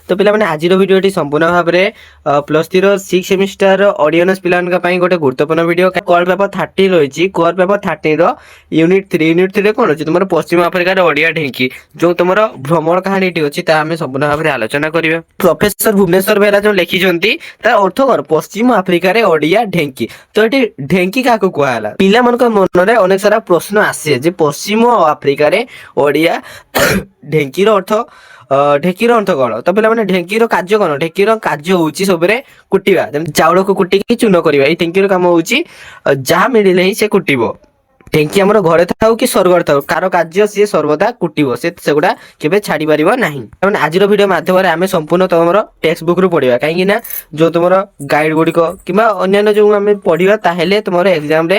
तो पे आज भिडियो संपूर्ण भाव में +3 6 सेमिस्टर ऑडियंस पे गोटे गुरुत्वपूर्ण वीडियो कोर पेपर 30 रही कोर पेपर 30 यूनिट 3 कौन अच्छी तुम पश्चिम आफ्रिकार ओडिया ढेंकी जो तुम भ्रमण कहानी अच्छी आम संपूर्ण भाव में आलोचना करवा। प्रोफेसर भुवनेश्वर बेहेरा जो लिखिं अर्थ कौन पश्चिम आफ्रिकार ओडिया ढेंकी तो ये ढेंकी क्या कहला पिला मन में अनेक सारा प्रश्न आसे पश्चिम आफ्रिकार ओडिया ढेंकीर अर्थ ढेकीर अर्थ कौन तो पे ढेंकीर कार्य कौन ढेकीर कार्य हूँ सब कुटिया चाउल को कुटिकी चून करवा ये ढेंकीर काम हूँ जहाँ मिले ही से कुटब ढेंकी आम घरे था कि स्वर्ग था कार कार्य सी सर्वदा कुटब से गुड़ा केवे छाड़ी पार ना आज भिडियो माध्यम आम संपूर्ण तुम टेक्स्ट बुक रू पढ़ा कहीं जो तुम गाइड गुड़िक कि अन्य जो आम पढ़ा ताहले तुम एग्जाम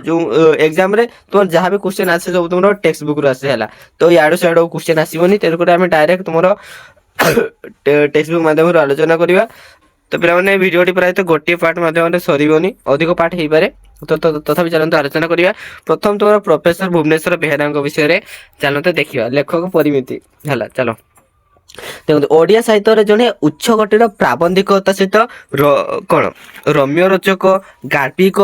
जो एग्जाम रे तुम जहाँ भी क्वेश्चन आसे सब तुम टेक्स्ट बुक रू आसे है तो याडू साइड क्वेश्चन आसोनी तेणुक आम डायरेक्ट तुम टेक्स्ट बुक माध्यम आलोचना करवा। तो पे भिडियो प्राय गोटे पार्ट माध्यम सर अधिक पार्ट हो पारे तो तथापि चलते आलोचना करवा। प्रथम तुम प्रोफेसर भुवनेश्वर बेहेरा विषय में चलते देखा लेखक परिमिति है चलो देखो ओडिया साहित्य जड़े उच्च कोटीर प्राबंधिकता सहित कौन रम्य रोचक गार्पिक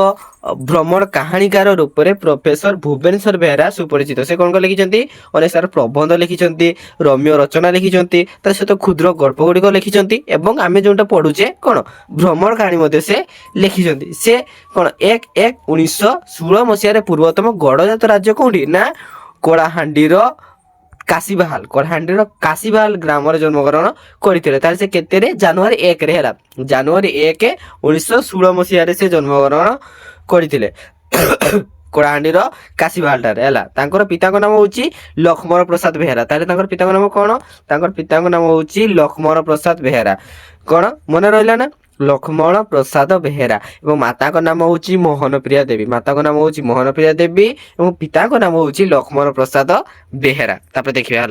भ्रमण कहानीकार रूप में प्रोफेसर भुवनेश्वर बेहेरा सुपरिचित से कौन लिखिं अनेक सारा प्रबंध लिखिं रम्य रचना लिखिं सहित क्षुद्र गल्प गुड़िक लिखिं आम जोटा पढ़ुचे कौन भ्रमण कहानी से लिखिं से कौन 1/1/1916 मसीह पूर्वतम गड़जात राज्य कौटी ना कलाहांडीर काशीबाहाल कलाहांडीर काशीबाहाल ग्राम जन्मग्रहण करते से केते जनवरी 1 रे है जनवरी 1/1916 मसीह से जन्मग्रहण करते कलाहांडीर काशीबाहाल है पिता नाम हूँ लक्ष्मण प्रसाद बेहेरा पिता नाम कौन पिता नाम हूँ लक्ष्मण प्रसाद बेहेरा कौन मन रहा ना लक्ष्मण प्रसाद बेहेरा और माता का नाम हूँ मोहनप्रिया देवी माता का नाम हूँ मोहनप्रिया देवी और पिता का नाम हूँ लक्ष्मण प्रसाद बेहेरा। देखिए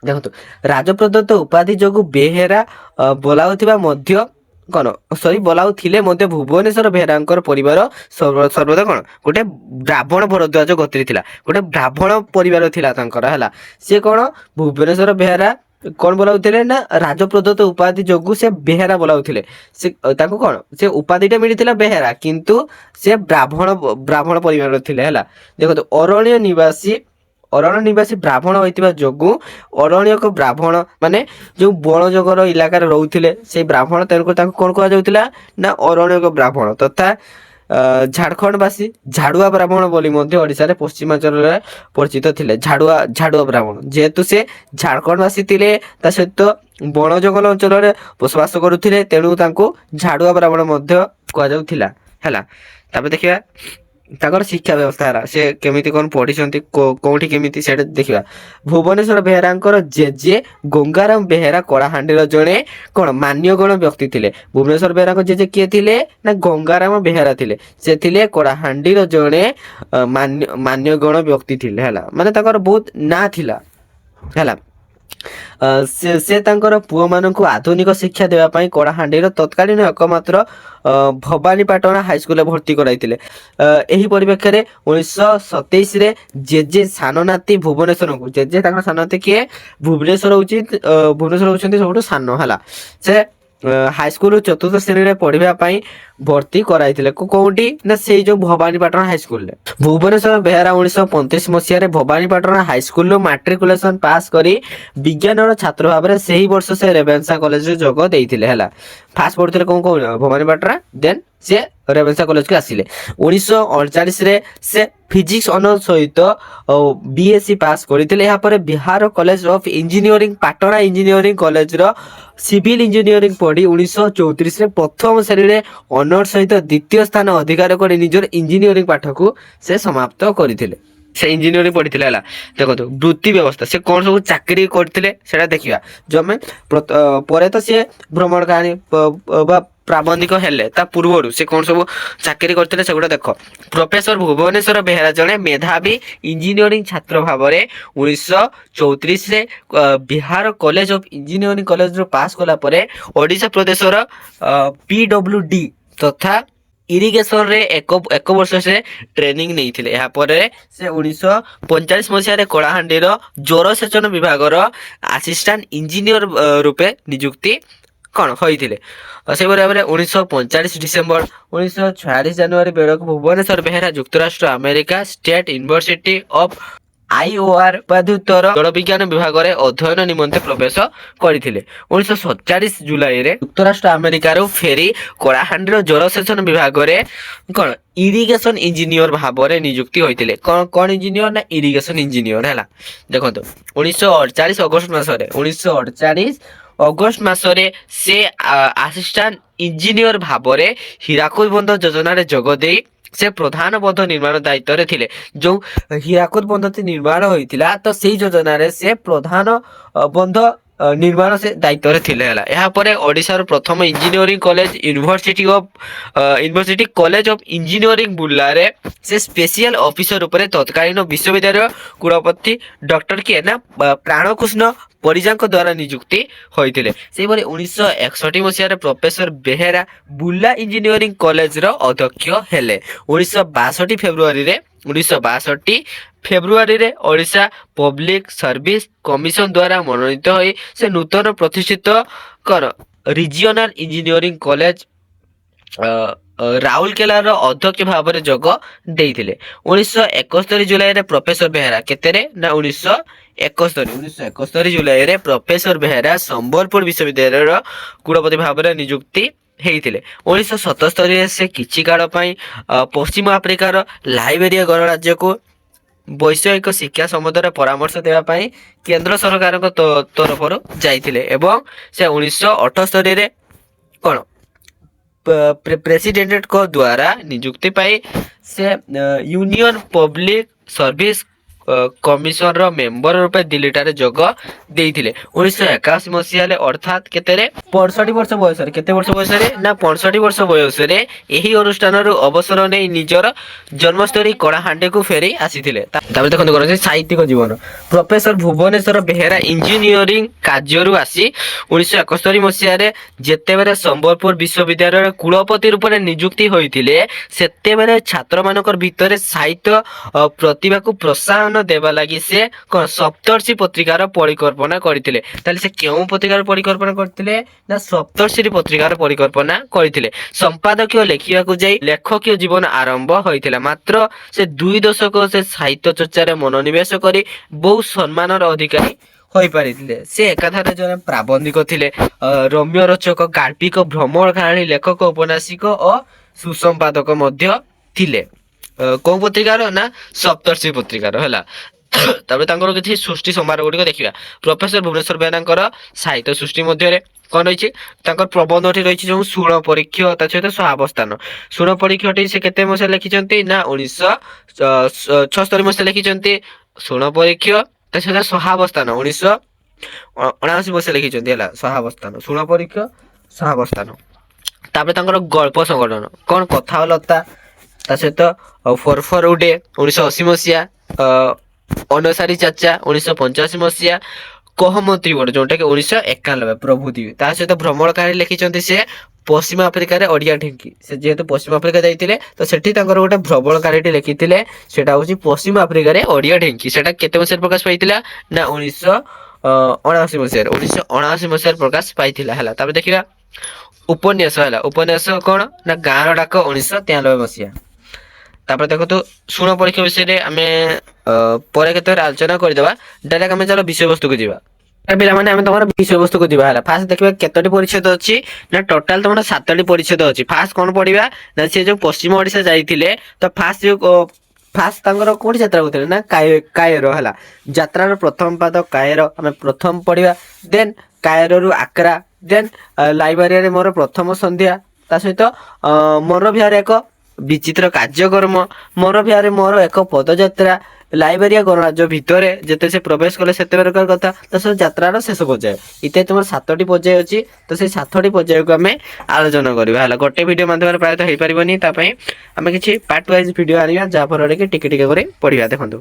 देखो राजप्रदत्त उपाधि जो बेहेरा बोलाउथिबा मध्य कौन सॉरी बोलाउथिले मध्य भुवनेश्वर बेहेरा परिवार सर्वदा कौन गोटे ब्राह्मण भरद्वाज गोत्री थिला गोटे ब्राह्मण परिवार थिला है सी कौन भुवनेश्वर बेहेरा कौन बोलाउथिले ना राजप्रदत्त उपाधि जोगु से बेहेरा बोलाउथिले से ताको कौन से उपाधिटा मिलिथिला बेहेरा किंतु से ब्राह्मण परिवार थिले है देखो तो अरण्य निवासी ब्राह्मण होइतिबा जोगु अरण्यक ब्राह्मण माने जो बण जंगल इलाका रोउथिले से ब्राह्मण तेनको ताको कौन कहा जाउथिला ना अरण्यक ब्राह्मण तथा झारखंडवासी झाड़ुआ ब्राह्मण बोली ओडिशा पश्चिमांचल परिचित थिले झाड़ुआ ब्राह्मण जेहेतु से झारखंडवासी थिले ता सहित बण जंगल अंचल बसवास करुथिले तेणु तांको झाड़ुआ ब्राह्मण कह जाउथिला हैला। तापर देखिया ताकर शिक्षा व्यवस्था से केमिति कौन पढ़ी कौटी केमिति से देखा भुवनेश्वर बेहेरा जेजे गंगाराम बेहेरा कलाहांडीर जड़े कौन मान्यगण व्यक्ति थे भुवनेश्वर बेहेरा जेजे किए थे ना गंगाराम बेहेरा थे से थिले कलाहांडीर जड़े मान्यगण व्यक्ति थे है माने ताकर बहुत ना थिला है से पुओ मानक आधुनिक शिक्षा देवाई कलाहांडीर तत्कालीन एकमात्र भवानीपाटना हाईस्कूल भर्ती कराइतिले। एही परिप्रेक्षी में 1927 जेजे साननाती भुवनेश्वर को जेजे साननाती किए भुवनेश्वर होउछन्ती सबुठ सान है से हाईस्कूल चतुर्थ श्रेणी में पढ़ाई भर्ती कराइतिले कोउटी ना से जो भवानीपाटना हाईस्कूल भुवनेश्वर बेहेरा 1935 मसीह भवानीपाटना हाईस्कूल मैट्रिकुलेशन पास करी विज्ञान छात्र भाव में से ही वर्ष से रेवेन्सा कॉलेज जोग देइतिले है फास्ट पढ़ुते कौन कौन भवानीपाटना देन से रेवेन्सा कॉलेज को आसिले 1948 से फिजिक्स ऑनर्स सहित बीएससी पास करते Bihar college of engineering Patna engineering college row civil engineering पढ़ी 1934 प्रथम श्रेणी में ऑनर्स सहित द्वितीय स्थान अधिकार कर निजर इंजीनियरिंग पाठ को से समाप्त करते से इंजीनियरिंग पढ़ी है देखो तो वृत्ति व्यवस्था से कौन सब चाकरी करते देखा जो आम पर तो सी भ्रमण कहानी प्राबंधिक हेले ता पूर्व से कौन सब चाकरी करते से गुड़ा देख प्रोफेसर भुवनेश्वर बेहेरा जड़े मेधावी इंजीनियरिंग छात्र भाव में 1934 Bihar college of engineering college pass कला ओडिशा प्रदेश PWD तथा ଇରିଗେସନ ରେ ଏକ ବର୍ଷ ସେ ଟ୍ରେନିଂ ନେଇଥିଲେ। ଏହାପରେ ସେ 1945 ମସିହାରେ କଳାହାଣ୍ଡିର ଜଳସେଚନ ବିଭାଗର ଆସିଷ୍ଟାଣ୍ଟ ଇଞ୍ଜିନିୟର ରୂପେ ନିଯୁକ୍ତି କଣ ହୋଇଥିଲେ। ସେହିପରି ଭାବରେ 1945 ଡିସେମ୍ବର 1946 ଜାନୁଆରୀ ବେଳକୁ ଭୁବନେଶ୍ୱର ବେହେରା ଯୁକ୍ତରାଷ୍ଟ୍ର ଆମେରିକା ଷ୍ଟେଟ ୟୁନିଭର୍ସିଟି ଅଫ ଆଇଓଆର ଉପାଧ୍ୟୁତ୍ତର ଜଳ ବିଜ୍ଞାନ ବିଭାଗରେ ଅଧ୍ୟୟନ ନିମନ୍ତେ ପ୍ରବେଶ କରିଥିଲେ। 1947 ଜୁଲାଇରେ ଯୁକ୍ତରାଷ୍ଟ୍ର ଆମେରିକାରୁ ଫେରି କଳାହାଣ୍ଡିର ଜଳସେଚନ ବିଭାଗରେ କଣ ଇରିଗେସନ ଇଞ୍ଜିନିୟର ଭାବରେ ନିଯୁକ୍ତି ହୋଇଥିଲେ। କଣ ଇଞ୍ଜିନିୟର ନା ଇରିଗେସନ ଇଞ୍ଜିନିୟର ହେଲା। ଦେଖନ୍ତୁ 1948 ଅଗଷ୍ଟ ମାସରେ ସେ ଆସିଷ୍ଟାଣ୍ଟ ଇଞ୍ଜିନିୟର ଭାବରେ ହୀରାକୁଦ ବନ୍ଧ ଯୋଜନାରେ ଯୋଗ ଦେଇ ସେ ପ୍ରଧାନ ବନ୍ଧ ନିର୍ମାଣ ଦାୟିତ୍ୱରେ ଥିଲେ। ଯୋଉ ହୀରାକୁଦ ବନ୍ଧଟି ନିର୍ମାଣ ହୋଇଥିଲା ତ ସେଇ ଯୋଜନାରେ ସେ ପ୍ରଧାନ ବନ୍ଧ ନିର୍ମାଣ ସେ ଦାୟିତ୍ୱରେ ଥିଲେ ହେଲା। ଏହାପରେ ଓଡ଼ିଶାର ପ୍ରଥମ engineering college university college of engineering ବୁର୍ଲାରେ ସେ ସ୍ପେସିଆଲ ଅଫିସର ରୂପରେ ତତ୍କାଳୀନ ବିଶ୍ୱବିଦ୍ୟାଳୟ କୁଳପତି ଡକ୍ଟର କିଏ ନା ପ୍ରାଣକୃଷ୍ଣ ପରିଜାଙ୍କ ଦ୍ୱାରା ନିଯୁକ୍ତି ହୋଇଥିଲେ। ସେହିପରି 1961 ମସିହାରେ ପ୍ରଫେସର ବେହେରା ବୁର୍ଲା ଇଞ୍ଜିନିୟରିଂ କଲେଜର ଅଧ୍ୟକ୍ଷ ହେଲେ। 1962 ଫେବୃଆରୀରେ ଓଡ଼ିଶା ପବ୍ଲିକ ସର୍ଭିସ କମିଶନ ଦ୍ୱାରା ମନୋନୀତ ହୋଇ ସେ ନୂତନ ପ୍ରତିଷ୍ଠିତ ରିଜିଓନାଲ ଇଞ୍ଜିନିୟରିଂ କଲେଜ ରାଉରକେଲାର ଅଧ୍ୟକ୍ଷ ଭାବରେ ଯୋଗ ଦେଇଥିଲେ। 1971 ଜୁଲାଇରେ ପ୍ରଫେସର ବେହେରା କେତେରେ ନା 1971 ଜୁଲାଇରେ ପ୍ରଫେସର ବେହେରା ସମ୍ବଲପୁର ବିଶ୍ୱବିଦ୍ୟାଳୟର କୁଳପତି ଭାବରେ ନିଯୁକ୍ତି ହେଇଥିଲେ। 1977ରେ ସେ କିଛି କାଳ ପାଇଁ ପଶ୍ଚିମ ଆଫ୍ରିକାର ଲାଇବେରିଆ ଗଣରାଜ୍ୟକୁ ବୈଷୟିକ ଶିକ୍ଷା ସମ୍ବନ୍ଧରେ ପରାମର୍ଶ ଦେବା ପାଇଁ କେନ୍ଦ୍ର ସରକାରଙ୍କ ତରଫରୁ ଯାଇଥିଲେ ଏବଂ ସେ 1978ରେ କଣ ପ୍ରେସିଡେଣ୍ଟଙ୍କ ଦ୍ୱାରା ନିଯୁକ୍ତି ପାଇ ସେ union public service commissioner member ରୂପେ ଦିଲ୍ଲୀଠାରେ ଯୋଗ ଦେଇଥିଲେ। 1981 ମସିହାରେ ଅର୍ଥାତ୍ କେତେରେ 65 ବର୍ଷ ବୟସରେ କେତେ ବର୍ଷ ବୟସରେ ନା 65 ବର୍ଷ ବୟସରେ ଏହି ଅନୁଷ୍ଠାନରୁ ଅବସର ନେଇ ନିଜର ଜନ୍ମସ୍ଥଳୀ କଳାହାଣ୍ଡିକୁ ଫେରି ଆସିଥିଲେ। ତାପରେ ଦେଖନ୍ତୁ କଣ ଅଛି ସାହିତ୍ୟିକ ଜୀବନ। ପ୍ରଫେସର ଭୁବନେଶ୍ୱର ବେହେରା ଇଞ୍ଜିନିୟରିଂ କାର୍ଯ୍ୟରୁ ଆସି 1971 ମସିହାରେ ଯେତେବେଳେ ସମ୍ବଲପୁର ବିଶ୍ୱବିଦ୍ୟାଳୟର କୁଳପତି ରୂପରେ ନିଯୁକ୍ତି ହୋଇଥିଲେ ସେତେବେଳେ ଛାତ୍ରମାନଙ୍କର ଭିତରେ ସାହିତ୍ୟ ପ୍ରତିଭାକୁ ପ୍ରୋତ୍ସାହନ ଦେବା ଲାଗି ସେ କଣ ସପ୍ତର୍ଷି ପତ୍ରିକାର ପରିକଳ୍ପନା କରିଥିଲେ। ତାହେଲେ ସେ କେଉଁ ପତ୍ରିକାର ପରିକଳ୍ପନା କରିଥିଲେ ନା ସପ୍ତର୍ଷି ପତ୍ରିକାର ପରିକଳ୍ପନା କରିଥିଲେ। ସମ୍ପାଦକୀୟ ଲେଖିବାକୁ ଯାଇ ଲେଖକୀୟ ଜୀବନ ଆରମ୍ଭ ହୋଇଥିଲା। ମାତ୍ର ସେ 2 ଦଶକ ସେ ସାହିତ୍ୟ ଚର୍ଚ୍ଚାରେ ମନୋନିବେଶ କରି ବହୁ ସମ୍ମାନର ଅଧିକାରୀ ହୋଇପାରିଥିଲେ। ସେ ଏକାଧାରେ ଜଣେ ପ୍ରାବନ୍ଧିକ ଥିଲେ, ରମ୍ୟ ରଚକ, ଗାଳ୍ପିକ, ଭ୍ରମଣ କାହାଣୀ ଲେଖକ, ଉପନ୍ୟାସିକ ଓ ସୁସମ୍ପାଦକ ମଧ୍ୟ ଥିଲେ। କୋଉ ପତ୍ରିକାର ନା ସପ୍ତର୍ଷି ପତ୍ରିକାର ହେଲା। ତାପରେ ତାଙ୍କର କିଛି ସୃଷ୍ଟି ସମ୍ଭାର ଗୁଡ଼ିକ ଦେଖିବା। ପ୍ରଫେସର ଭୁବନେଶ୍ୱର ବେହେରାଙ୍କର ସାହିତ୍ୟ ସୃଷ୍ଟି ମଧ୍ୟରେ କଣ ରହିଛି ତାଙ୍କର ପ୍ରବନ୍ଧଟି ରହିଛି ଯୋଉ ଶୁଣ ପରୀକ୍ଷ ତା ସହିତ ସହାବସ୍ଥାନ। ଶୁଣ ପରୀକ୍ଷଟି ସେ କେତେ ମସିହା ଲେଖିଛନ୍ତି ନା 1976 ମସିହା ଲେଖିଛନ୍ତି ଶୁଣ ପରୀକ୍ଷ ତା ସହିତ ସହାବସ୍ଥାନ 1979 ମସିହା ଲେଖିଛନ୍ତି ହେଲା ସହାବସ୍ଥାନ ଶୁଣ ପରୀକ୍ଷ ସହାବସ୍ଥାନ। ତାପରେ ତାଙ୍କର ଗଳ୍ପ ସଂଗଠନ କଣ କଥା ଓ ଲତା ତା ସହିତ ଫରଫର ଉଡେ 1980 ମସିହା, ଅନସାରୀ ଚାଚା 1985 ମସିହା, କହମନ୍ତ୍ରୀ ଗୋଟେ ଯୋଉଟା କି 1991 ପ୍ରଭୃତି। ତା ସହିତ ଭ୍ରମଣ କାହାଣୀ ଲେଖିଛନ୍ତି ସେ ପଶ୍ଚିମ ଆଫ୍ରିକାରେ ଓଡ଼ିଆ ଢିଙ୍କି। ସେ ଯେହେତୁ ପଶ୍ଚିମ ଆଫ୍ରିକା ଯାଇଥିଲେ ତ ସେଠି ତାଙ୍କର ଗୋଟେ ଭ୍ରମଣ କାହାଣୀଟି ଲେଖିଥିଲେ ସେଟା ହଉଛି ପଶ୍ଚିମ ଆଫ୍ରିକାରେ ଓଡ଼ିଆ ଢିଙ୍କି। ସେଟା କେତେ ମସିହାରେ ପ୍ରକାଶ ପାଇଥିଲା ନା 1979 ମସିହାରେ ପ୍ରକାଶ ପାଇଥିଲା ହେଲା। ତାପରେ ଦେଖିବା ଉପନ୍ୟାସ ହେଲା। ଉପନ୍ୟାସ କଣ ନା ଗାଁର ଡାକ 1993 ମସିହା। ତାପରେ ଦେଖନ୍ତୁ ଶୁଣ ପରୀକ୍ଷା ବିଷୟରେ ଆମେ ପରେ କେତେବେଳେ ଆଲୋଚନା କରିଦେବା। ଡାଇରେକ୍ଟ ଆମେ ଚାଲ ବିଷୟବସ୍ତୁକୁ ଯିବା। ପିଲାମାନେ ଆମେ ତମର ବିଷୟବସ୍ତୁକୁ ଯିବା ହେଲା। ଫାଷ୍ଟ ଦେଖିବା କେତୋଟି ପରିଚ୍ଛେଦ ଅଛି ନା ଟୋଟାଲ ତମର 7ଟି ପରିଚ୍ଛେଦ ଅଛି। ଫାଷ୍ଟ କଣ ପଢିବା ନା ସେ ଯୋଉ ପଶ୍ଚିମ ଓଡିଶା ଯାଇଥିଲେ ତ ଫାଷ୍ଟ ତାଙ୍କର କୋଉଠି ଯାତ୍ରା କରୁଥିଲେ ନା କାୟର ହେଲା। ଯାତ୍ରାର ପ୍ରଥମ ପାଦ କାୟର ଆମେ ପ୍ରଥମ ପଢିବା। ଦେନ୍ କାୟରରୁ ଆକ୍ରା, ଦେନ୍ ଲାଇବେରିଆରେ ମୋର ପ୍ରଥମ ସନ୍ଧ୍ୟା, ତା ସହିତ ମୋର ବିହାରରେ ଏକ ବିଚିତ୍ର କାର୍ଯ୍ୟକ୍ରମ, ମୋର ବିହାରରେ ମୋର ଏକ ପଦଯାତ୍ରା, ଲାଇବେରିଆ ଗଣରାଜ୍ୟ ଭିତରେ ଯେତେ ସେ ପ୍ରବେଶ କଲେ ସେତେବେଳକାର କଥା, ତ ସେ ଯାତ୍ରାର ଶେଷ ପର୍ଯ୍ୟାୟ। ଇତ୍ୟାଦି ତୁମର 7ଟି ପର୍ଯ୍ୟାୟ ଅଛି। ତ ସେଇ 7ଟି ପର୍ଯ୍ୟାୟକୁ ଆମେ ଆଲୋଚନା କରିବା ହେଲା। ଗୋଟେ ଭିଡିଓ ମାଧ୍ୟମରେ ପ୍ରାୟତଃ ହେଇପାରିବନି, ତା ପାଇଁ ଆମେ କିଛି ପାର୍ଟ ୱାଇଜ ଭିଡିଓ ଆଣିବା ଯାହାଫଳରେ କି ଟିକେ ଟିକେ କରି ପଢିବା। ଦେଖନ୍ତୁ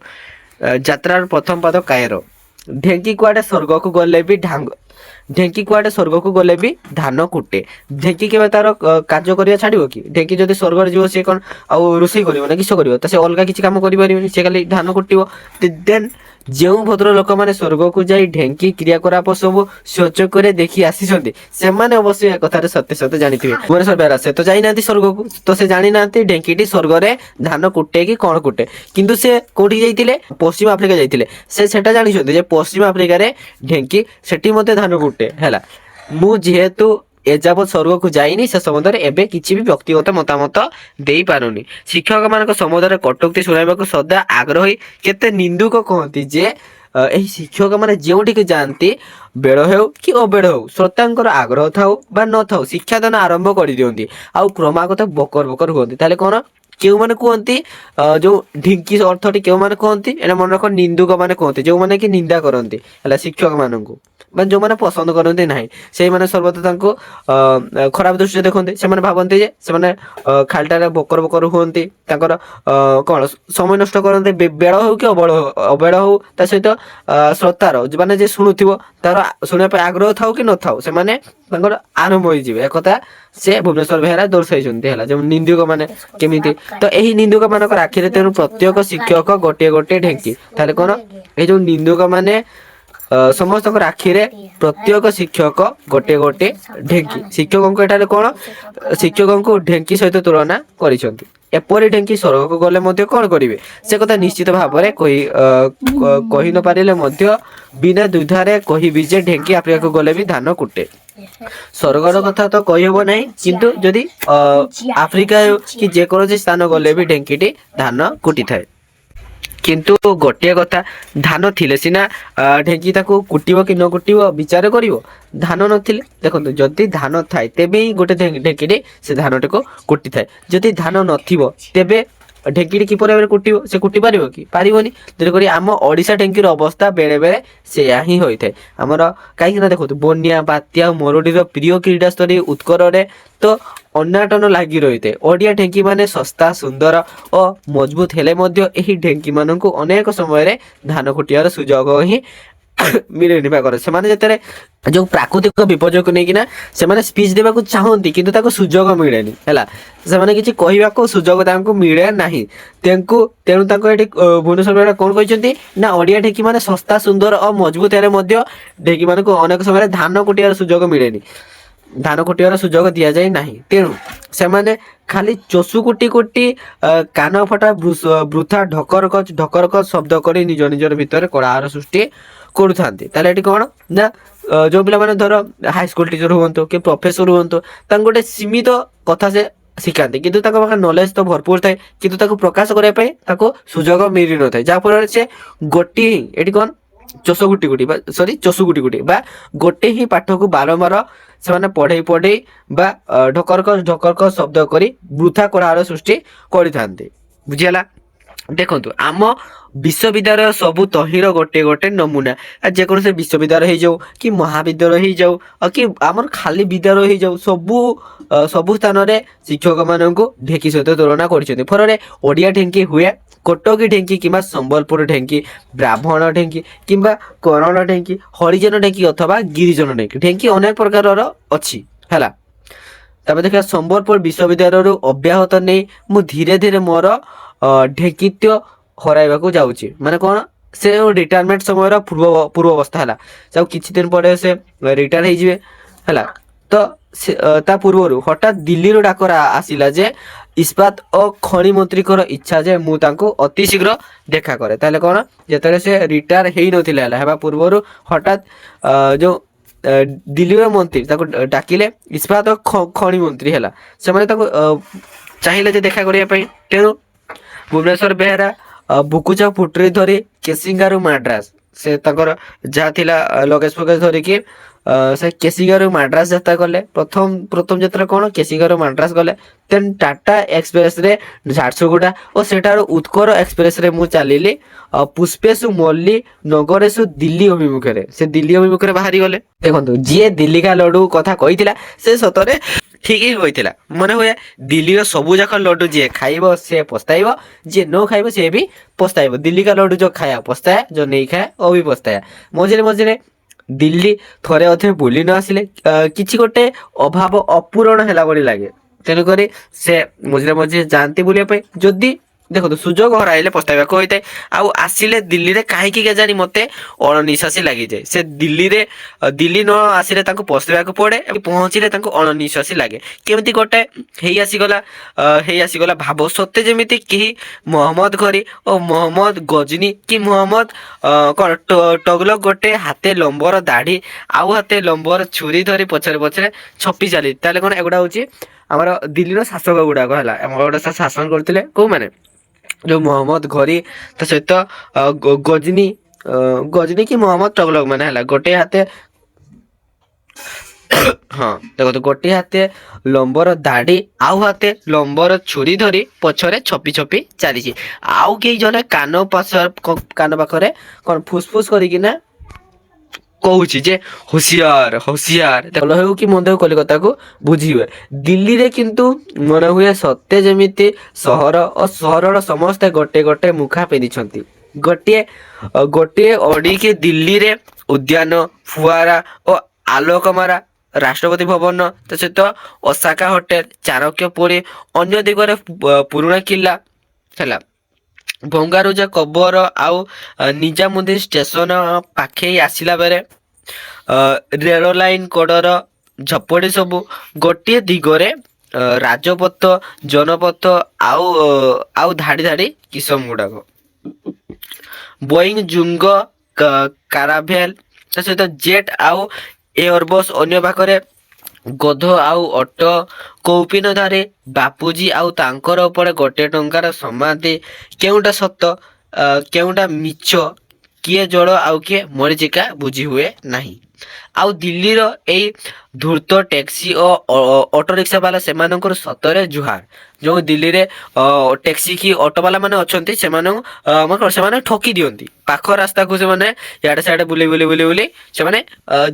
ଯାତ୍ରାର ପ୍ରଥମ ପାଦ କାୟର। ଢେଙ୍କି କୁଆଡେ ସ୍ୱର୍ଗକୁ ଗଲେ ବି ଢେଙ୍କି କୁଆଡେ ସ୍ୱର୍ଗକୁ ଗଲେ ବି ଧାନ କୁଟେ। ଢେଙ୍କି କେବେ ତାର କାର୍ଯ୍ୟ କରିବା ଛାଡିବ କି? ଢେଙ୍କି ଯଦି ସ୍ୱର୍ଗରେ ଯିବ ସିଏ କଣ ଆଉ ରୋଷେଇ କରିବ ନା କିସ କରିବ? ତ ସେ ଅଲଗା କିଛି କାମ କରିପାରିବନି, ସେ ଖାଲି ଧାନ କୁଟିବ। ଦେନ୍ ଯେଉଁ ଭଦ୍ର ଲୋକମାନେ ସ୍ୱର୍ଗକୁ ଯାଇ ଢେଙ୍କି କ୍ରିୟାକଳାପ ସବୁ ସ୍ୱଚକ୍ଷୁରେ ଦେଖି ଆସିଛନ୍ତି, ସେମାନେ ଅବଶ୍ୟ ଏ କଥାରେ ସତ୍ୟ ସତ୍ୟ ଜାଣିଥିବେ। ଭୁବନେଶ୍ୱର ବେହେରା ସେ ତ ଯାଇନାହାନ୍ତି ସ୍ୱର୍ଗକୁ, ତ ସେ ଜାଣିନାହାନ୍ତି ଢେଙ୍କିଟି ସ୍ୱର୍ଗରେ ଧାନ କୁଟେ କି କଣ କୁଟେ। କିନ୍ତୁ ସେ କୋଉଠିକି ଯାଇଥିଲେ? ପଶ୍ଚିମ ଆଫ୍ରିକା ଯାଇଥିଲେ। ସେ ସେଟା ଜାଣିଛନ୍ତି ଯେ ପଶ୍ଚିମ ଆଫ୍ରିକାରେ ଢେଙ୍କି ସେଠି ମଧ୍ୟ ଧାନ କୁଟେ ହେଲା। ମୁଁ ଯେହେତୁ ଏଯାବତ ସ୍ୱର୍ଗକୁ ଯାଇନି, ସେ ସମ୍ବନ୍ଧରେ ଏବେ କିଛି ବି ବ୍ୟକ୍ତିଗତ ମତାମତ ଦେଇପାରୁନି। ଶିକ୍ଷକ ମାନଙ୍କ ସମ୍ବନ୍ଧରେ କଟୁକ୍ତି ଶୁଣାଇବାକୁ ସଦା ଆଗ୍ରହୀ କେତେ ନିନ୍ଦୁକ କହନ୍ତି ଯେ ଏହି ଶିକ୍ଷକ ମାନେ ଯେଉଁଠିକି ଯାଆନ୍ତି, ବେଳ ହେଉ କି ଅବେଳ ହେଉ, ଶ୍ରୋତାଙ୍କର ଆଗ୍ରହ ଥାଉ ବା ନଥାଉ, ଶିକ୍ଷାଦାନ ଆରମ୍ଭ କରିଦିଅନ୍ତି ଆଉ କ୍ରମାଗତ ବକର ବକର ହୁଅନ୍ତି। ତାହେଲେ କଣ କେଉଁମାନେ କୁହନ୍ତି? ଯୋଉ ଢିଙ୍କି ଅର୍ଥଟି କେଉଁମାନେ କୁହନ୍ତି? ଏଇଟା ମନେ ରଖ, ନିନ୍ଦୁକ ମାନେ କୁହନ୍ତି, ଯୋଉମାନେ କି ନିନ୍ଦା କରନ୍ତି ହେଲା ଶିକ୍ଷକ ମାନଙ୍କୁ, ମାନେ ଯୋଉମାନେ ପସନ୍ଦ କରନ୍ତି ନାହିଁ, ସେଇମାନେ ସର୍ବଦା ତାଙ୍କୁ ଖରାପ ଦୃଷ୍ଟିରେ ଦେଖନ୍ତି। ସେମାନେ ଭାବନ୍ତି ଯେ ସେମାନେ ଖାଲିଟାରେ ବକର ବକର ହୁଅନ୍ତି, ତାଙ୍କର କଣ ସମୟ ନଷ୍ଟ କରନ୍ତି, ବେଳ ହଉ କି ଅବେଳ ହଉ। ତା ସହିତ ଶ୍ରୋତାର ମାନେ ଯେ ଶୁଣୁଥିବ ତାର ଶୁଣିବା ପାଇଁ ଆଗ୍ରହ ଥାଉ କି ନଥାଉ, ସେମାନେ ତାଙ୍କର ଆରମ୍ଭ ହେଇଯିବେ। ଏକଥା ସେ ଭୁବନେଶ୍ୱର ବେହେରା ଦର୍ଶାଇଛନ୍ତି ହେଲା, ଯୋଉ ନିନ୍ଦୁକ ମାନେ କେମିତି। ତ ଏହି ନିନ୍ଦୁକ ମାନଙ୍କର ଆଖିରେ ତେଣୁ ପ୍ରତ୍ୟେକ ଶିକ୍ଷକ ଗୋଟିଏ ଗୋଟିଏ ଢେଙ୍କି। ତାହେଲେ କଣ ଏଇ ଯୋଉ ନିନ୍ଦୁକ ମାନେ ସମସ୍ତଙ୍କର ଆଖିରେ ପ୍ରତ୍ୟେକ ଶିକ୍ଷକ ଗୋଟିଏ ଗୋଟିଏ ଢେଙ୍କି। ଶିକ୍ଷକଙ୍କୁ ଏଠାରେ କଣ ଶିକ୍ଷକଙ୍କୁ ଢେଙ୍କି ସହିତ ତୁଳନା କରିଛନ୍ତି। ଏପରି ଢେଙ୍କି ସ୍ୱର୍ଗକୁ ଗଲେ ମଧ୍ୟ କଣ କରିବେ? ସେ କଥା ନିଶ୍ଚିତ ଭାବରେ କହି ନ ପାରିଲେ ମଧ୍ୟ ବିନା ଦ୍ୱିଧାରେ କହିବି ଯେ ଢେଙ୍କି ଆଫ୍ରିକାକୁ ଗଲେ ବି ଧାନ କୁଟେ। ସ୍ୱର୍ଗର କଥା ତ କହିହବ ନାହିଁ, କିନ୍ତୁ ଯଦି ଆଫ୍ରିକା କି ଯେକୌଣସି ସ୍ଥାନ ଗଲେ ବି ଢେଙ୍କିଟି ଧାନ କୁଟିଥାଏ। କିନ୍ତୁ ଗୋଟିଏ କଥା, ଧାନ ଥିଲେ ସିନା ଢେଙ୍କି ତାକୁ କୁଟିବ କି ନ କୁଟିବ ବିଚାର କରିବ। ଧାନ ନଥିଲେ ଦେଖନ୍ତୁ, ଯଦି ଧାନ ଥାଏ ତେବେ ହିଁ ଗୋଟେ ଢେଙ୍କିଟି ସେ ଧାନଟିକୁ କୁଟିଥାଏ। ଯଦି ଧାନ ନଥିବ ତେବେ ଢେଙ୍କିଟି କିପରି ଭାବରେ କୁଟିବ? ସେ କୁଟି ପାରିବ କି? ପାରିବନି। ତେଣୁକରି ଆମ ଓଡ଼ିଶା ଢେଙ୍କିର ଅବସ୍ଥା ବେଳେ ବେଳେ ସେୟା ହିଁ ହୋଇଥାଏ। ଆମର କାହିଁକି ନା ଦେଖନ୍ତୁ, ବନ୍ୟା ବାତ୍ୟା ମରୁଡ଼ିର ପ୍ରିୟ କ୍ରୀଡ଼ାସ୍ଥଳୀ ଉତ୍କଳରେ ତ ଅନାଟନ ଲାଗି ରହିଥାଏ। ଓଡ଼ିଆ ଢେଙ୍କି ମାନେ ଶସ୍ତା ସୁନ୍ଦର ଓ ମଜବୁତ ହେଲେ ମଧ୍ୟ ଏହି ଢେଙ୍କି ମାନଙ୍କୁ ଅନେକ ସମୟରେ ଧାନ କୁଟିବାର ସୁଯୋଗ ହିଁ ମିଳେନି ପାଖରେ। ସେମାନେ ଯେତେବେଳେ ଯୋଉ ପ୍ରାକୃତିକ ବିପର୍ଯ୍ୟୟକୁ ନେଇକିନା ସେମାନେ ସ୍ପିଚ ଦେବାକୁ ଚାହନ୍ତି, କିନ୍ତୁ ତାକୁ ସୁଯୋଗ ମିଳେନି ହେଲା। ସେମାନେ କିଛି କହିବାକୁ ସୁଯୋଗ ତାଙ୍କୁ ମିଳେ ନାହିଁ। ତେଣୁ ତାଙ୍କୁ ଏଠି ଭୁବନେଶ୍ୱର କଣ କହିଛନ୍ତି ନା, ଓଡ଼ିଆ ଢେଙ୍କି ମାନେ ଶସ୍ତା ସୁନ୍ଦର ଓ ମଜବୁତ ହେଲେ ମଧ୍ୟ ଢେଙ୍କି ମାନଙ୍କୁ ଅନେକ ସମୟରେ ଧାନ କୁଟିବାର ସୁଯୋଗ ମିଳେନି, ଧାନ କୁଟିବାର ସୁଯୋଗ ଦିଆଯାଏ ନାହିଁ। ତେଣୁ ସେମାନେ ଖାଲି ଚଷୁ କୁଟି କୁଟି କାନ ଫଟା ବୃଥା ଢକରକ ଶବ୍ଦ କରି ନିଜ ନିଜର ଭିତରେ କୋଳାହଳ ସୃଷ୍ଟି କରୁଥାନ୍ତି। ତାହେଲେ ଏଠି କଣ ନା, ଯୋଉ ପିଲାମାନେ ଧର ହାଇସ୍କୁଲ ଟିଚର ହୁଅନ୍ତୁ କି ପ୍ରଫେସର ହୁଅନ୍ତୁ, ତାଙ୍କୁ ଗୋଟେ ସୀମିତ କଥା ସେ ଶିଖାନ୍ତି, କିନ୍ତୁ ତାଙ୍କ ପାଖରେ ନଲେଜ ତ ଭରପୁର ଥାଏ, କିନ୍ତୁ ତାକୁ ପ୍ରକାଶ କରିବା ପାଇଁ ତାକୁ ସୁଯୋଗ ମିଳିନଥାଏ। ଯାହାଫଳରେ ସେ ଗୋଟିଏ ହିଁ ଏଠି କଣ ଚଷୁ ଗୁଟି ଗୁଟି ବା ଗୋଟେ ହିଁ ପାଠକୁ ବାରମ୍ବାର ସେମାନେ ପଢେଇ ବା ଢକରକ ଶବ୍ଦ କରି ବୃଥା କୋଳାହଳ ସୃଷ୍ଟି କରିଥାନ୍ତି। ବୁଝିହେଲା? ଦେଖନ୍ତୁ, ଆମ ବିଶ୍ୱବିଦ୍ୟାଳୟ ସବୁ ତହିଁର ଗୋଟେ ଗୋଟେ ନମୁନା। ଯେକୌଣସି ବିଶ୍ୱବିଦ୍ୟାଳୟ ହେଇଯାଉ କି ମହାବିଦ୍ୟାଳୟ ହେଇଯାଉ କି ଆମର ଖାଲି ବିଦ୍ୟାଳୟ ହେଇଯାଉ, ସବୁ ସ୍ଥାନରେ ଶିକ୍ଷକ ମାନଙ୍କୁ ଢେଙ୍କି ସହିତ ତୁଳନା କରିଛନ୍ତି। ଫଳରେ ଓଡ଼ିଆ ଢେଙ୍କି ହୁଏ କଟକୀ ଢେଙ୍କି କିମ୍ବା ସମ୍ବଲପୁର ଢେଙ୍କି, ବ୍ରାହ୍ମଣ ଢେଙ୍କି କିମ୍ବା କରଣ ଢେଙ୍କି, ହରିଜନ ଢେଙ୍କି ଅଥବା ଗିରିଜନ ଢେଙ୍କି। ଢେଙ୍କି ଅନେକ ପ୍ରକାରର ଅଛି ହେଲା। ତାପରେ ଦେଖିବା, ସମ୍ବଲପୁର ବିଶ୍ୱବିଦ୍ୟାଳୟରୁ ଅବ୍ୟାହତ ନେଇ ମୁଁ ଧୀରେ ଧୀରେ ମୋର ଢେଙ୍କିତ୍ୱ ହରାଇବାକୁ ଯାଉଛି। ମାନେ କଣ, ସେ ରିଟାୟାରମେଣ୍ଟ ସମୟର ପୂର୍ବ ଅବସ୍ଥା ହେଲା। ଆଉ କିଛି ଦିନ ପରେ ସେ ରିଟାୟାର ହେଇଯିବେ ହେଲା। ତ ତା ପୂର୍ବରୁ ହଠାତ୍ ଦିଲ୍ଲୀରୁ ଡାକର ଆସିଲା ଯେ ଇସ୍ପାତ ଓ ଖଣି ମନ୍ତ୍ରୀଙ୍କର ଇଚ୍ଛା ଯେ ମୁଁ ତାଙ୍କୁ ଅତି ଶୀଘ୍ର ଦେଖା କରେ। ତାହେଲେ କଣ, ଯେତେବେଳେ ସେ ରିଟାୟାର ହେଇନଥିଲା ହେଲା, ହେବା ପୂର୍ବରୁ ହଠାତ୍ ଯୋଉ ଦିଲ୍ଲୀର ମନ୍ତ୍ରୀ ତାକୁ ଡାକିଲେ, ଇସ୍ପାତ ଖଣି ମନ୍ତ୍ରୀ ହେଲା, ସେମାନେ ତାକୁ ଚାହିଁଲେ ଯେ ଦେଖା କରିବା ପାଇଁ। ତେଣୁ ଭୁବନେଶ୍ୱର ବେହେରା ବୁକୁଚ ପୁଟୁରି ଧରି କେସିଙ୍ଗାରୁ ମାଡ୍ରାସ, ସେ ତାଙ୍କର ଯାହା ଥିଲା ଲଗେଜ ଫଗେଜ ଧରିକି ସେ କେସିଙ୍ଗାରୁ ମାଡ୍ରାସ ଯାତ୍ରା କଲେ। ପ୍ରଥମ ଯାତ୍ରା କଣ, କେସିଙ୍ଗାରୁ ମାଡ୍ରାସ ଗଲେ। ଦେନ୍ ଟାଟା ଏକ୍ସପ୍ରେସ ରେ ଝାରସୁଗୁଡା ଓ ସେଠାରୁ ଉତ୍କଳ ଏକ୍ସପ୍ରେସ ରେ ମୁଁ ଚାଲିଲି ପୁଷ୍ପେଶୁ ମଲ୍ଲି ନଗରେଶୁ ଦିଲ୍ଲୀ ଅଭିମୁଖରେ। ସେ ଦିଲ୍ଲୀ ଅଭିମୁଖରେ ବାହାରି ଗଲେ। ଦେଖନ୍ତୁ, ଯିଏ ଦିଲ୍ଲୀକା ଲଡୁ କଥା କହିଥିଲା ସେ ସତରେ ଠିକ ହିଁ କହିଥିଲା। ମନେ ହୁଏ ଦିଲ୍ଲୀର ସବୁ ଯାକ ଲଡୁ ଯିଏ ଖାଇବ ସେ ପସ୍ତାଇବ, ଯିଏ ନ ଖାଇବ ସେ ବି ପସ୍ତାଇବ। ଦିଲ୍ଲୀକା ଲଡୁ ଯୋଉ ଖାୟା ପସ୍ତାୟା, ଯୋଉ ନେଇ ଖାଏ ଓ ବି ପସ୍ତାୟା। ମଝିରେ ଦିଲ୍ଲୀ ଥରେ ଅଧେ ବୁଲି ନ ଆସିଲେ କିଛି ଗୋଟେ ଅଭାବ ଅପୂରଣ ହେଲା ଭଳି ଲାଗେ। ତେଣୁକରି ସେ ମଝିରେ ମଝିରେ ଯାଆନ୍ତି ବୁଲିବା ପାଇଁ। ଯଦି ଦେଖନ୍ତୁ ସୁଯୋଗ ହରାଇଲେ ପସ୍ତାଇବାକୁ ହୋଇଥାଏ। ଆଉ ଆସିଲେ ଦିଲ୍ଲୀରେ କାହିଁକି କେଜାଣି ମତେ ଅଣନିଶ୍ୱାସୀ ଲାଗିଯାଏ। ସେ ଦିଲ୍ଲୀ ନ ଆସିଲେ ତାଙ୍କୁ ପସ୍ତାଇବାକୁ ପଡେ, ପହଞ୍ଚିଲେ ତାଙ୍କୁ ଅଣନିଶ୍ୱାସୀ ଲାଗେ। କେମିତି ଗୋଟେ ହେଇ ଆସିଗଲା ଭାବ, ସତେ ଯେମିତି କେହି ମହମ୍ମଦ ଘରୀ ଓ ମହମ୍ମଦ ଗଜନୀ କି ମହମ୍ମଦ ଟଗଲକ ଗୋଟେ ହାତେ ଲମ୍ବର ଦାଢି ଆଉ ହାତେ ଲମ୍ବର ଛୁରୀ ଧରି ପଛରେ ପଛରେ ଛପି ଚାଲି। ତାହେଲେ କଣ ଏଗୁଡା ହଉଛି ଆମର ଦିଲ୍ଲୀର ଶାସକ ଗୁଡାକ ହେଲା। ଗୋଟେ ଶାସନ କରୁଥିଲେ କୋଉମାନେ, ଯୋଉ ମହମ୍ମଦ ଘରୀ ତା ସହିତ ଗଜନୀ ଗଜନୀ କି ମହମ୍ମଦ ଟଗଲକ ମାନେ ହେଲା। ଗୋଟେ ହାତେ ହଁ ଦେଖନ୍ତୁ, ଗୋଟିଏ ହାତେ ଲମ୍ବର ଦାଢି ଆଉ ହାତେ ଲମ୍ବର ଛୁରୀ ଧରି ପଛରେ ଛପି ଛପି ଚାଲିଛି। ଆଉ କେହି ଜଣେ କାନ ପାଖରେ କଣ ଫୁସଫୁସ କରିକିନା କହୁଛି ଯେ ହୁସିଆର ହୁସିଆର, ଭଲ ହେଉ କି ମନ୍ଦ ହେଉ କଲିକତାକୁ ବୁଝି ହୁଏ। ଦିଲ୍ଲୀରେ କିନ୍ତୁ ମନେ ହୁଏ ସତେ ଯେମିତି ସହର ଓ ସହରର ସମସ୍ତେ ଗୋଟେ ଗୋଟେ ମୁଖା ପିନ୍ଧିଛନ୍ତି। ଗୋଟିଏ ଅଡିକି ଦିଲ୍ଲୀରେ ଉଦ୍ୟାନ, ଫୁଆରା ଓ ଆଲୋକମାରା, ରାଷ୍ଟ୍ରପତି ଭବନ, ତା ସହିତ ଓସାକା ହୋଟେଲ, ଚାଣକ୍ୟ ପୁରୀ, ଅନ୍ୟ ଦିଗରେ ପୁରୁଣା କିଲ୍ଲା ହେଲା, ଭଙ୍ଗାରୁଜା କବର ଆଉ ନିଜାମୁଦ୍ଦିନ ଷ୍ଟେସନ ପାଖେଇ ଆସିଲା ବେଳେ ରେଳ ଲାଇନ କଡର ଝପଡି ସବୁ। ଗୋଟିଏ ଦିଗରେ ରାଜପଥ, ଜନପଥ ଆଉ ଧାଡି ଧାଡି କିସମ ଗୁଡାକ, ବୋଇଂ, ଜୁଙ୍ଗ, କାରାଭେଲ, ତା ସହିତ ଜେଟ୍ ଆଉ ଏୟରବସ୍। ଅନ୍ୟ ପାଖରେ ଗଧ ଆଉ ଅଟୋ, କୌପିନଧାରୀ ବାପୁଜୀ ଆଉ ତାଙ୍କର ଉପରେ 1 ଟଙ୍କାର ସମାଧି। କେଉଁଟା ସତ କେଉଁଟା ମିଛ, କିଏ ଜଳ ଆଉ କିଏ ମରିଚିକା ବୁଝି ହୁଏ ନାହିଁ। ଆଉ ଦିଲ୍ଲୀର ଏଇ ଧୂର୍ତ୍ତ ଟ୍ୟାକ୍ସି ଓ ଅଟୋ ରିକ୍ସା ବାଲା, ସେମାନଙ୍କର ସତରେ ଜୁହାର। ଯୋଉ ଦିଲ୍ଲୀରେ ଟ୍ୟାକ୍ସି କି ଅଟୋ ବାଲା ମାନେ ଅଛନ୍ତି, ସେମାନେ ଠକି ଦିଅନ୍ତି। ପାଖ ରାସ୍ତାକୁ ସେମାନେ ଇଆଡେ ସିଆଡେ ବୁଲି ବୁଲି ବୁଲି ବୁଲି ସେମାନେ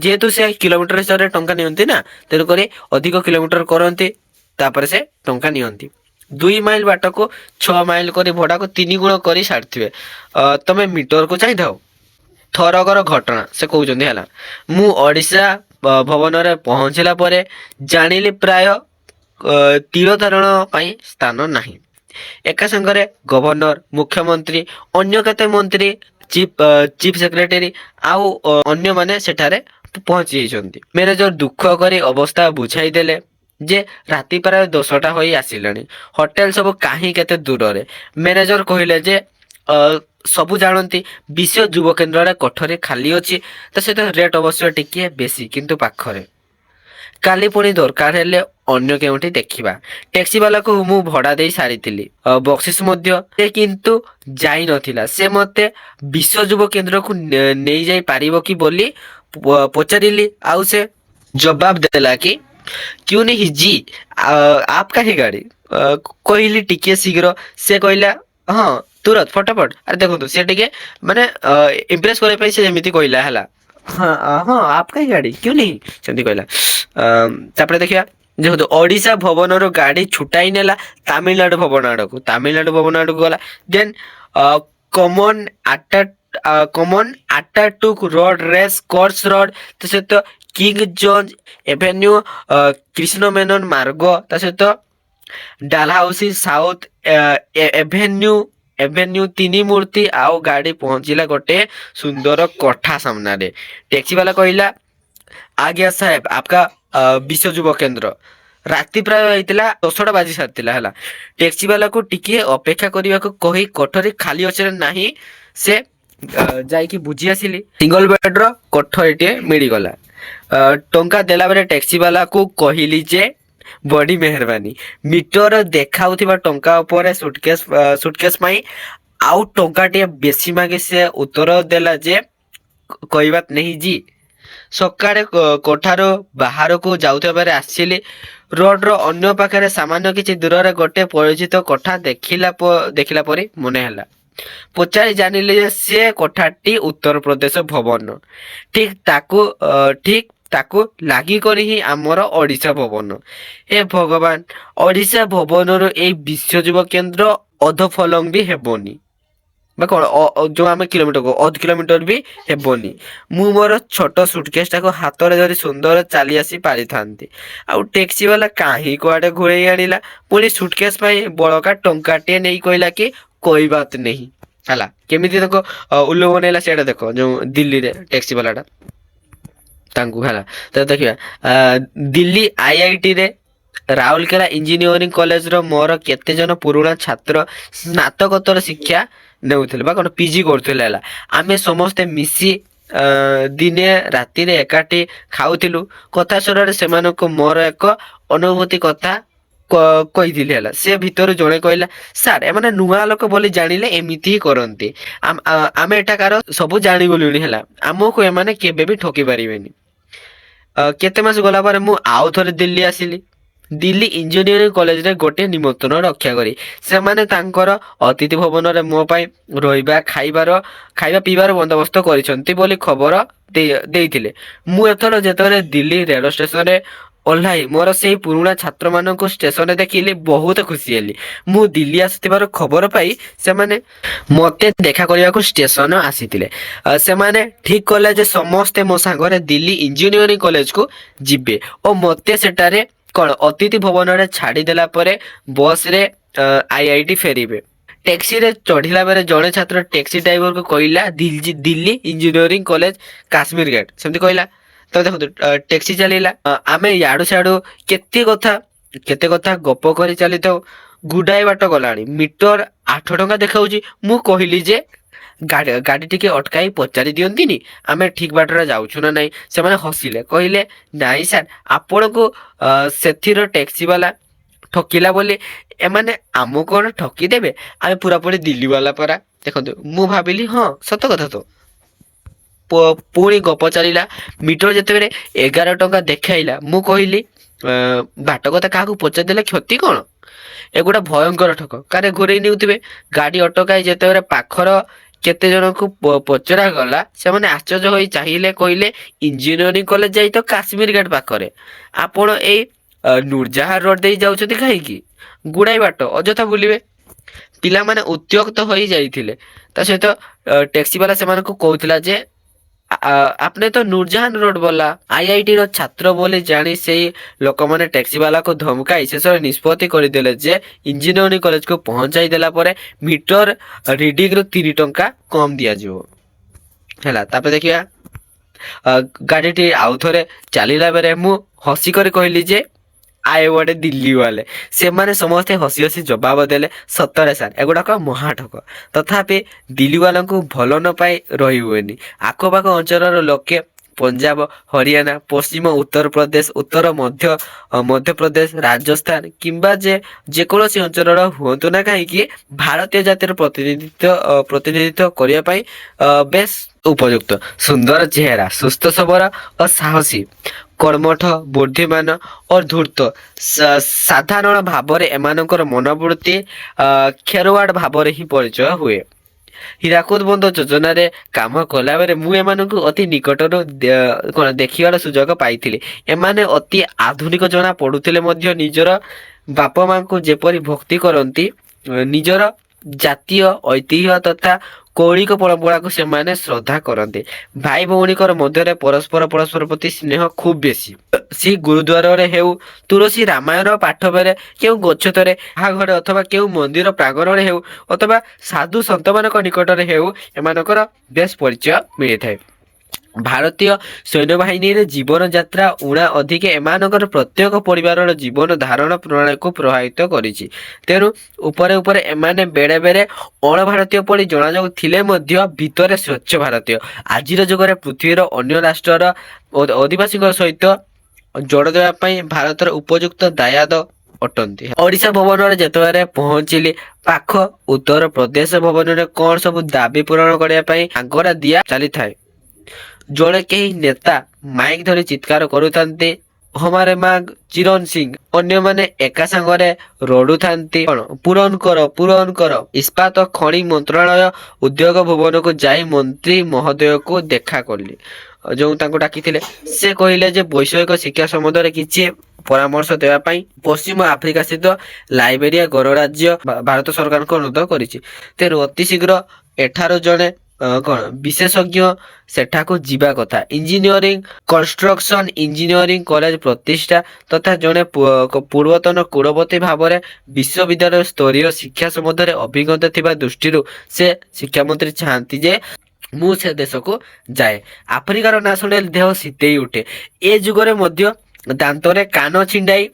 ଯେହେତୁ ସେ କିଲୋମିଟର ହିସାବରେ ଟଙ୍କା ନିଅନ୍ତି ନା, ତେଣୁକରି ଅଧିକ କିଲୋମିଟର କରନ୍ତି, ତାପରେ ସେ ଟଙ୍କା ନିଅନ୍ତି। 2 ମାଇଲ ବାଟକୁ 6 ମାଇଲ କରି ଭଡାକୁ 3 ଗୁଣ କରି ଛାଡିଥିବେ। ତମେ ମିଟରକୁ ଚାହିଁଥାଅ। ଥରକର ଘଟଣା ସେ କହୁଛନ୍ତି ହେଲା, ମୁଁ ଓଡ଼ିଶା ଭବନରେ ପହଞ୍ଚିଲା ପରେ ଜାଣିଲି ପ୍ରାୟ ତୀର ଧାରଣ ପାଇଁ ସ୍ଥାନ ନାହିଁ। ଏକା ସାଙ୍ଗରେ ଗଭର୍ଣ୍ଣର, ମୁଖ୍ୟମନ୍ତ୍ରୀ, ଅନ୍ୟ କେତେ ମନ୍ତ୍ରୀ, ଚିଫ ସେକ୍ରେଟାରୀ ଆଉ ଅନ୍ୟମାନେ ସେଠାରେ ପହଞ୍ଚି ଯାଇଛନ୍ତି। ମ୍ୟାନେଜର ଦୁଃଖ କରି ଅବସ୍ଥା ବୁଝାଇ ଦେଲେ ଯେ ରାତି ପ୍ରାୟ 10ଟା ହୋଇ ଆସିଲାଣି, ହୋଟେଲ ସବୁ କାହିଁ କେତେ ଦୂରରେ। ମ୍ୟାନେଜର କହିଲେ ଯେ ସବୁ ଜାଣନ୍ତି ବିଶ୍ୱ ଯୁବ କେନ୍ଦ୍ରରେ କୋଠରୀ ଖାଲି ଅଛି, ତା ସହିତ ରେଟ୍ ଅବଶ୍ୟ ଟିକିଏ ବେଶୀ କିନ୍ତୁ ପାଖରେ। କାଲି ପୁଣି ଦରକାର ହେଲେ ଅନ୍ୟ କେଉଁଠି ଦେଖିବା। ଟ୍ୟାକ୍ସି ବାଲାକୁ ମୁଁ ଭଡା ଦେଇ ସାରିଥିଲି, ବକ୍ସିସ ମଧ୍ୟ। ସେ କିନ୍ତୁ ଯାଇ ନଥିଲା। ସେ ମତେ ବିଶ୍ୱ ଯୁବ କେନ୍ଦ୍ରକୁ ନେଇଯାଇ ପାରିବ କି ବୋଲି ପଚାରିଲି, ଆଉ ସେ ଜବାବ ଦେଲା କି क्यों नहीं जी, आपका ही गाड़ी। କହିଲି ଟିକେ ଶୀଘ୍ର। ସେ କହିଲା ହଁ ତୁରନ୍ତ ଫଟାଫଟ। ଆରେ ଦେଖନ୍ତୁ, ସେ ଟିକେ ମାନେ ଇମ୍ପ୍ରେସ କରିବା ପାଇଁ ସେ ଏମିତି କହିଲା ହେଲା। ହଁ ହଁ आपका ही गाड़ी क्यों नहीं, ସେମିତି କହିଲା। ତାପରେ ଦେଖିବା, ଦେଖନ୍ତୁ ଓଡିଶା ଭବନରୁ ଗାଡି ଛୁଟାଇ ନେଲା ତାମିଲନାଡୁ ଭବନ ଆଡକୁ। ତାମିଲନାଡୁ ଭବନ ଆଡକୁ ଗଲା। Then Kemal Ataturk road, race course road, ତା ସହିତ King George avenue, Krishna Menon Marg, ତା ସହିତ ଡାଲହାଉସି ସାଉଥ ଏଭେନ୍ୟୁ 3 ମୂର୍ତ୍ତି। ଆଉ ଗାଡି ପହଞ୍ଚିଲା ଗୋଟେ ସୁନ୍ଦର କୋଠା ସାମ୍ନାରେ। ଟ୍ୟାକ୍ସି ବାଲା କହିଲା ଆଜ୍ଞା ସାହେବ ଆପକା ବିଶ୍ୱ ଯୁବ କେନ୍ଦ୍ର। ରାତି ପ୍ରାୟ ହେଇଥିଲା 10ଟା ବାଜି ସାରିଥିଲା ହେଲା। ଟ୍ୟାକ୍ସି ବାଲାକୁ ଟିକେ ଅପେକ୍ଷା କରିବାକୁ କହି କୋଠରୀ ଖାଲି ଅଛି ନା ନାହିଁ ସେ ଯାଇକି ବୁଝି ଆସିଲି। ସିଙ୍ଗଲ ବେଡର କୋଠରୀଟିଏ ମିଳିଗଲା। ଟଙ୍କା ଦେଲା ବେଳେ ଟ୍ୟାକ୍ସି ବାଲାକୁ କହିଲି ଯେ ବଡି ମେହରବାନୀ, ମିଟର ଦେଖାଉଥିବା ଟଙ୍କା ଉପରେ ସୁଟକେସ ପାଇଁ ଆଉ ଟଙ୍କାଟିଏ ବେଶୀ ମାଗି ସେ ଉତ୍ତର ଦେଲା ଯେ कोई बात नहीं जी। ସକାଳେ କୋଠାରୁ ବାହାରକୁ ଯାଉଥିବା ବେଳେ ଆସିଲି। ରୋଡର ଅନ୍ୟ ପାଖରେ ସାମାନ୍ୟ କିଛି ଦୂରରେ ଗୋଟେ ପରିଚିତ କୋଠା ଦେଖିଲା ପରି ମନେ ହେଲା। ପଚାରି ଜାଣିଲି ଯେ ସେ କୋଠାଟି ଉତ୍ତରପ୍ରଦେଶ ଭବନ। ଠିକ ତାକୁ ଲାଗି କରି ହିଁ ଆମର ଓଡିଶା ଭବନ। ହେ ଭଗବାନ, ଓଡିଶା ଭବନରୁ ଏଇ ବିଶ୍ୱ ଯୁବ କେନ୍ଦ୍ର ଅଧଫଲଙ୍ଗ ବି ହେବନି। ବା କଣ ଯୋଉ ଆମେ କିଲୋମିଟର କହୁ ଅଧ କିଲୋମିଟର ବି ହେବନି। ମୁଁ ମୋର ଛୋଟ ସୁଟକେସ୍ ଟାକୁ ହାତରେ ଧରି ସୁନ୍ଦର ଚାଲି ଆସି ପାରିଥାନ୍ତି। ଆଉ ଟ୍ୟାକ୍ସି ବାଲା କାହିଁ କୁଆଡେ ଘୁରେଇ ଆଣିଲା। ପୁଣି ସୁଟକେସ୍ ପାଇଁ ବଳକା ଟଙ୍କାଟିଏ ନେଇ କହିଲା କି କୋଇ ବାତ ନାହିଁ। ହେଲା କେମିତି ତାଙ୍କ ଉଲ୍ଲୁ ବନେଇଲା ସେଇଟା ଦେଖ, ଯୋଉ ଦିଲ୍ଲୀରେ ଟ୍ୟାକ୍ସି ବାଲାଟା ତାଙ୍କୁ ହେଲା। ତ ଦେଖିବା ଦିଲ୍ଲୀ IIT ରେ ରାଉରକେଲା ଇଞ୍ଜିନିୟରିଂ କଲେଜର ମୋର କେତେ ଜଣ ପୁରୁଣା ଛାତ୍ର ସ୍ନାତକୋତ୍ତର ଶିକ୍ଷା ନେଉଥିଲେ ବା କଣ PG କରୁଥିଲେ। ହେଲା ଆମେ ସମସ୍ତେ ମିଶି ଦିନେ ରାତିରେ ଏକାଠି ଖାଉଥିଲୁ। କଥା ସ୍ୱରରେ ସେମାନଙ୍କୁ ମୋର ଏକ ଅନୁଭୂତି କଥା କହିଥିଲି। ହେଲା ସେ ଭିତରୁ ଜଣେ କହିଲା, ସାର୍ ଏମାନେ ନୂଆ ଲୋକ ବୋଲି ଜାଣିଲେ ଏମିତି ହିଁ କରନ୍ତି। ଆମେ ଏଠାକାର ସବୁ ଜାଣିଗଲୁଣି। ହେଲା ଆମକୁ ଏମାନେ କେବେ ବି ଠକି ପାରିବେନି। କେତେ ମାସ ଗଲା ପରେ ମୁଁ ଆଉ ଥରେ ଦିଲ୍ଲୀ ଆସିଲି। ଦିଲ୍ଲୀ ଇଞ୍ଜିନିୟରିଂ କଲେଜରେ ଗୋଟିଏ ନିମନ୍ତ୍ରଣ ରକ୍ଷା କରି ସେମାନେ ତାଙ୍କର ଅତିଥି ଭବନରେ ମୋ ପାଇଁ ଖାଇବା ପିଇବାର ବନ୍ଦୋବସ୍ତ କରିଛନ୍ତି ବୋଲି ଖବର ଦେଇଥିଲେ। ମୁଁ ଏଥର ଯେତେବେଳେ ଦିଲ୍ଲୀ ରେଳ ଷ୍ଟେସନରେ ଓହ୍ଲାଇ ମୋର ସେଇ ପୁରୁଣା ଛାତ୍ରମାନଙ୍କୁ ଷ୍ଟେସନରେ ଦେଖିଲି ବହୁତ ଖୁସି ହେଲି। ମୁଁ ଦିଲ୍ଲୀ ଆସିଥିବାର ଖବର ପାଇ ସେମାନେ ମତେ ଦେଖା କରିବାକୁ ଷ୍ଟେସନ ଆସିଥିଲେ। ସେମାନେ ଠିକ କଲେ ଯେ ସମସ୍ତେ ମୋ ସାଙ୍ଗରେ ଦିଲ୍ଲୀ ଇଞ୍ଜିନିୟରିଂ କଲେଜକୁ ଯିବେ ଓ ମତେ ସେଠାରେ କଣ ଅତିଥି ଭବନରେ ଛାଡିଦେଲା ପରେ ବସରେ IIT ଫେରିବେ। ଟ୍ୟାକ୍ସିରେ ଚଢିଲା ବେଳେ ଜଣେ ଛାତ୍ର ଟ୍ୟାକ୍ସି ଡ୍ରାଇଭରକୁ କହିଲା, Delhi engineering college Kashmir gate, ସେମିତି କହିଲା। ତ ଦେଖନ୍ତୁ ଟ୍ୟାକ୍ସି ଚାଲିଲା। ଆମେ ଇଆଡୁ ସିଆଡୁ କେତେ କଥା ଗପ କରି ଚାଲିଥାଉ। ଗୁଡାଏ ବାଟ ଗଲାଣି, ମିଟର 8 ଟଙ୍କା ଦେଖାଉଛି। ମୁଁ କହିଲି ଯେ ଗାଡି ଟିକେ ଅଟକାଇ ପଚାରି ଦିଅନ୍ତିନି ଆମେ ଠିକ ବାଟରେ ଯାଉଛୁ ନା ନାଇଁ। ସେମାନେ ହସିଲେ, କହିଲେ ନାଇଁ ସାର୍ ଆପଣଙ୍କୁ ସେଥିର ଟ୍ୟାକ୍ସି ବାଲା ଠକିଲା ବୋଲି ଏମାନେ ଆମକୁ କଣ ଠକି ଦେବେ? ଆମେ ପୁରାପୁରି ଦିଲ୍ଲୀ ବାଲା ପରା। ଦେଖନ୍ତୁ ମୁଁ ଭାବିଲି ହଁ ସତ କଥା ତ। ପୁଣି ଗପ ଚାଲିଲା। ମିଟର ଯେତେବେଳେ 11 ଟଙ୍କା ଦେଖାଇଲା ମୁଁ କହିଲି ବାଟ କଥା କାହାକୁ ପଚାରିଦେଲେ କ୍ଷତି କଣ? ଏଗୁଡା ଭୟଙ୍କର ଠକ, କାରେ ଘୁରେଇ ନେଉଥିବେ। ଗାଡି ଅଟକାଇ ଯେତେବେଳେ ପାଖର କେତେ ଜଣଙ୍କୁ ପଚରା ଗଲା ସେମାନେ ଆଶ୍ଚର୍ଯ୍ୟ ହୋଇ ଚାହିଁଲେ, କହିଲେ ଇଞ୍ଜିନିୟରିଂ କଲେଜ ଯାଇ ତ କାଶ୍ମୀର ଗେଟ୍ ପାଖରେ, ଆପଣ ଏଇ ନୁରଜାହାର ରୋଡ ଦେଇ ଯାଉଛନ୍ତି କାହିଁକି? ଗୁଡାଏ ବାଟ ଅଯଥା ବୁଲିବେ। ପିଲାମାନେ ଉତ୍ତ୍ୟକ୍ତ ହୋଇ ଯାଇଥିଲେ। ତା ସହିତ ଟ୍ୟାକ୍ସି ବାଲା ସେମାନଙ୍କୁ କହୁଥିଲା ଯେ आपने तो नूरजहान रोड बोला। IIT ର ଛାତ୍ର ବୋଲି ଜାଣି ସେଇ ଲୋକମାନେ ଟ୍ୟାକ୍ସି ବାଲାକୁ ଧମକାଇ ଶେଷରେ ନିଷ୍ପତ୍ତି କରିଦେଲେ ଯେ ଇଞ୍ଜିନିୟରିଂ କଲେଜକୁ ପହଞ୍ଚାଇ ଦେଲା ପରେ ମିଟର ରିଡିଂରୁ 3 ଟଙ୍କା କମ ଦିଆଯିବ। ହେଲା ତାପରେ ଦେଖିବା ଗାଡିଟି ଆଉ ଥରେ ଚାଲିଲା ବେଳେ ମୁଁ ହସିକରି କହିଲି ଯେ ଆଏ ଗୋଟେ ଦିଲ୍ଲୀ ବାଲେ। ସେମାନେ ସମସ୍ତେ ହସି ହସି ଜବାବ ଦେଲେ, ସତରେ ସାର୍ ଏଗୁଡାକ ମହାଠକ। ତଥାପି ଦିଲ୍ଲୀ ବାଲାଙ୍କୁ ଭଲ ନ ପାଇ ରହି ହୁଏନି। ଆଖପାଖ ଅଞ୍ଚଳର ଲୋକେ ପଞ୍ଜାବ, ହରିୟାଣା, ପଶ୍ଚିମ ଉତ୍ତରପ୍ରଦେଶ, ମଧ୍ୟପ୍ରଦେଶ, ରାଜସ୍ଥାନ କିମ୍ବା ଯେକୌଣସି ଅଞ୍ଚଳର ହୁଅନ୍ତୁ ନା କାହିଁକି ଭାରତୀୟ ଜାତିର ପ୍ରତିନିଧିତ୍ୱ କରିବା ପାଇଁ ବେଶ ଉପଯୁକ୍ତ। ସୁନ୍ଦର ଚେହେରା, ସୁସ୍ଥ ସବଳ ଓ ସାହସୀ, କର୍ମଠ, ବୁଦ୍ଧିମାନ ଓ ଧୂର୍ତ୍ତ। ସାଧାରଣ ଭାବରେ ଏମାନଙ୍କର ମନୋବୃତ୍ତି ଖେରୱାଡ ଭାବରେ ହିଁ ପରିଚୟ ହୁଏ। ହୀରାକୁଦ ବନ୍ଧ ଯୋଜନାରେ କାମ କଲାବେଳେ ମୁଁ ଏମାନଙ୍କୁ ଅତି ନିକଟରୁ ଦେଖିବାର ସୁଯୋଗ ପାଇଥିଲି। ଏମାନେ ଅତି ଆଧୁନିକ ଜଣା ପଡୁଥିଲେ ମଧ୍ୟ ନିଜର ବାପା ମାଙ୍କୁ ଯେପରି ଭକ୍ତି କରନ୍ତି, ନିଜର ଜାତୀୟ ଐତିହ୍ୟ ତଥା କୌଳିକ ପରମ୍ପରାକୁ ସେମାନେ ଶ୍ରଦ୍ଧା କରନ୍ତି। ଭାଇ ଭଉଣୀଙ୍କର ମଧ୍ୟରେ ପରସ୍ପର ପ୍ରତି ସ୍ନେହ ଖୁବ ବେଶୀ। ସେ ଗୁରୁଦ୍ୱାରରେ ହେଉ, ତୁଳସୀ ରାମାୟଣ ପାଠ ବେଳେ, କେଉଁ ଗଛ ତଳେ, କାହା ଘରେ ଅଥବା କେଉଁ ମନ୍ଦିର ପ୍ରାଙ୍ଗଣରେ ହେଉ ଅଥବା ସାଧୁ ସନ୍ତମାନଙ୍କ ନିକଟରେ ହେଉ ଏମାନଙ୍କର ବେଶ ପରିଚୟ ମିଳିଥାଏ। ଭାରତୀୟ ସୈନ୍ୟବାହିନୀରେ ଜୀବନ ଯାତ୍ରା ଉଣା ଅଧିକେ ଏମାନଙ୍କର ପ୍ରତ୍ୟେକ ପରିବାରର ଜୀବନ ଧାରଣ ପ୍ରଣାଳୀକୁ ପ୍ରଭାବିତ କରିଛି। ତେଣୁ ଉପରେ ଏମାନେ ବେଳେ ବେଳେ ଅଣ ଭାରତୀୟ ପରି ଜଣାଯାଉଥିଲେ ମଧ୍ୟ ଭିତରେ ସ୍ୱଚ୍ଛ ଭାରତୀୟ। ଆଜିର ଯୁଗରେ ପୃଥିବୀର ଅନ୍ୟ ରାଷ୍ଟ୍ରର ଅଧିବାସୀଙ୍କ ସହିତ ଯୋଡ଼ ଦେବା ପାଇଁ ଭାରତର ଉପଯୁକ୍ତ ଦାୟାଦ ଅଟନ୍ତି। ଓଡିଶା ଭବନରେ ଯେତେବେଳେ ପହଞ୍ଚିଲି, ପାଖ ଉତ୍ତର ପ୍ରଦେଶ ଭବନରେ କଣ ସବୁ ଦାବି ପୂରଣ କରିବା ପାଇଁ ଆଗରା ଦିଆ ଚାଲିଥାଏ। ଜଣେ କେହି ନେତା ମାଇକ ଧରି ଚିତ୍କାର କରୁଥାନ୍ତି, ହମାରେ ମାଗ ଚିରନ ସିଂ। ଅନ୍ୟମାନେ ଏକା ସାଙ୍ଗରେ ରଡୁଥାନ୍ତି, କଣ ପୂରଣ କର। ଇସ୍ପାତ ଖଣି ମନ୍ତ୍ରଣାଳୟ ଉଦ୍ୟୋଗ ଭବନକୁ ଯାଇ ମନ୍ତ୍ରୀ ମହୋଦୟକୁ ଦେଖା କଲି। ଯୋଉ ତାଙ୍କୁ ଡାକିଥିଲେ ସେ କହିଲେ ଯେ ବୈଷୟିକ ଶିକ୍ଷା ସମ୍ବନ୍ଧରେ କିଛି ପରାମର୍ଶ ଦେବା ପାଇଁ ପଶ୍ଚିମ ଆଫ୍ରିକା ସ୍ଥିତ ଲାଇବେରିଆ ଗଣରାଜ୍ୟ ଭାରତ ସରକାରଙ୍କୁ ଅନୁରୋଧ କରିଛି। ତେଣୁ ଅତି ଶୀଘ୍ର ଏଠାରୁ ଜଣେ କଣ ବିଶେଷଜ୍ଞ ସେଠାକୁ ଯିବା କଥା। ଇଞ୍ଜିନିୟରିଂ କନଷ୍ଟ୍ରକ୍ସନ ଇଞ୍ଜିନିୟରିଂ କଲେଜ ପ୍ରତିଷ୍ଠା ତଥା ଜଣେ ପୂର୍ବତନ କୁଳପତି ଭାବରେ ବିଶ୍ୱବିଦ୍ୟାଳୟ ସ୍ତରୀୟ ଶିକ୍ଷା ସମ୍ବନ୍ଧରେ ଅଭିଜ୍ଞତା ଥିବା ଦୃଷ୍ଟିରୁ ସେ ଶିକ୍ଷାମନ୍ତ୍ରୀ ଚାହାନ୍ତି ଯେ ମୁଁ ସେ ଦେଶକୁ ଯାଏ। ଆଫ୍ରିକାର ନାଁ ଶୁଣିଲେ ଦେହ ଶୀତେଇ ଉଠେ। ଏ ଯୁଗରେ ମଧ୍ୟ ଦାନ୍ତରେ କାନ ଛିଣ୍ଡାଇ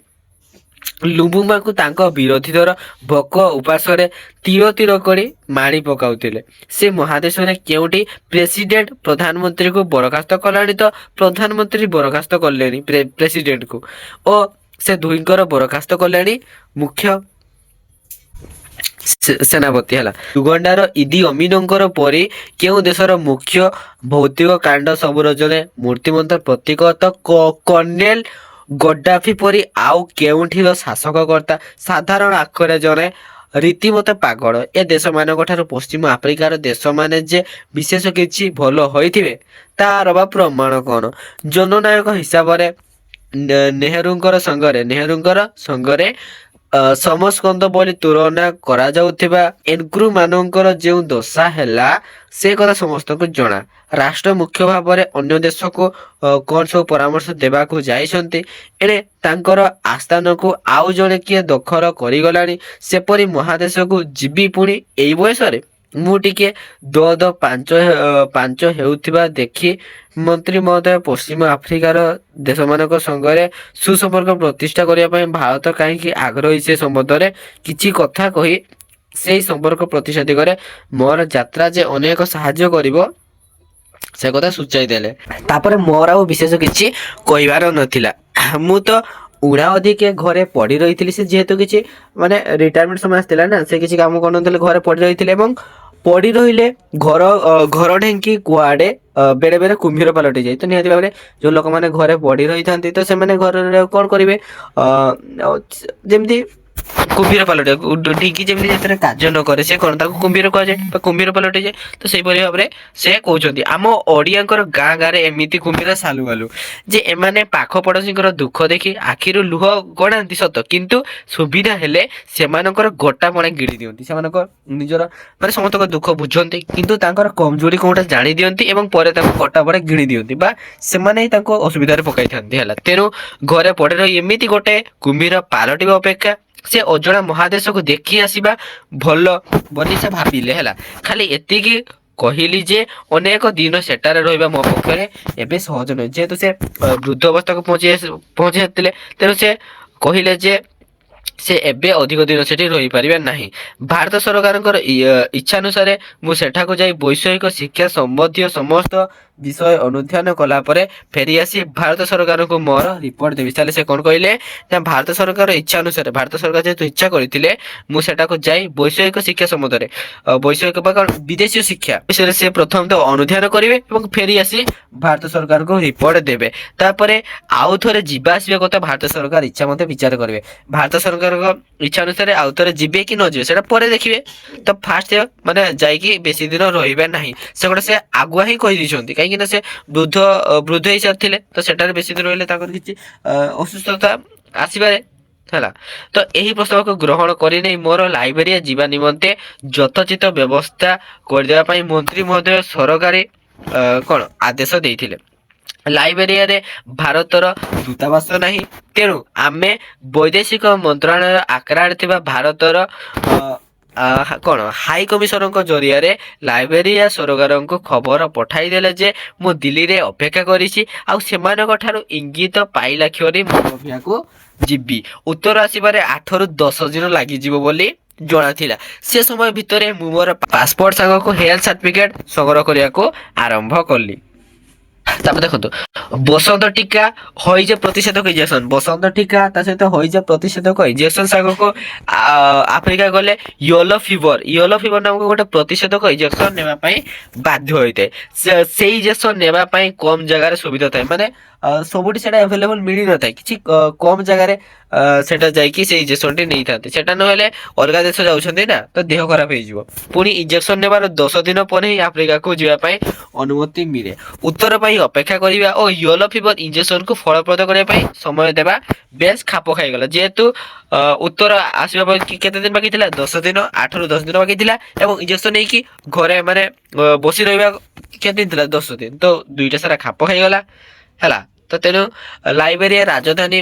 ଲୁବୁମାଙ୍କୁ ତାଙ୍କ ବିରୋଧୀ ଦଳ ଭୋକ ଉପାସରେ ତୀର ତୀର କରି ମାରି ପକାଉଥିଲେ। ସେ ମହାଦେଶରେ କେଉଁଠି ପ୍ରେସିଡେଣ୍ଟ ପ୍ରଧାନମନ୍ତ୍ରୀକୁ ବରଖାସ୍ତ କଲାଣି ତ ପ୍ରଧାନମନ୍ତ୍ରୀ ବରଖାସ୍ତ କଲେଣି ପ୍ରେସିଡେଣ୍ଟକୁ ଓ ସେ ଦୁହିଁଙ୍କର ବରଖାସ୍ତ କଲେଣି ମୁଖ୍ୟ ସେନାପତି ହେଲା। ୟୁଗାଣ୍ଡାର ଇଦି ଅମିନଙ୍କର ପରି କେଉଁ ଦେଶର ମୁଖ୍ୟ ଭୌତିକ କାଣ୍ଡ ସବୁର ଜଣେ ମୂର୍ତ୍ତିମନ୍ତ ପ୍ରତୀକ ତ କର୍ଣ୍ଣେଲ ଗଡ୍ଡାଫି ପରି ଆଉ କେଉଁଠିର ଶାସକକର୍ତ୍ତା ସାଧାରଣ ଆଖରେ ଜଣେ ରୀତିମତ ପାଗଳ। ଏ ଦେଶମାନଙ୍କ ଠାରୁ ପଶ୍ଚିମ ଆଫ୍ରିକାର ଦେଶମାନେ ଯେ ବିଶେଷ କିଛି ଭଲ ହୋଇଥିବେ ତାର ବା ପ୍ରମାଣ କଣ? ଜନନାୟକ ହିସାବରେ ନେହେରୁଙ୍କର ସଙ୍ଗରେ ସମସ୍କନ୍ଦ ବୋଲି ତୁଳନା କରାଯାଉଥିବା ଏନକ୍ରୁ ମାନଙ୍କର ଯେଉଁ ଦଶା ହେଲା ସେ କଥା ସମସ୍ତଙ୍କୁ ଜଣା। ରାଷ୍ଟ୍ର ମୁଖ୍ୟ ଭାବରେ ଅନ୍ୟ ଦେଶକୁ କଣ ସବୁ ପରାମର୍ଶ ଦେବାକୁ ଯାଇଛନ୍ତି, ଏଣେ ତାଙ୍କର ଆସ୍ଥାନକୁ ଆଉ ଜଣେ କିଏ ଦଖଲ କରିଗଲାଣି। ସେପରି ମହାଦେଶକୁ ଯିବି ପୁଣି ଏଇ ବୟସରେ? ମୁଁ ଟିକେ ପାଞ୍ଚ ହେଉଥିବା ଦେଖି ମନ୍ତ୍ରୀ ମହୋଦୟ ପଶ୍ଚିମ ଆଫ୍ରିକାର ଦେଶମାନଙ୍କ ସଙ୍ଗରେ ସୁସମ୍ପର୍କ ପ୍ରତିଷ୍ଠା କରିବା ପାଇଁ ଭାରତ କାହିଁକି ଆଗ୍ରହୀ ସେ ସମ୍ବନ୍ଧରେ କିଛି କଥା କହି ସେଇ ସମ୍ପର୍କ ପ୍ରତିଷ୍ଠା ଦିଗରେ ମୋର ଯାତ୍ରା ଯେ ଅନେକ ସାହାଯ୍ୟ କରିବ ସେ କଥା ସୂଚାଇ ଦେଲେ। ତାପରେ ମୋର ଆଉ ବିଶେଷ କିଛି କହିବାର ନଥିଲା। ମୁଁ ତ ଉଡ଼ା ଅଧିକେ ଘରେ ପଡି ରହିଥିଲି। ସେ ଯେହେତୁ କିଛି ମାନେ ରିଟାୟାରମେଣ୍ଟ ସମୟ ଆସିଥିଲା ନା, ସେ କିଛି କାମ କରୁନଥିଲେ, ଘରେ ପଡି ରହିଥିଲେ ଏବଂ ପଡି ରହିଲେ ଘର ଢେଙ୍କି କୁଆଡେ ବେଳେ ବେଳେ କୁମ୍ଭୀର ପାଲଟି ଯାଏ। ତ ନିହାତି ଭାବରେ ଯୋଉ ଲୋକମାନେ ଘରେ ପଡି ରହିଥାନ୍ତି ତ ସେମାନେ ଘରରେ କଣ କରିବେ, ଯେମିତି କୁମ୍ଭୀର ପାଲଟେ ଢିଙ୍କି ଯେମିତି ଯେତେବେଳେ କାର୍ଯ୍ୟ ନ କରେ ସେ କଣ ତାକୁ କୁମ୍ଭୀର କୁହାଯାଏ ବା କୁମ୍ଭୀର ପାଲଟିଯାଏ। ତ ସେଇପରି ଭାବରେ ସେ କହୁଛନ୍ତି ଆମ ଓଡିଆଙ୍କର ଗାଁ ଗାଁରେ ଏମିତି କୁମ୍ଭୀର ସାଲୁବାଲୁ ଯେ ଏମାନେ ପାଖ ପଡୋଶୀଙ୍କର ଦୁଃଖ ଦେଖି ଆଖିରୁ ଲୁହ ଗଡାନ୍ତି ସତ, କିନ୍ତୁ ସୁବିଧା ହେଲେ ସେମାନଙ୍କର ଗୋଟା ପଣା ଗିଳି ଦିଅନ୍ତି। ସେମାନଙ୍କ ନିଜର ମାନେ ସମସ୍ତଙ୍କ ଦୁଃଖ ବୁଝନ୍ତି କିନ୍ତୁ ତାଙ୍କର କମଜୋରି କୋଉଟା ଜାଣି ଦିଅନ୍ତି ଏବଂ ପରେ ତାଙ୍କୁ ଗୋଟା ପଣା ଗିଳି ଦିଅନ୍ତି ବା ସେମାନେ ହିଁ ତାଙ୍କୁ ଅସୁବିଧାରେ ପକାଇଥାନ୍ତି ହେଲା। ତେଣୁ ଘରେ ପଡି ରହି ଏମିତି ଗୋଟେ କୁମ୍ଭୀର ପାଲଟିବା ଅପେକ୍ଷା ସେ ଅଜଣା ମହାଦେଶକୁ ଦେଖି ଆସିବା ଭଲ ବୋଲି ସେ ଭାବିଲେ ହେଲା। ଖାଲି ଏତିକି କହିଲି ଯେ ଅନେକ ଦିନ ସେଠାରେ ରହିବା ମୋ ପକ୍ଷରେ ଏବେ ସହଜ ନୁହେଁ। ଯେହେତୁ ସେ ବୃଦ୍ଧ ଅବସ୍ଥାକୁ ପହଞ୍ଚି ଆସିଥିଲେ ତେଣୁ ସେ କହିଲେ ଯେ ସେ ଏବେ ଅଧିକ ଦିନ ସେଠି ରହିପାରିବେ ନାହିଁ। ଭାରତ ସରକାରଙ୍କର ଇଚ୍ଛାନୁସାରେ ମୁଁ ସେଠାକୁ ଯାଇ ବୈଷୟିକ ଶିକ୍ଷା ସମ୍ବନ୍ଧୀୟ ସମସ୍ତ ବିଷୟ ଅନୁଧ୍ୟାନ କଲା ପରେ ଫେରିଆସି ଭାରତ ସରକାରଙ୍କୁ ମୋର ରିପୋର୍ଟ ଦେବି। ତାହେଲେ ସେ କଣ କହିଲେ ନା ଭାରତ ସରକାର ଇଚ୍ଛା ଅନୁସାରେ ଭାରତ ସରକାର ଯେହେତୁ ଇଚ୍ଛା କରିଥିଲେ ମୁଁ ସେଠାକୁ ଯାଇ ବୈଷୟିକ ଶିକ୍ଷା ସମ୍ବନ୍ଧରେ ବୈଷୟିକ ବା କଣ ବିଦେଶୀ ଶିକ୍ଷା ବିଷୟରେ ସେ ପ୍ରଥମ ତ ଅନୁଧ୍ୟାନ କରିବେ ଏବଂ ଫେରି ଆସି ଭାରତ ସରକାରଙ୍କୁ ରିପୋର୍ଟ ଦେବେ। ତାପରେ ଆଉ ଥରେ ଯିବା ଆସିବା କଥା ଭାରତ ସରକାର ଇଚ୍ଛା ମଧ୍ୟ ବିଚାର କରିବେ। ଭାରତ ସରକାରଙ୍କ ଇଚ୍ଛା ଅନୁସାରେ ଆଉ ଥରେ ଯିବେ କି ନ ଯିବେ ସେଟା ପରେ ଦେଖିବେ। ତ ଫାଷ୍ଟ ମାନେ ଯାଇକି ବେଶୀ ଦିନ ରହିବେ ନାହିଁ ସେ ଗୋଟେ ସେ ଆଗୁଆ ହିଁ କହିଦେଇଛନ୍ତି, କାହିଁକି ନା ସେ ବୃଦ୍ଧ ହେଇସାରିଥିଲେ ତ ସେଠାରେ ବେଶୀ ଦିନ ରହିଲେ ତାଙ୍କର କିଛି ଅସୁସ୍ଥତା ଆସିପାରେ ହେଲା। ତ ଏହି ପ୍ରସ୍ତାବକୁ ଗ୍ରହଣ କରିନେଇ ମୋର ଲାଇବେରିଆ ଯିବା ନିମନ୍ତେ ଯଥୋଚିତ ବ୍ୟବସ୍ଥା କରିଦେବା ପାଇଁ ମନ୍ତ୍ରୀ ମହୋଦୟ ସରକାରୀ କଣ ଆଦେଶ ଦେଇଥିଲେ। ଲାଇବେରିଆରେ ଭାରତର ଦୂତାବାସ ନାହିଁ, ତେଣୁ ଆମେ ବୈଦେଶିକ ମନ୍ତ୍ରଣାଳୟ ଆକ୍ରାରେ ଥିବା ଭାରତର କଣ ହାଇ କମିଶନରଙ୍କ ଜରିଆରେ ଲାଇବେରିଆ ସରକାରଙ୍କୁ ଖବର ପଠାଇଦେଲେ ଯେ ମୁଁ ଦିଲ୍ଲୀରେ ଅପେକ୍ଷା କରିଛି ଆଉ ସେମାନଙ୍କ ଠାରୁ ଇଙ୍ଗିତ ପାଇଲା କ୍ଷଣି ମନୋଭିଆକୁ ଯିବି। ଉତ୍ତର ଆସିବାରେ 8 ରୁ 10 ଦିନ ଲାଗିଯିବ ବୋଲି ଜଣାଥିଲା। ସେ ସମୟ ଭିତରେ ମୁଁ ମୋର ପାସପୋର୍ଟ ସାଙ୍ଗକୁ ହେଲ୍ଥ ସାର୍ଟିଫିକେଟ ସଂଗ୍ରହ କରିବାକୁ ଆରମ୍ଭ କଲି। ତାପରେ ଦେଖନ୍ତୁ ବସନ୍ତ ଟିକା ହଇଜା ପ୍ରତିଷେଧକ ଇଞ୍ଜେକ୍ସନ, ବସନ୍ତ ଟିକା ତା ସହିତ ହଇଜା ପ୍ରତିଷେଧକ ଇଞ୍ଜେକ୍ସନ ସାଙ୍ଗକୁ ଆଫ୍ରିକା ଗଲେ ୟେଲୋ ଫିଭର ନାମକ ଗୋଟେ ପ୍ରତିଷେଧକ ଇଞ୍ଜେକ୍ସନ ନେବା ପାଇଁ ବାଧ୍ୟ ହୋଇଥାଏ। ସେଇ ଇଞ୍ଜେକ୍ସନ ନେବା ପାଇଁ କମ ଜାଗାରେ ସୁବିଧା ଥାଏ, ମାନେ ସବୁଠି ସେଟା ଆଭେଲେବଲ ମିଳିନଥାଏ, କିଛି କମ ଜାଗାରେ ସେଟା ଯାଇକି ସେଇ ଇଞ୍ଜେକ୍ସନଟି ନେଇଥାନ୍ତି। ସେଟା ନହେଲେ ଅଲଗା ଦେଶ ଯାଉଛନ୍ତି ନା ତ ଦେହ ଖରାପ ହେଇଯିବ। ପୁଣି ଇଞ୍ଜେକ୍ସନ ନେବାର 10 ଦିନ ପରେ ହିଁ ଆଫ୍ରିକାକୁ ଯିବା ପାଇଁ ଅନୁମତି ମିଳେ। ଉତ୍ତର ପାଇଁ ଅପେକ୍ଷା କରିବା ଓ ୟେଲୋ ଫିଭର ଇଞ୍ଜେକ୍ସନକୁ ଫଳପ୍ରଦ କରିବା ପାଇଁ ସମୟ ଦେବା ବେଶ ଖାପ ଖାଇଗଲା। ଯେହେତୁ ଉତ୍ତର ଆସିବା ପାଇଁ କେତେ ଦିନ ବାକି ଥିଲା? 10 ଦିନ, 8 ରୁ 10 ଦିନ ବାକି ଥିଲା ଏବଂ ଇଞ୍ଜେକ୍ସନ ନେଇକି ଘରେ ମାନେ ବସି ରହିବା କେତେ ଦିନ ଥିଲା? 10 ଦିନ। ତ ଦୁଇଟା ସାରା ଖାପ ଖାଇଗଲା ହେଲା। ତ ତେଣୁ ଲାଇବେରିଆ ରାଜଧାନୀ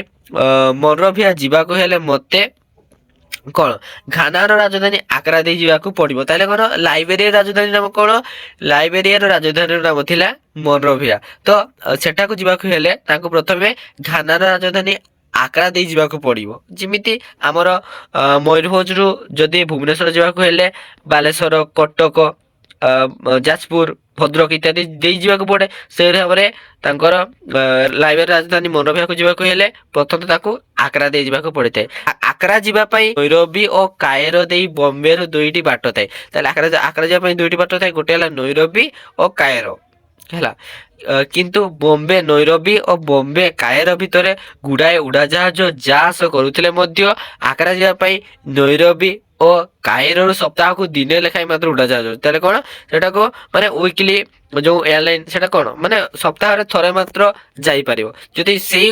ମନରୋଭିଆ ଯିବାକୁ ହେଲେ ମତେ କଣ ଘାନାର ରାଜଧାନୀ ଆଗ୍ରା ଦେଇ ଯିବାକୁ ପଡିବ। ତାହେଲେ କଣ ଲାଇବେରିଆ ରାଜଧାନୀ ନାମ କଣ? ଲାଇବେରିଆର ରାଜଧାନୀର ନାମ ଥିଲା ମନରୋଭିଆ। ତ ସେଠାକୁ ଯିବାକୁ ହେଲେ ତାଙ୍କୁ ପ୍ରଥମେ ଘାନାର ରାଜଧାନୀ ଆଗ୍ରା ଦେଇ ଯିବାକୁ ପଡିବ। ଯେମିତି ଆମର ମୟୂରଭଞ୍ଜରୁ ଯଦି ଭୁବନେଶ୍ୱର ଯିବାକୁ ହେଲେ ବାଲେଶ୍ୱର, କଟକ, ଯାଜପୁର, ଭଦ୍ରକ ଇତ୍ୟାଦି ଦେଇ ଯିବାକୁ ପଡେ। ସେଇ ଭାବରେ ତାଙ୍କର ଲାଇବେରିଆ ରାଜଧାନୀ ମନରୋଭିଆକୁ ଯିବାକୁ ହେଲେ ପ୍ରଥମେ ତାକୁ ଆଗ୍ରା ଦେଇ ଯିବାକୁ ପଡିଥାଏ। ଆଗ୍ରା ଯିବା ପାଇଁ ନୈରୋବି ଓ କାଏରୋ ଦେଇ ବମ୍ବେରୁ 2ଟି ବାଟ ଥାଏ। ତାହେଲେ ଆଗ୍ରା ଯିବା ପାଇଁ 2ଟି ବାଟ ଥାଏ। ଗୋଟେ ହେଲା ନୈରୋବି ଓ କାଏରୋ ହେଲା। କିନ୍ତୁ ବମ୍ବେ ନୈରୋବି ଓ ବମ୍ବେ କାଏରୋ ଭିତରେ ଗୁଡାଏ ଉଡାଜାହାଜ ଯା ଆସ କରୁଥିଲେ ମଧ୍ୟ ଆଗ୍ରା ଯିବା ପାଇଁ ନୈରୋବି ଓ କାଏରୋରୁ ସପ୍ତାହକୁ ଦିନେ ଲେଖାଏଁ ମାତ୍ର ଉଡାଜାହାଜ। ତାହେଲେ କଣ ସେଟାକୁ ମାନେ ୱିକଲି ଯୋଉ ଏୟାରଲାଇନ ସେଟା କଣ ମାନେ ସପ୍ତାହରେ ଥରେ ମାତ୍ର ଯାଇପାରିବ। ଯଦି ସେଇ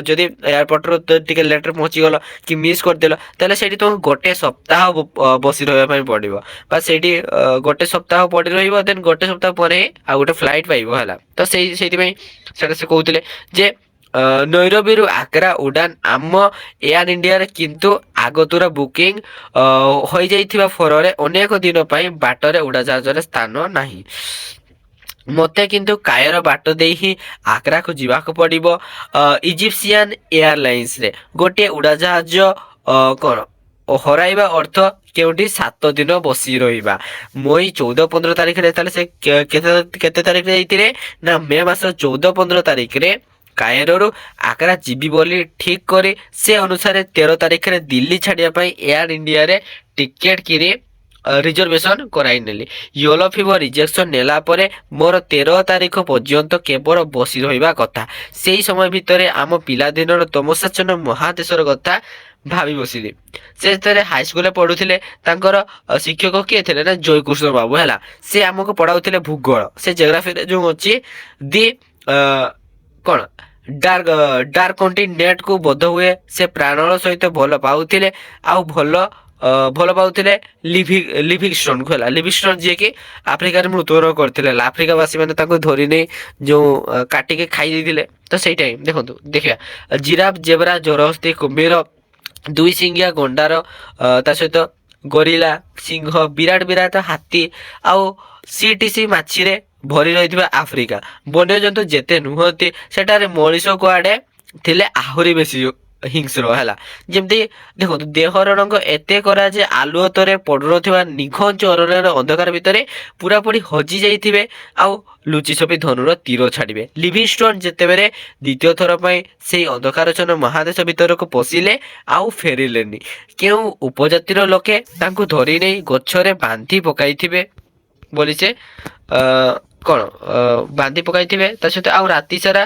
ଯଦି ଏୟାରପୋର୍ଟରୁ ଟିକେ ଲେଟରେ ପହଞ୍ଚିଗଲ କି ମିସ୍ କରିଦେଲ ତାହେଲେ ସେଇଠି ତୁମକୁ ଗୋଟେ ସପ୍ତାହ ବସି ରହିବା ପାଇଁ ପଡିବ ବା ସେଇଠି ଗୋଟେ ସପ୍ତାହ ପଡି ରହିବ। ଦେନ୍ ଗୋଟେ ସପ୍ତାହ ପରେ ଆଉ ଗୋଟେ ଫ୍ଲାଇଟ୍ ପାଇବ ହେଲା। ତ ସେଇଥିପାଇଁ ସେଟା ସେ କହୁଥିଲେ ଯେ ନୈରୋବିରୁ ଆଗ୍ରା ଉଡାନ ଆମ ଏୟାର ଇଣ୍ଡିଆରେ କିନ୍ତୁ ଆଗତୁରା ବୁକିଂ ହୋଇଯାଇଥିବା ଫଳରେ ଅନେକ ଦିନ ପାଇଁ ବାଟରେ ଉଡାଜାହାଜରେ ସ୍ଥାନ ନାହିଁ। ମତେ କିନ୍ତୁ କାଏରୋ ବାଟ ଦେଇ ହିଁ ଆଗ୍ରାକୁ ଯିବାକୁ ପଡିବ। ଇଜିପ୍ସିଆନ ଏୟାରଲାଇନ୍ସରେ ଗୋଟିଏ ଉଡାଜାହାଜ କଣ ହରାଇବା ଅର୍ଥ କେଉଁଠି 7 ଦିନ ବସି ରହିବା। ମଇ 14-15 ତାରିଖରେ ତାହେଲେ ସେ କେତେ ତାରିଖରେ ଯାଇଥିଲେ ନା ମେ ମାସ 14-15 ତାରିଖରେ କାଏରୋରୁ ଆଗ୍ରା ଯିବି ବୋଲି ଠିକ କରି ସେ ଅନୁସାରେ 13 ତାରିଖରେ ଦିଲ୍ଲୀ ଛାଡିବା ପାଇଁ ଏୟାର ଇଣ୍ଡିଆରେ ଟିକେଟ କିଣି ରିଜର୍ଭେସନ କରାଇ ନେଲି। ୟେଲୋ ଫିଭର ଇଞ୍ଜେକ୍ସନ ନେଲା ପରେ ମୋର 13 ତାରିଖ ପର୍ଯ୍ୟନ୍ତ କେବଳ ବସି ରହିବା କଥା। ସେଇ ସମୟ ଭିତରେ ଆମ ପିଲାଦିନର ତମସାଚ୍ଛନ୍ନ ମହାଦେଶର କଥା ଭାବି ବସିଲି। ସେ ଯେତେବେଳେ ହାଇସ୍କୁଲରେ ପଢୁଥିଲେ ତାଙ୍କର ଶିକ୍ଷକ କିଏ ଥିଲେ ନା ଜୟକୃଷ୍ଣ ବାବୁ ହେଲା। ସେ ଆମକୁ ପଢାଉଥିଲେ ଭୂଗୋଳ। ସେ ଜିଓଗ୍ରାଫିରେ ଯୋଉ ଅଛି ଦି କଣ ଡାର୍କ କଣ୍ଟିନେଣ୍ଟକୁ ବୋଧ ହୁଏ ସେ ପ୍ରାଣର ସହିତ ଭଲ ପାଉଥିଲେ ଆଉ ଭଲ ପାଉଥିଲେ ଲିଭିଙ୍ଗଷ୍ଟୋନକୁ ହେଲା। ଲିଭିଙ୍ଗଷ୍ଟୋନ ଯିଏକି ଆଫ୍ରିକାରେ ମୃତ୍ୟୁବରଣ କରିଥିଲେ ହେଲା। ଆଫ୍ରିକା ବାସୀ ମାନେ ତାଙ୍କୁ ଧରି ନେଇ ଯୋଉ କାଟିକି ଖାଇ ଦେଇଥିଲେ। ତ ସେଇ ଟାଇମ ଦେଖନ୍ତୁ ଦେଖିବା ଜିରାଫ, ଜେବ୍ରା, ଜରହସ୍ତି, କୁମ୍ଭୀର, 2 ଶିଙ୍ଗିଆ ଗଣ୍ଡାର ତା ସହିତ ଗରିଲା, ସିଂହ, ବିରାଟ ହାତୀ ଆଉ ସିଟିସି ମାଛିରେ ଭରି ରହିଥିବା ଆଫ୍ରିକା। ବନ୍ୟଜନ୍ତୁ ଯେତେ ନୁହନ୍ତି ସେଠାରେ ମଣିଷ କୁଆଡେ ଥିଲେ ଆହୁରି ବେଶୀ ହିଂସ୍ର ହେଲା। ଯେମିତି ଦେଖନ୍ତୁ ଦେହର ରଙ୍ଗ ଏତେ କରା ଯେ ଆଲୁଅ ତରେ ପଡୁନଥିବା ନିଘଞ୍ଚ ଅରଣ୍ୟର ଅନ୍ଧକାର ଭିତରେ ପୁରାପୁରି ହଜି ଯାଇଥିବେ ଆଉ ଲୁଚି ଛପି ଧନୁର ତୀର ଛାଡିବେ। ଲିଭିଙ୍ଗଷ୍ଟୋନ ଯେତେବେଳେ ଦ୍ୱିତୀୟ ଥର ପାଇଁ ସେଇ ଅନ୍ଧକାରଚ୍ଛନ୍ନ ମହାଦେଶ ଭିତରକୁ ପଶିଲେ ଆଉ ଫେରିଲେନି। କେଉଁ ଉପଜାତିର ଲୋକେ ତାଙ୍କୁ ଧରି ନେଇ ଗଛରେ ବାନ୍ଧି ପକାଇଥିବେ ବୋଲି ସେ କଣ ବାନ୍ଧି ପକାଇଥିବେ। ତା ସହିତ ଆଉ ରାତି ସାରା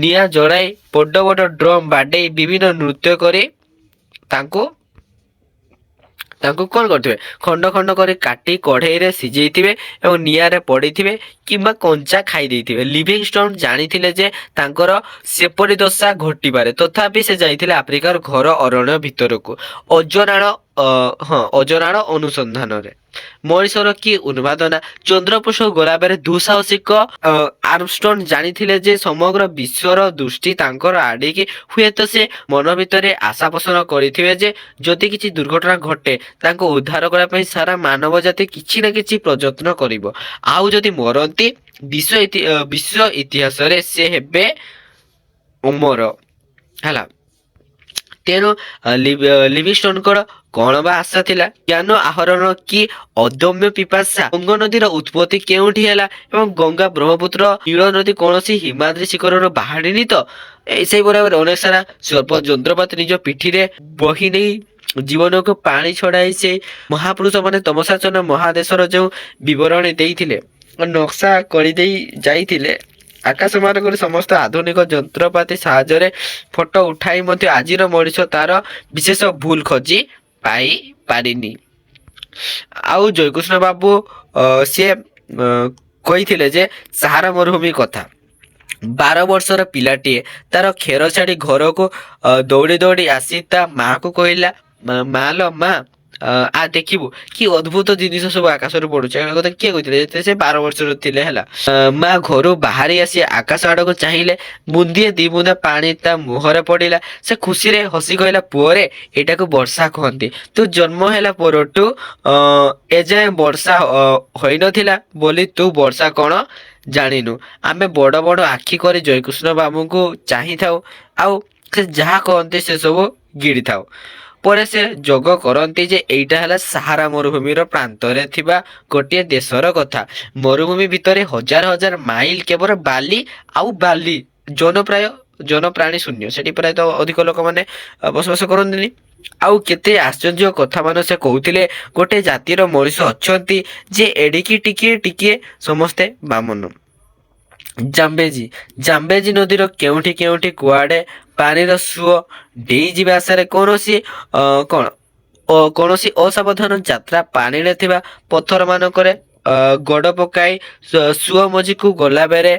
ନିଆଁ ଜଳାଇ ବଡ ବଡ ଡ୍ରମ ବାଡେଇ ବିଭିନ୍ନ ନୃତ୍ୟ କରି ତାଙ୍କୁ କଣ କରିଥିବେ ଖଣ୍ଡ ଖଣ୍ଡ କରି କାଟି କଢେଇରେ ସିଝେଇଥିବେ ଏବଂ ନିଆଁରେ ପଡିଥିବେ କିମ୍ବା କଞ୍ଚା ଖାଇ ଦେଇଥିବେ। ଲିଭିଙ୍ଗଷ୍ଟୋନ ଜାଣିଥିଲେ ଯେ ତାଙ୍କର ସେପରି ଦଶା ଘଟିପାରେ ତଥାପି ସେ ଯାଇଥିଲେ ଆଫ୍ରିକାର ଘର ଅରଣ୍ୟ ଭିତରକୁ ଅଜରାଣ ଅନୁସନ୍ଧାନରେ। ମଣିଷର କି ଉନ୍ମାଦନା! ଚନ୍ଦ୍ରପୃଷ୍ଠକୁ ଗଲାବେଳେ ଦୁଃସାହସିକ ଆର୍ମଷ୍ଟ୍ରଙ୍ଗ ଜାଣିଥିଲେ ଯେ ସମଗ୍ର ବିଶ୍ୱର ଦୃଷ୍ଟି ତାଙ୍କର ଆଡିକି ହୁଏତ ସେ ମନ ଭିତରେ ଆଶା ପୋଷଣ କରିଥିବେ ଯେ ଯଦି କିଛି ଦୁର୍ଘଟଣା ଘଟେ ତାଙ୍କୁ ଉଦ୍ଧାର କରିବା ପାଇଁ ସାରା ମାନବ ଜାତି କିଛି ନା କିଛି ପ୍ରଯତ୍ନ କରିବ। ଆଉ ଯଦି ମରନ୍ତି ବିଶ୍ୱ ଇତିହାସରେ ସେ ହେବେ ଅମର ହେଲା। ତେଣୁ ଲିଭିଙ୍ଗଷ୍ଟୋନଙ୍କର କଣ ବା ଆଶା ଥିଲା? ଜ୍ଞାନ ଆହରଣ କି ଅଦମ୍ୟ ପିପାସା? ଗଙ୍ଗା ନଦୀର ଉତ୍ପତ୍ତି କେଉଁଠି ହେଲା ଏବଂ ଗଙ୍ଗା, ବ୍ରହ୍ମପୁତ୍ର, ନୀଳ ନଦୀ କୌଣସି ହିମାଦ୍ରି ଶିଖରରୁ ବାହାରିନି ତ? ସେଇଭଳି ଭାବରେ ଅନେକ ସାରା ସ୍ୱଳ୍ପ ଯନ୍ତ୍ରପାତି ନିଜ ପିଠିରେ ବହି ନେଇ ଜୀବନକୁ ପାଣି ଛଡାଇ ସେ ମହାପୁରୁଷ ମାନେ ତମସାଚ୍ଛନ୍ନ ମହାଦେଶର ଯୋଉ ବିବରଣୀ ଦେଇଥିଲେ ନକ୍ସା କରିଦେଇ ଯାଇଥିଲେ ଆକାଶ ମାର୍ଗରେ ସମସ୍ତ ଆଧୁନିକ ଯନ୍ତ୍ରପାତି ସାହାଯ୍ୟରେ ଫଟୋ ଉଠାଇ ମଧ୍ୟ ଆଜିର ମଣିଷ ତାର ବିଶେଷ ଭୁଲ ଖୋଜି ପାଇ ପାରିନି। ଆଉ ଜୟକୃଷ୍ଣ ବାବୁ ସିଏ କହିଥିଲେ ଯେ ସାହାରା ମରୁଭୂମି କଥା 12 ବର୍ଷର ପିଲାଟିଏ ତାର କ୍ଷୀର ଛାଡ଼ି ଘରକୁ ଦୌଡ଼ି ଦୌଡ଼ି ଆସି ତା ମାଆକୁ କହିଲା, ମା ଲୋ ମା, ଦେଖିବୁ କି ଅଦ୍ଭୁତ ଜିନିଷ ସବୁ ଆକାଶରୁ ପଡୁଛି। ଏ କଥା କିଏ କହିଥିଲେ? ଯେତେବେଳେ ସେ 12 ବର୍ଷର ଥିଲେ ହେଲା। ମା ଘରୁ ବାହାରି ଆସି ଆକାଶ ଆଡକୁ ଚାହିଁଲେ, ବୁନ୍ଦିଏ ଦି ବୁନ୍ଦା ପାଣି ତା ମୁହଁରେ ପଡିଲା। ସେ ଖୁସିରେ ହସି କହିଲା, ପୁଅରେ, ଏଇଟାକୁ ବର୍ଷା କହନ୍ତି। ତୁ ଜନ୍ମ ହେଲା ପରଠୁ ଏଯାଏଁ ବର୍ଷା ହୋଇନଥିଲା ବୋଲି ତୁ ବର୍ଷା କଣ ଜାଣିନୁ। ଆମେ ବଡ ବଡ ଆଖି କରି ଜୟକୃଷ୍ଣ ବାବୁଙ୍କୁ ଚାହିଁଥାଉ, ଆଉ ସେ ଯାହା କହନ୍ତି ସେ ସବୁ ଗିଳିଥାଉ। ପରେ ସେ ଯୋଗ କରନ୍ତି ଯେ ଏଇଟା ହେଲା ସାହାରା ମରୁଭୂମିର ପ୍ରାନ୍ତରେ ଥିବା ଗୋଟିଏ ଦେଶର କଥା। ମରୁଭୂମି ଭିତରେ ହଜାର ହଜାର ମାଇଲ କେବଳ ବାଲି ଆଉ ବାଲି, ଜନପ୍ରାଣୀ ଶୂନ୍ୟ। ସେଠି ପ୍ରାୟତଃ ଅଧିକ ଲୋକମାନେ ବସବାସ କରନ୍ତିନି। ଆଉ କେତେ ଆଶ୍ଚର୍ଯ୍ୟ କଥା ମାନ ସେ କହୁଥିଲେ। ଗୋଟେ ଜାତିର ମଣିଷ ଅଛନ୍ତି ଯେ ଏଡ଼ିକି ଟିକିଏ ଟିକିଏ ସମସ୍ତେ ବାମନ। ଜାମ୍ବେଜୀ ନଦୀର କେଉଁଠି କେଉଁଠି କୁଆଡେ ପାଣିର ସୁଅ ଡେଇଁଯିବା ଆଶାରେ କୌଣସି ଅସାବଧାନ ଯାତ୍ରା ପାଣିରେ ଥିବା ପଥର ମାନଙ୍କରେ ଗୋଡ ପକାଇ ସୁଅ ମଝିକୁ ଗଲାବେଳେ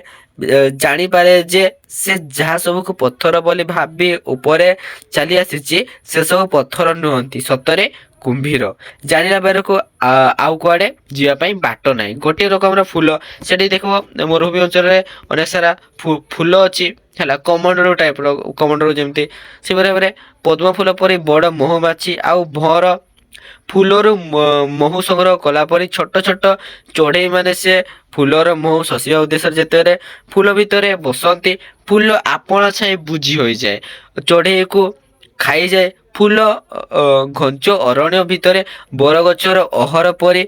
ଜାଣିପାରେ ଯେ ସେ ଯାହା ସବୁକୁ ପଥର ବୋଲି ଭାବି ଉପରେ ଚାଲି ଆସିଛି ସେ ସବୁ ପଥର ନୁହନ୍ତି, ସତରେ କୁମ୍ଭୀର। ଜାଣିଲା ବେଳକୁ ଆଉ କୁଆଡେ ଯିବା ପାଇଁ ବାଟ ନାହିଁ। ଗୋଟିଏ ରକମର ଫୁଲ ସେଠି ଦେଖିବ, ମରୁଭୂମି ଅଞ୍ଚଳରେ ଅନେକ ସାରା ଫୁଲ ଅଛି ହେଲା, କମଣ୍ଡଳୁ ଯେମିତି ସେପରି ଭାବରେ ପଦ୍ମ ଫୁଲ ପରି ବଡ ମହୁମାଛି ଆଉ ଭଅଁର ଫୁଲରୁ ମହୁ ସଂଗ୍ରହ କଲା ପରି ଛୋଟ ଛୋଟ ଚଢେଇ ମାନେ ସେ ଫୁଲର ମହୁ ଶୋଷିବା ଉଦ୍ଦେଶ୍ୟରେ ଯେତେବେଳେ ଫୁଲ ଭିତରେ ବସନ୍ତି, ଫୁଲ ଆପଣା ଛାଇ ବୁଝି ହୋଇଯାଏ, ଚଢେଇକୁ ଖାଇଯାଏ। ଫୁଲ ଘଞ୍ଚ ଅରଣ୍ୟ ଭିତରେ ବରଗଛର ଅହର ପରି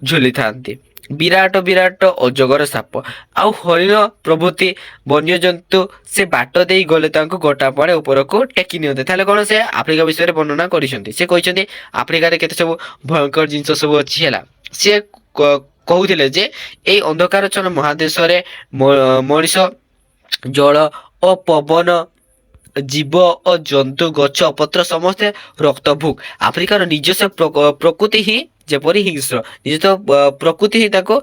ଝୁଲିଥାନ୍ତି ବିରାଟ ବିରାଟ ଅଜଗର ସାପ ଆଉ ହରିଣ ପ୍ରଭୃତି ବନ୍ୟଜନ୍ତୁ। ସେ ବାଟ ଦେଇ ଗଲେ ତାଙ୍କୁ ଗୋଟା ପଡେ ଉପରକୁ ଟେକି ନିଅନ୍ତେ। ତାହେଲେ କଣ, ସେ ଆଫ୍ରିକା ବିଷୟରେ ବର୍ଣ୍ଣନା କରିଛନ୍ତି। ସେ କହିଛନ୍ତି ଆଫ୍ରିକାରେ କେତେ ସବୁ ଭୟଙ୍କର ଜିନିଷ ସବୁ ଅଛି ହେଲା। ସେ କହୁଥିଲେ ଯେ ଏଇ ଅନ୍ଧକାରଚ୍ଛନ୍ନ ମହାଦେଶରେ ମଣିଷ, ଜଳ ଓ ପବନ, ଜୀବ ଓ ଜନ୍ତୁ, ଗଛ ପତ୍ର ସମସ୍ତେ ରକ୍ତ ଭୋଗ। ଆଫ୍ରିକାର ନିଜସ୍ୱ ପ୍ରକୃତି ହିଁ ଯେପରି ହିଂସ୍ର, ନିଜସ୍ୱ ପ୍ରକୃତି ହିଁ ତାକୁ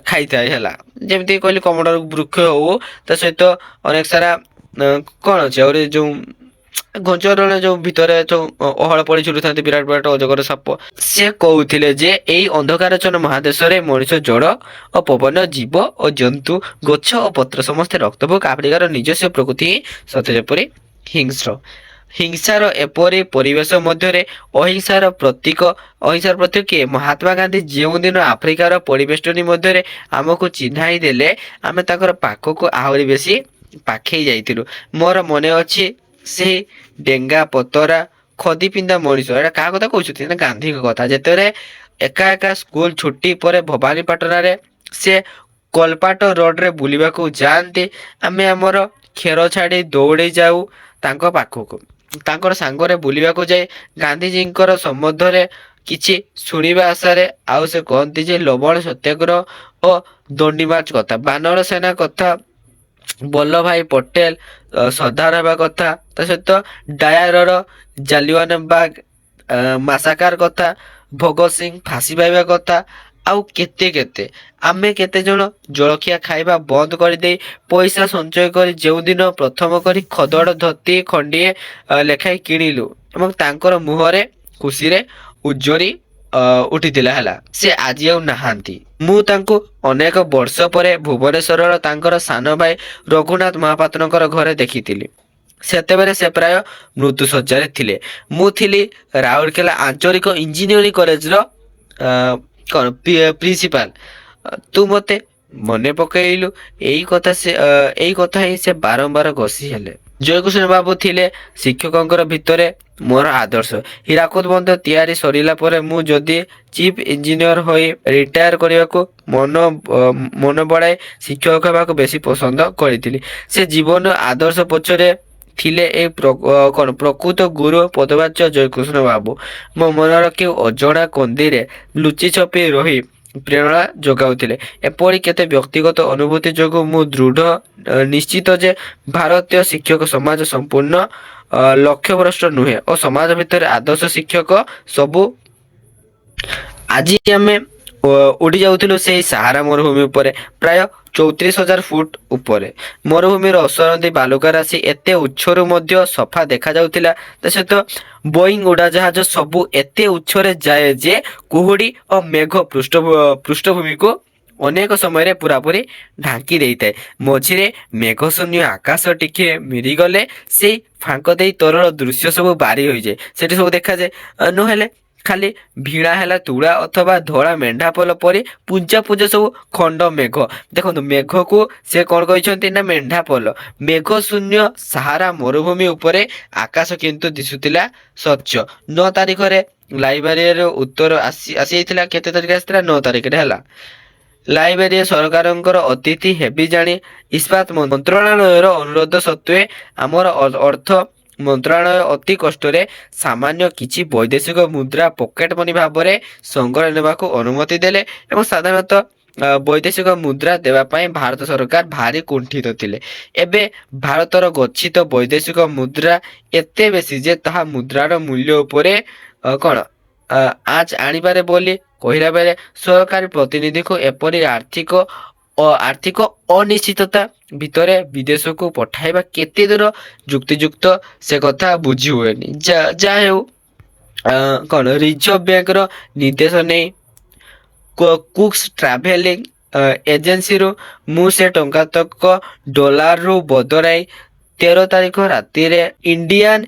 ଖାଇଥାଏ ହେଲା। ଯେମିତି କହିଲି କମଳର ବୃକ୍ଷ ହଉ, ତା ସହିତ ଅନେକ ସାରା କଣ ଅଛି ଆହୁରି, ଯୋଉ ଘଞ୍ଚ ଅରଣ୍ୟ ଯୋଉ ଭିତରେ ଯୋଉ ଅହଳ ପଡି ଝୁଲୁଥାନ୍ତି ବିରାଟ ବିରାଟ ଅଜଗର ସାପ। ସେ କହୁଥିଲେ ଯେ ଏଇ ଅନ୍ଧକାରଚ୍ଛନ୍ନ ମହାଦେଶରେ ମଣିଷ, ଜଳ ଓ ପବନ, ଜୀବ ଓ ଜନ୍ତୁ, ଗଛ ଓ ପତ୍ର ସମସ୍ତେ ରକ୍ତଭୋଗ। ଆଫ୍ରିକାର ନିଜସ୍ୱ ପ୍ରକୃତି ହିଁ ସତେ ଯେପରି ହିଂସ୍ର। ହିଂସାର ଏପରି ପରିବେଶ ମଧ୍ୟରେ ଅହିଂସାର ପ୍ରତୀକ କିଏ? ମହାତ୍ମା ଗାନ୍ଧୀ ଯେଉଁଦିନ ଆଫ୍ରିକାର ପରିବେଷ୍ଟନୀ ମଧ୍ୟରେ ଆମକୁ ଚିହ୍ନାଇ ଦେଲେ, ଆମେ ତାଙ୍କର ପାଖକୁ ଆହୁରି ବେଶୀ ପାଖେଇ ଯାଇଥିଲୁ। ମୋର ମନେ ଅଛି ସେହି ଡେଙ୍ଗା ପତରା ଖଦି ପିନ୍ଧା ମଣିଷ, ଏଇଟା କାହା କଥା କହୁଛନ୍ତି ନା ଗାନ୍ଧୀଙ୍କ କଥା। ଯେତେବେଳେ ଏକା ଏକା ସ୍କୁଲ ଛୁଟି ପରେ ଭବାନୀପାଟଣାରେ ସେ କୋଲପାଟ ରୋଡରେ ବୁଲିବାକୁ ଯାଆନ୍ତି, ଆମେ ଆମର କ୍ଷୀର ଛାଡ଼ି ଦୌଡ଼ି ଯାଉ ତାଙ୍କ ପାଖକୁ। ତାଙ୍କର ସାଙ୍ଗରେ ବୁଲିବାକୁ ଯାଇ ଗାନ୍ଧୀଜୀଙ୍କର ସମ୍ବନ୍ଧରେ କିଛି ଶୁଣିବା ଆଶାରେ। ଆଉ ସେ କହନ୍ତି ଯେ ଲବଣ ସତ୍ୟାଗ୍ରହ ଓ ଦଣ୍ଡି ମାର୍ଚ୍ଚ କଥା, ବାନର ସେନା କଥା, ବଲ୍ଲଭଭାଇ ପଟେଲ ସର୍ଦ୍ଦାର ହେବା କଥା, ତା ସହିତ ଡାୟାରର ଜାଲିଆନାବାଗ ମାସାକାର କଥା, ଭଗତ ସିଂ ଫାଶୀ ପାଇବା କଥା, ଆଉ କେତେ କେତେ। ଆମେ କେତେ ଜଣ ଜଳଖିଆ ଖାଇବା ବନ୍ଦ କରିଦେଇ ପଇସା ସଞ୍ଚୟ କରି ଯେଉଁଦିନ ପ୍ରଥମ କରି ଖଦଡ ଧୋତି ଖଣ୍ଡିଏ ଲେଖାଏଁ କିଣିଲୁ ଏବଂ ତାଙ୍କର ମୁହଁରେ ଖୁସିରେ ଉଜ୍ଜରି ଉଠିଥିଲା ହେଲା। ସେ ଆଜି ଆଉ ନାହାନ୍ତି। ମୁଁ ତାଙ୍କୁ ଅନେକ ବର୍ଷ ପରେ ଭୁବନେଶ୍ୱରର ତାଙ୍କର ସାନ ଭାଇ ରଘୁନାଥ ମହାପାତ୍ରଙ୍କର ଘରେ ଦେଖିଥିଲି। ସେତେବେଳେ ସେ ପ୍ରାୟ ମୃତ୍ୟୁଶଯ୍ୟାରେ ଥିଲେ। ମୁଁ ଥିଲି ରାଉରକେଲା ଆଞ୍ଚଳିକ ଇଞ୍ଜିନିୟରିଂ କଲେଜର ପ୍ରିନ୍ସିପାଲ। ତୁ ମତେ ମନେ ପକେଇଲୁ। ଏଇ କଥା ହିଁ ସେ ବାରମ୍ବାର ଘୋଷି ହେଲେ। ଜୟକୃଷ୍ଣ ବାବୁ ଥିଲେ ଶିକ୍ଷକଙ୍କର ଭିତରେ ମୋର ଆଦର୍ଶ। ହୀରାକୁଦ ବନ୍ଧ ତିଆରି ସରିଲା ପରେ ମୁଁ ଯଦି ଚିଫ୍ ଇଞ୍ଜିନିୟର ହୋଇ ରିଟାୟାର କରିବାକୁ ମନ ବଳାଇ ଶିକ୍ଷକ ହେବାକୁ ବେଶୀ ପସନ୍ଦ କରିଥିଲି। ସେ ଜୀବନ ଆଦର୍ଶ ପଛରେ ଥିଲେ ଏଇ ପ୍ରକୃତ ଗୁରୁ ପଦବାଚ୍ୟ ଜୟକୃଷ୍ଣ ବାବୁ। ମୋ ମନର କେଉଁ ଅଜଣା କନ୍ଦିରେ ଲୁଚି ଛପି ରହି ପ୍ରେରଣା ଯୋଗାଉଥିଲେ। ଏପରି କେତେ ବ୍ୟକ୍ତିଗତ ଅନୁଭୂତି ଯୋଗୁଁ ମୁଁ ଦୃଢ ନିଶ୍ଚିତ ଯେ ଭାରତୀୟ ଶିକ୍ଷକ ସମାଜ ସମ୍ପୂର୍ଣ୍ଣ ଲକ୍ଷ୍ୟଭ୍ରଷ୍ଟ ନୁହେଁ ଓ ସମାଜ ଭିତରେ ଆଦର୍ଶ ଶିକ୍ଷକ ସବୁ। ଆଜି ଆମେ ଉଡି ଯାଉଥିଲୁ ସେଇ ସାହାରା ମରୁଭୂମି ଉପରେ। ପ୍ରାୟ 34,000 ଫୁଟ ଉପରେ। ମରୁଭୂମିର ଅସରନ୍ତି ବାଲୁକା ରାଶି ଏତେ ଉଚ୍ଚରୁ ମଧ୍ୟ ସଫା ଦେଖାଯାଉଥିଲା। ତା ସହିତ ବୋଇଂ ଉଡ଼ାଜାହାଜ ସବୁ ଏତେ ଉଚ୍ଚରେ ଯାଏ ଯେ କୁହୁଡ଼ି ଓ ମେଘ ପୃଷ୍ଠଭୂମିକୁ ଅନେକ ସମୟରେ ପୁରାପୁରି ଢାଙ୍କି ଦେଇଥାଏ। ମଝିରେ ମେଘଶୂନ୍ୟ ଆକାଶ ଟିକେ ମିରିଗଲେ ସେଇ ଫାଙ୍କ ଦେଇ ତରଳ ଦୃଶ୍ୟ ସବୁ ବାରି ହୋଇଯାଏ। ସେଠି ସବୁ ଦେଖାଯାଏ। ନହେଲେ ଖାଲି ଭିଡ଼ା ହେଲା ତୁଳା ଅଥବା ଧଳା ମେଣ୍ଢା ପଲ ପରି ପୂଜା ପୂଜା ସବୁ ଖଣ୍ଡ ମେଘ। ଦେଖନ୍ତୁ ମେଘକୁ ସେ କ'ଣ କହିଛନ୍ତି ନା ମେଣ୍ଢା ପଲ। ମେଘ ଶୂନ୍ୟ ସାହାରା ମରୁଭୂମି ଉପରେ ଆକାଶ କିନ୍ତୁ ଦିଶୁଥିଲା ସ୍ୱଚ୍ଛ। 9 ତାରିଖରେ ଲାଇବ୍ରେରୀର ଉତ୍ତର ଆସିଯାଇଥିଲା। କେତେ ତାରିଖ ଆସିଥିଲା? 9 ତାରିଖରେ ହେଲା। ଲାଇବ୍ରେରୀ ସରକାରଙ୍କର ଅତିଥି ହେବି ଜାଣି ଇସ୍ପାତ ମନ୍ତ୍ରଣାଳୟର ଅନୁରୋଧ ସତ୍ତ୍ୱେ ଆମର ଅର୍ଥ ମନ୍ତ୍ରଣାଳୟ ଅତି କଷ୍ଟରେ ସାମାନ୍ୟ କିଛି ବୈଦେଶିକ ମୁଦ୍ରା ପକେଟ ମନି ଭାବରେ ସଂଗ୍ରହ ନେବାକୁ ଅନୁମତି ଦେଲେ ଏବଂ ସାଧାରଣତଃ ବୈଦେଶିକ ମୁଦ୍ରା ଦେବା ପାଇଁ ଭାରତ ସରକାର ଭାରି କୁଣ୍ଠିତ ଥିଲେ। ଏବେ ଭାରତର ଗଚ୍ଛିତ ବୈଦେଶିକ ମୁଦ୍ରା ଏତେ ବେଶୀ ଯେ ତାହା ମୁଦ୍ରାର ମୂଲ୍ୟ ଉପରେ କ'ଣ ଆଞ୍ଚ ଆଣିପାରେ ବୋଲି କହିଲା ବେଳେ ସରକାରୀ ପ୍ରତିନିଧିକୁ ଏପରି ଆର୍ଥିକ ଅନିଶ୍ଚିତତା ଭିତରେ ବିଦେଶକୁ ପଠାଇବା କେତେ ଦୂର ଯୁକ୍ତିଯୁକ୍ତ ସେ କଥା ବୁଝି ହୁଏନି। ଯାହା ହେଉ କ'ଣ ରିଜର୍ଭ ବ୍ୟାଙ୍କର ନିର୍ଦ୍ଦେଶ ନେଇ କୁକ୍ସ ଟ୍ରାଭେଲିଂ ଏଜେନ୍ସିରୁ ମୁଁ ସେ ଟଙ୍କାତକ ଡଲାରରୁ ବଦଳାଇ 13 ତାରିଖ ରାତିରେ ଇଣ୍ଡିଆନ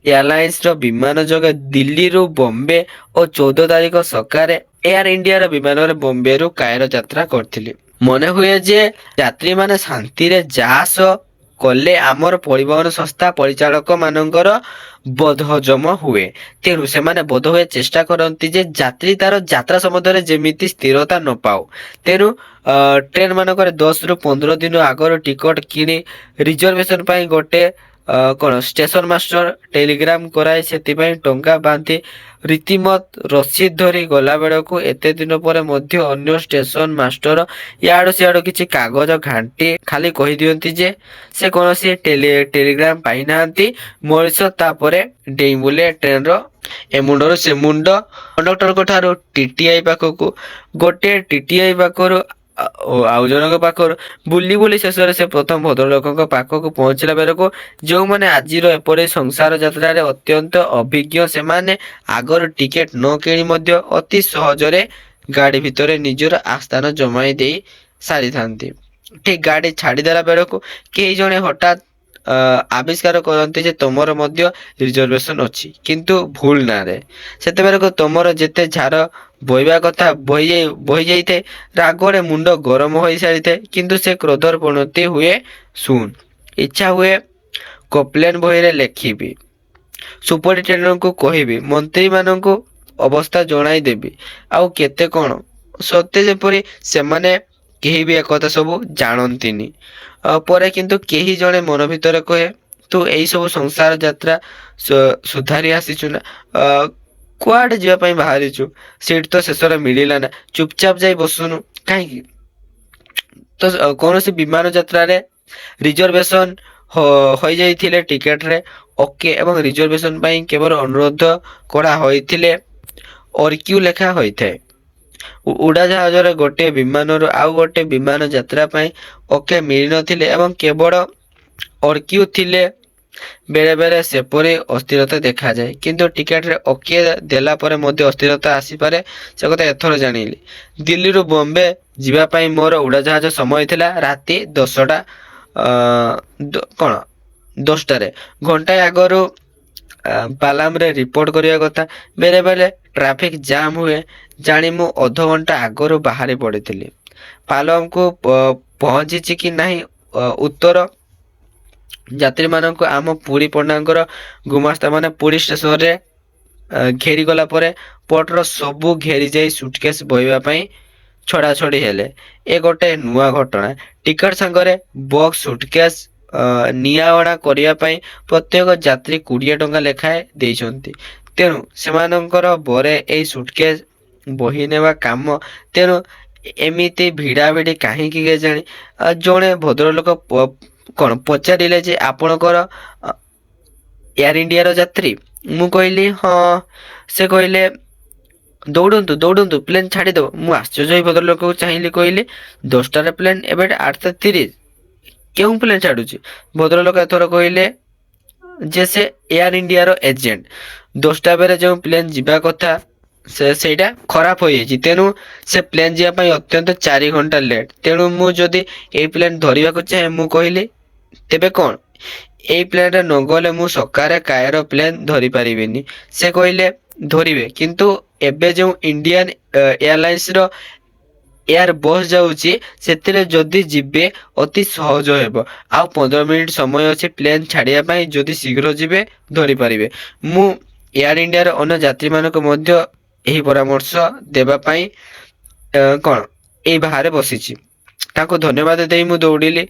ଏୟାରଲାଇନ୍ସର ବିମାନ ଯୋଗେ ଦିଲ୍ଲୀରୁ ବମ୍ବେ ଓ 14 ତାରିଖ ସକାଳେ ଏୟାର ଇଣ୍ଡିଆର ବିମାନରେ ବମ୍ବେରୁ କାୟରୋ ଯାତ୍ରା କରିଥିଲି। ମନେ ହୁଏ ଯେ ଯାତ୍ରୀମାନେ ଶାନ୍ତିରେ ଯାଆସ କଲେ ଆମର ପରିବହନ ସଂସ୍ଥା ପରିଚାଳକ ମାନଙ୍କର ବଦହଜମ ହୁଏ। ତେଣୁ ସେମାନେ ବୋଧହୁଏ ଚେଷ୍ଟା କରନ୍ତି ଯେ ଯାତ୍ରୀ ତାର ଯାତ୍ରା ସମ୍ବନ୍ଧରେ ଯେମିତି ସ୍ଥିରତା ନ ପାଉ। ତେଣୁ ଟ୍ରେନ ମାନଙ୍କରେ 10ରୁ 15 ଦିନ ଆଗରୁ ଟିକଟ କିଣି ରିଜର୍ଭେସନ ପାଇଁ ଗୋଟେ କ'ଣ ଷ୍ଟେସନ ମାଷ୍ଟର ଟେଲିଗ୍ରାମ କରାଇ ସେଥିପାଇଁ ଟଙ୍କା ବାନ୍ଧି ରୀତିମତ ରସିଦ ଧରି ଗଲା ବେଳକୁ ଏତେ ଦିନ ପରେ ମଧ୍ୟ ଅନ୍ୟ ଷ୍ଟେସନ ମାଷ୍ଟର ଇଆଡ଼ୁ ସିଆଡ଼ୁ କିଛି କାଗଜ ଘାଣ୍ଟି ଖାଲି କହିଦିଅନ୍ତି ଯେ ସେ କୌଣସି ଟେଲିଗ୍ରାମ ପାଇନାହାନ୍ତି। ମଣିଷ ତାପରେ ଡେଇଁ ବୁଲେ ଟ୍ରେନର ଏ ମୁଣ୍ଡରୁ ସେ ମୁଣ୍ଡ। କଣ୍ଡକ୍ଟରଙ୍କ ଠାରୁ ଟିଟିଆଇ ପାଖକୁ, ଗୋଟେ ଟିଟିଆଇ ପାଖରୁ ଆଉ ଜଣଙ୍କ ପାଖରୁ ବୁଲି ବୁଲି ଶେଷରେ ସେ ପ୍ରଥମ ଭଦ୍ରଲୋକଙ୍କ ପାଖକୁ ପହଞ୍ଚିଲା ବେଳକୁ ଯେଉଁମାନେ ଆଜିର ଏପରି ସଂସାର ଯାତ୍ରାରେ ଅତ୍ୟନ୍ତ ଅଭିଜ୍ଞ ସେମାନେ ଆଗରୁ ଟିକେଟ ନ କିଣି ମଧ୍ୟ ଅତି ସହଜରେ ଗାଡ଼ି ଭିତରେ ନିଜର ଆସ୍ଥାନ ଜମାଇ ଦେଇ ସାରିଥାନ୍ତି। ଠିକ ଗାଡ଼ି ଛାଡ଼ିଦେଲା ବେଳକୁ କେହି ଜଣେ ହଠାତ୍ ଆବିଷ୍କାର କରନ୍ତି ଯେ ତମର ମଧ୍ୟ ରିଜର୍ଭେସନ ଅଛି, କିନ୍ତୁ ଭୁଲ ନାଁରେ। ସେତେବେଳକୁ ତମର ଯେତେ ଝାର ବହିବା କଥା ବହି ଯାଇଥାଏ। ରାଗରେ ମୁଣ୍ଡ ଗରମ ହୋଇସାରିଥାଏ, କିନ୍ତୁ ସେ କ୍ରୋଧର ପରିଣତି ହୁଏ ଶୂନ। ଇଚ୍ଛା ହୁଏ କମ୍ପ୍ଲେନ ବହିରେ ଲେଖିବି, ସୁପରିଟେଣ୍ଡେଣ୍ଟଙ୍କୁ କହିବି, ମନ୍ତ୍ରୀମାନଙ୍କୁ ଅବସ୍ଥା ଜଣାଇ ଦେବି, ଆଉ କେତେ କ'ଣ। ସତେ ଯେପରି ସେମାନେ କେହି ବି ଏକଥା ସବୁ ଜାଣନ୍ତିନି। ପରେ କିନ୍ତୁ କେହି ଜଣେ ମନ ଭିତରେ କହେ ତୁ ଏଇ ସବୁ ସଂସାର ଯାତ୍ରା ସୁଧାରି ଆସିଛୁ ନା, କୁଆଡ଼େ ଯିବା ପାଇଁ ବାହାରିଛୁ? ସିଟ୍ ତ ଶେଷରେ ମିଳିଲା ନା, ଚୁପଚାପ ଯାଇ ବସୁନୁ କାହିଁକି? ତ କୌଣସି ବିମାନ ଯାତ୍ରାରେ ରିଜର୍ଭେସନ ହୋଇଯାଇଥିଲେ ଟିକେଟରେ ଓକେ ଏବଂ ରିଜର୍ଭେସନ ପାଇଁ କେବଳ ଅନୁରୋଧ କରା ହୋଇଥିଲେ ଅର୍କ୍ୟୁ ଲେଖା ହୋଇଥାଏ। ଉଡ଼ାଜାହାଜରେ ଗୋଟିଏ ବିମାନରୁ ଆଉ ଗୋଟେ ବିମାନ ଯାତ୍ରା ପାଇଁ ଓକେ ମିଳିନଥିଲେ ଏବଂ କେବଳ ଅର୍କ୍ୟୁ ଥିଲେ ବେଳେ ବେଳେ ସେପରି ଅସ୍ଥିରତା ଦେଖାଯାଏ। କିନ୍ତୁ ଟିକେଟରେ ଓକେ ଦେଲା ପରେ ମଧ୍ୟ ଅସ୍ଥିରତା ଆସିପାରେ, ସେ କଥା ଏଥର ଜାଣିଲି। ଦିଲ୍ଲୀରୁ ବମ୍ବେ ଯିବା ପାଇଁ ମୋର ଉଡ଼ାଜାହାଜ ସମୟ ଥିଲା ରାତି 10ଟାରେ। ଘଣ୍ଟାଏ ଆଗରୁ ପାଲାମରେ ରିପୋର୍ଟ କରିବା କଥା। ବେଳେ ବେଳେ ଟ୍ରାଫିକ ଜାମ୍ ହୁଏ ଜାଣି ମୁଁ ଅଧଘଣ୍ଟା ଆଗରୁ ବାହାରି ପଡ଼ିଥିଲି। ପାଲମକୁ ପହଞ୍ଚିଛି କି ନାହିଁ ଉତ୍ତର ଯାତ୍ରୀମାନଙ୍କୁ ଆମ ପୁରୀ ପଣ୍ଡାଙ୍କର ଗୁମାସ୍ତାମାନେ ପୁରୀ ଷ୍ଟେସନରେ ଘେରିଗଲା ପରେ ପଟର ସବୁ ଘେରି ଯାଇ ସୁଟକେସ୍ ବୋହିବା ପାଇଁ ଛଡ଼ାଛଡ଼ି ହେଲେ। ଏ ଗୋଟେ ନୂଆ ଘଟଣା। ଟିକେଟ ସାଙ୍ଗରେ ବକ୍ସ ସୁଟକେସ୍ ନିଆଅଣା କରିବା ପାଇଁ ପ୍ରତ୍ୟେକ ଯାତ୍ରୀ 20 ଟଙ୍କା ଲେଖାଏଁ ଦେଇଛନ୍ତି। ତେଣୁ ସେମାନଙ୍କର ବରେ ଏଇ ସୁଟକେସ୍ ବହି ନେବା କାମ। ତେଣୁ ଏମିତି ଭିଡ଼ାଭିଡ଼ି କାହିଁକି କେଜାଣି। ଜଣେ ଭଦ୍ରଲୋକ କ'ଣ ପଚାରିଲେ ଯେ ଆପଣଙ୍କର ଏୟାର ଇଣ୍ଡିଆର ଯାତ୍ରୀ? ମୁଁ କହିଲି ହଁ। ସେ କହିଲେ ଦୌଡ଼ନ୍ତୁ ଦୌଡ଼ନ୍ତୁ ପ୍ଲେନ୍ ଛାଡ଼ିଦେବ। ମୁଁ ଆଶ୍ଚର୍ଯ୍ୟ ହୋଇ ଭଦ୍ରଲୋକକୁ ଚାହିଁଲି, କହିଲି 10ଟାରେ ପ୍ଲେନ୍, ଏବେ 8:30, କେଉଁ ପ୍ଲେନ୍ ଛାଡ଼ୁଛି? ଭଦ୍ରଲୋକ ଏଥର କହିଲେ ଯେ ସେ ଏୟାର ଇଣ୍ଡିଆର ଏଜେଣ୍ଟ। 10ଟା ବେଳେ ଯେଉଁ ପ୍ଲେନ୍ ଯିବା କଥା ସେଇଟା ଖରାପ ହୋଇଯାଇଛି, ତେଣୁ ସେ ପ୍ଲେନ୍ ଯିବା ପାଇଁ ଅତ୍ୟନ୍ତ 4 ଘଣ୍ଟା ଲେଟ୍। ତେଣୁ ମୁଁ ଯଦି ଏଇ ପ୍ଲେନ୍ ଧରିବାକୁ ଚାହେଁ, ମୁଁ କହିଲି ତେବେ କ'ଣ? ଏଇ ପ୍ଲେନ୍ରେ ନ ଗଲେ ମୁଁ ସକାଳେ କାଏରୋ ପ୍ଲେନ୍ ଧରିପାରିବିନି। ସେ କହିଲେ ଧରିବେ, କିନ୍ତୁ ଏବେ ଯେଉଁ ଇଣ୍ଡିଆନ ଏୟାରଲାଇନ୍ସର ଏୟାର ବସ୍ ଯାଉଛି ସେଥିରେ ଯଦି ଯିବେ ଅତି ସହଜ ହେବ। ଆଉ 15 ମିନିଟ୍ ସମୟ ଅଛି ପ୍ଲେନ୍ ଛାଡ଼ିବା ପାଇଁ। ଯଦି ଶୀଘ୍ର ଯିବେ ଧରିପାରିବେ। ମୁଁ ଏୟାର ଇଣ୍ଡିଆର ଅନ୍ୟ ଯାତ୍ରୀମାନଙ୍କୁ ମଧ୍ୟ ଏହି ପରାମର୍ଶ ଦେବା ପାଇଁ କ'ଣ ଏଇ ବାହାରେ ବସିଛି। ତାଙ୍କୁ ଧନ୍ୟବାଦ ଦେଇ ମୁଁ ଦୌଡ଼ିଲି।